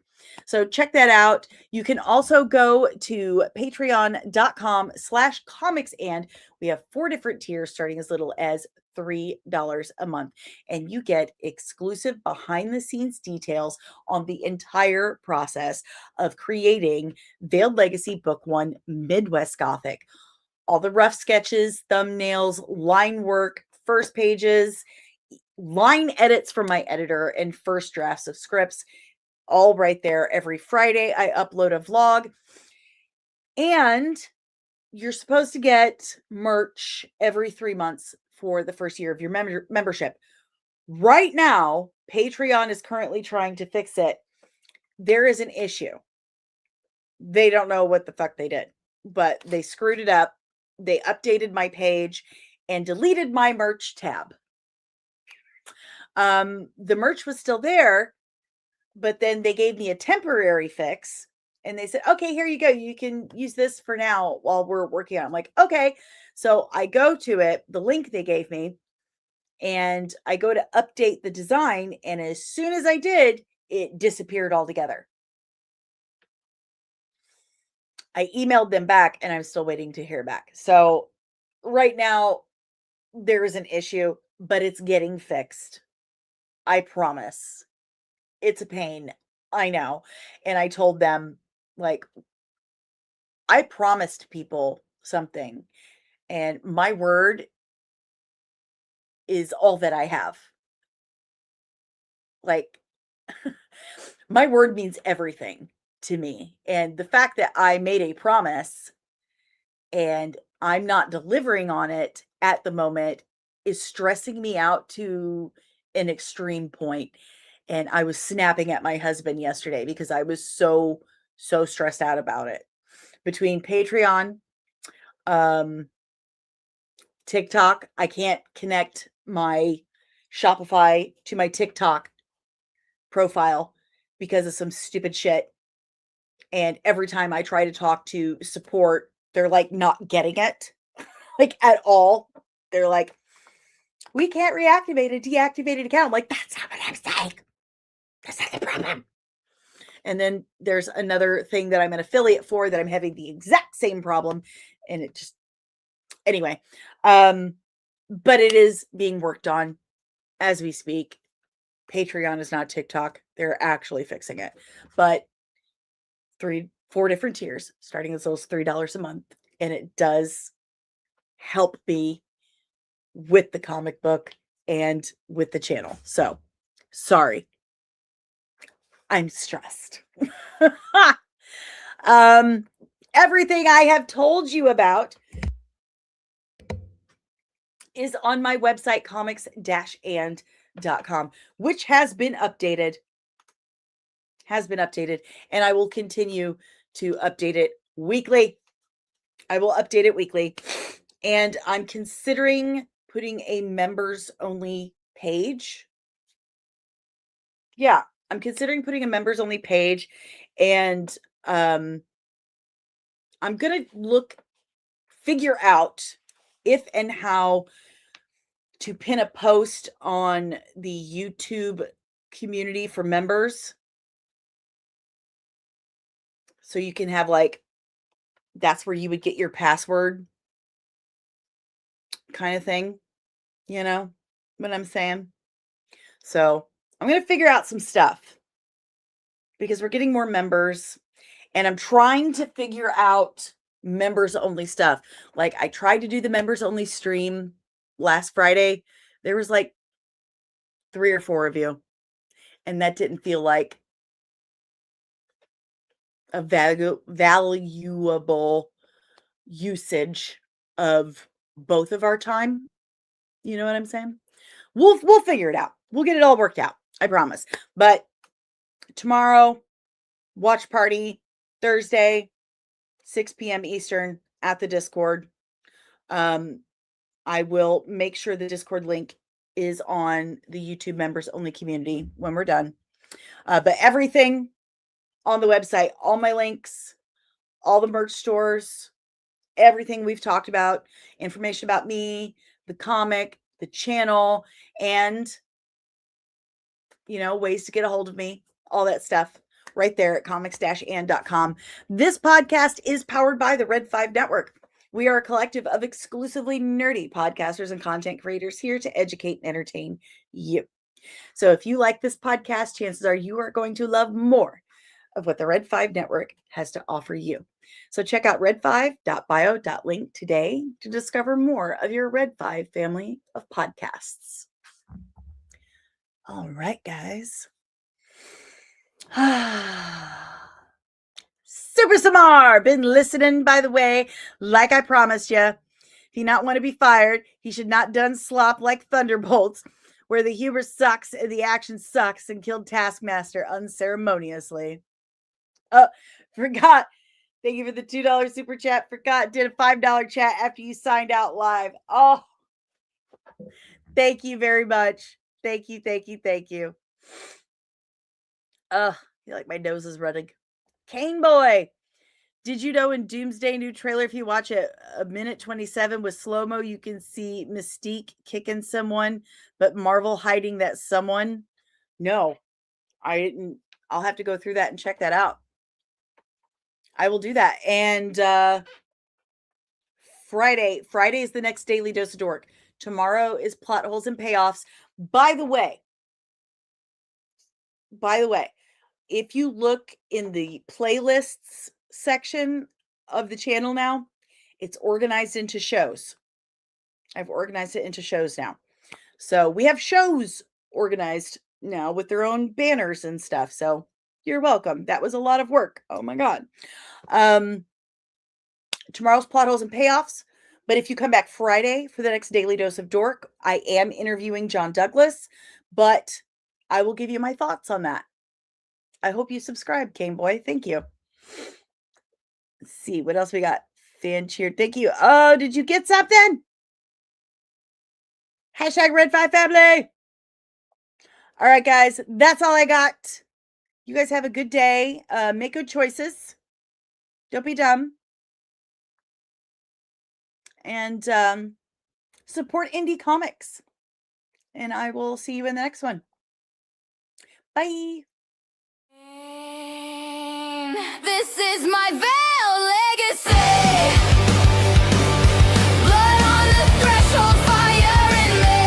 So check that out. You can also go to patreon.com/comics, and we have 4 different tiers starting as little as $3 a month, and you get exclusive behind the scenes details on the entire process of creating Veiled Legacy Book 1 Midwest Gothic. All the rough sketches, thumbnails, line work, first pages, line edits from my editor, and first drafts of scripts, all right there. Every Friday, I upload a vlog. And you're supposed to get merch every 3 months for the first year of your membership. Right now, Patreon is currently trying to fix it. There is an issue. They don't know what the fuck they did, but they screwed it up. They updated my page and deleted my merch tab. The merch was still there, but then they gave me a temporary fix and they said, okay, here you go. You can use this for now while we're working on it. I'm like, okay. So I go to it, the link they gave me, and I go to update the design. And as soon as I did, it disappeared altogether. I emailed them back and I'm still waiting to hear back. So right now there is an issue, but it's getting fixed. I promise. It's a pain. I know. And I told them, like, I promised people something, and my word is all that I have. Like, my word means everything to me. And the fact that I made a promise and I'm not delivering on it at the moment is stressing me out to an extreme point. And I was snapping at my husband yesterday because I was so stressed out about it. Between Patreon, TikTok, I can't connect my Shopify to my TikTok profile because of some stupid shit. And every time I try to talk to support, they're like not getting it, like at all. they're like, we can't reactivate a deactivated account. I'm like, that's not what I'm saying. That's not the problem. And then there's another thing that I'm an affiliate for that I'm having the exact same problem. And it just, anyway. But it is being worked on as we speak. Patreon is not TikTok. They're actually fixing it. But 4 different tiers, starting as those $3 a month. And it does help me with the comic book and with the channel. So, sorry. I'm stressed. Everything I have told you about is on my website, comics-and.com, which has been updated. And I will continue to update it weekly. I will update it weekly. And I'm considering putting a members only page. Yeah, I'm considering putting a members only page, and I'm going to figure out if and how to pin a post on the YouTube community for members. So you can have that's where you would get your password kind of thing. You know what I'm saying? So I'm going to figure out some stuff because we're getting more members, and I'm trying to figure out members only stuff. Like, I tried to do the members only stream last Friday. There was 3 or 4 of you, and that didn't feel like a valuable usage of both of our time. You know what I'm saying? We'll figure it out. We'll get it all worked out. I promise. But tomorrow, watch party, Thursday, 6 p.m. Eastern at the Discord. I will make sure the Discord link is on the YouTube members only community when we're done. But everything on the website, all my links, all the merch stores, everything we've talked about, information about me, the comic, the channel, and ways to get a hold of me, all that stuff right there at comics-and.com. This podcast is powered by the Red 5 Network. We are a collective of exclusively nerdy podcasters and content creators here to educate and entertain you. So if you like this podcast, chances are you are going to love more of what the Red 5 Network has to offer you. So check out red5.bio.link today to discover more of your Red 5 family of podcasts. All right, guys. Super Samar, been listening, by the way, like I promised you. If you not want to be fired, he should not done slop like Thunderbolts, where the humor sucks and the action sucks, and killed Taskmaster unceremoniously. Forgot. Thank you for the $2 super chat. Forgot, did a $5 chat after you signed out live. Oh, thank you very much. Thank you. I feel like my nose is running. Cane Boy, did you know in Doomsday new trailer, if you watch it, a minute 27 with slow-mo, you can see Mystique kicking someone, but Marvel hiding that someone? No, I didn't. I'll have to go through that and check that out. I will do that. And Friday is the next Daily Dose of Dork. Tomorrow is Plot Holes and Payoffs. By the way, if you look in the playlists section of the channel now, it's organized into shows. I've organized it into shows now. So we have shows organized now with their own banners and stuff. So you're welcome. That was a lot of work. Oh my God. Tomorrow's Plot Holes and Payoffs. But if you come back Friday for the next Daily Dose of Dork, I am interviewing John Douglas, but I will give you my thoughts on that. I hope you subscribe, Cane Boy. Thank you. Let's see what else we got. Fan cheer. Thank you. Oh, did you get something? Hashtag Red 5 Family. All right, guys. That's all I got. You guys have a good day. Make good choices. Don't be dumb. And support indie comics. And I will see you in the next one. Bye. This is my veil legacy. Blood on the threshold, fire in me.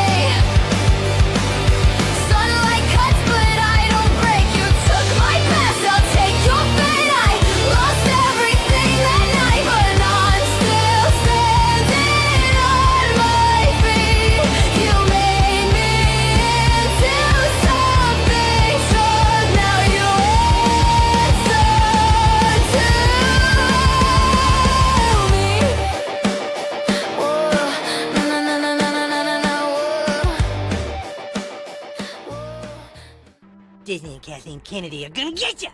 Sunlight cuts, but I don't break. You took my past, I'll take your fate. I lost everything that night, but I'm still standing on my feet. You made me into something strong. Now you answer to me. Whoa, na na na na na na na na. Disney and Kathleen Kennedy are gonna get you.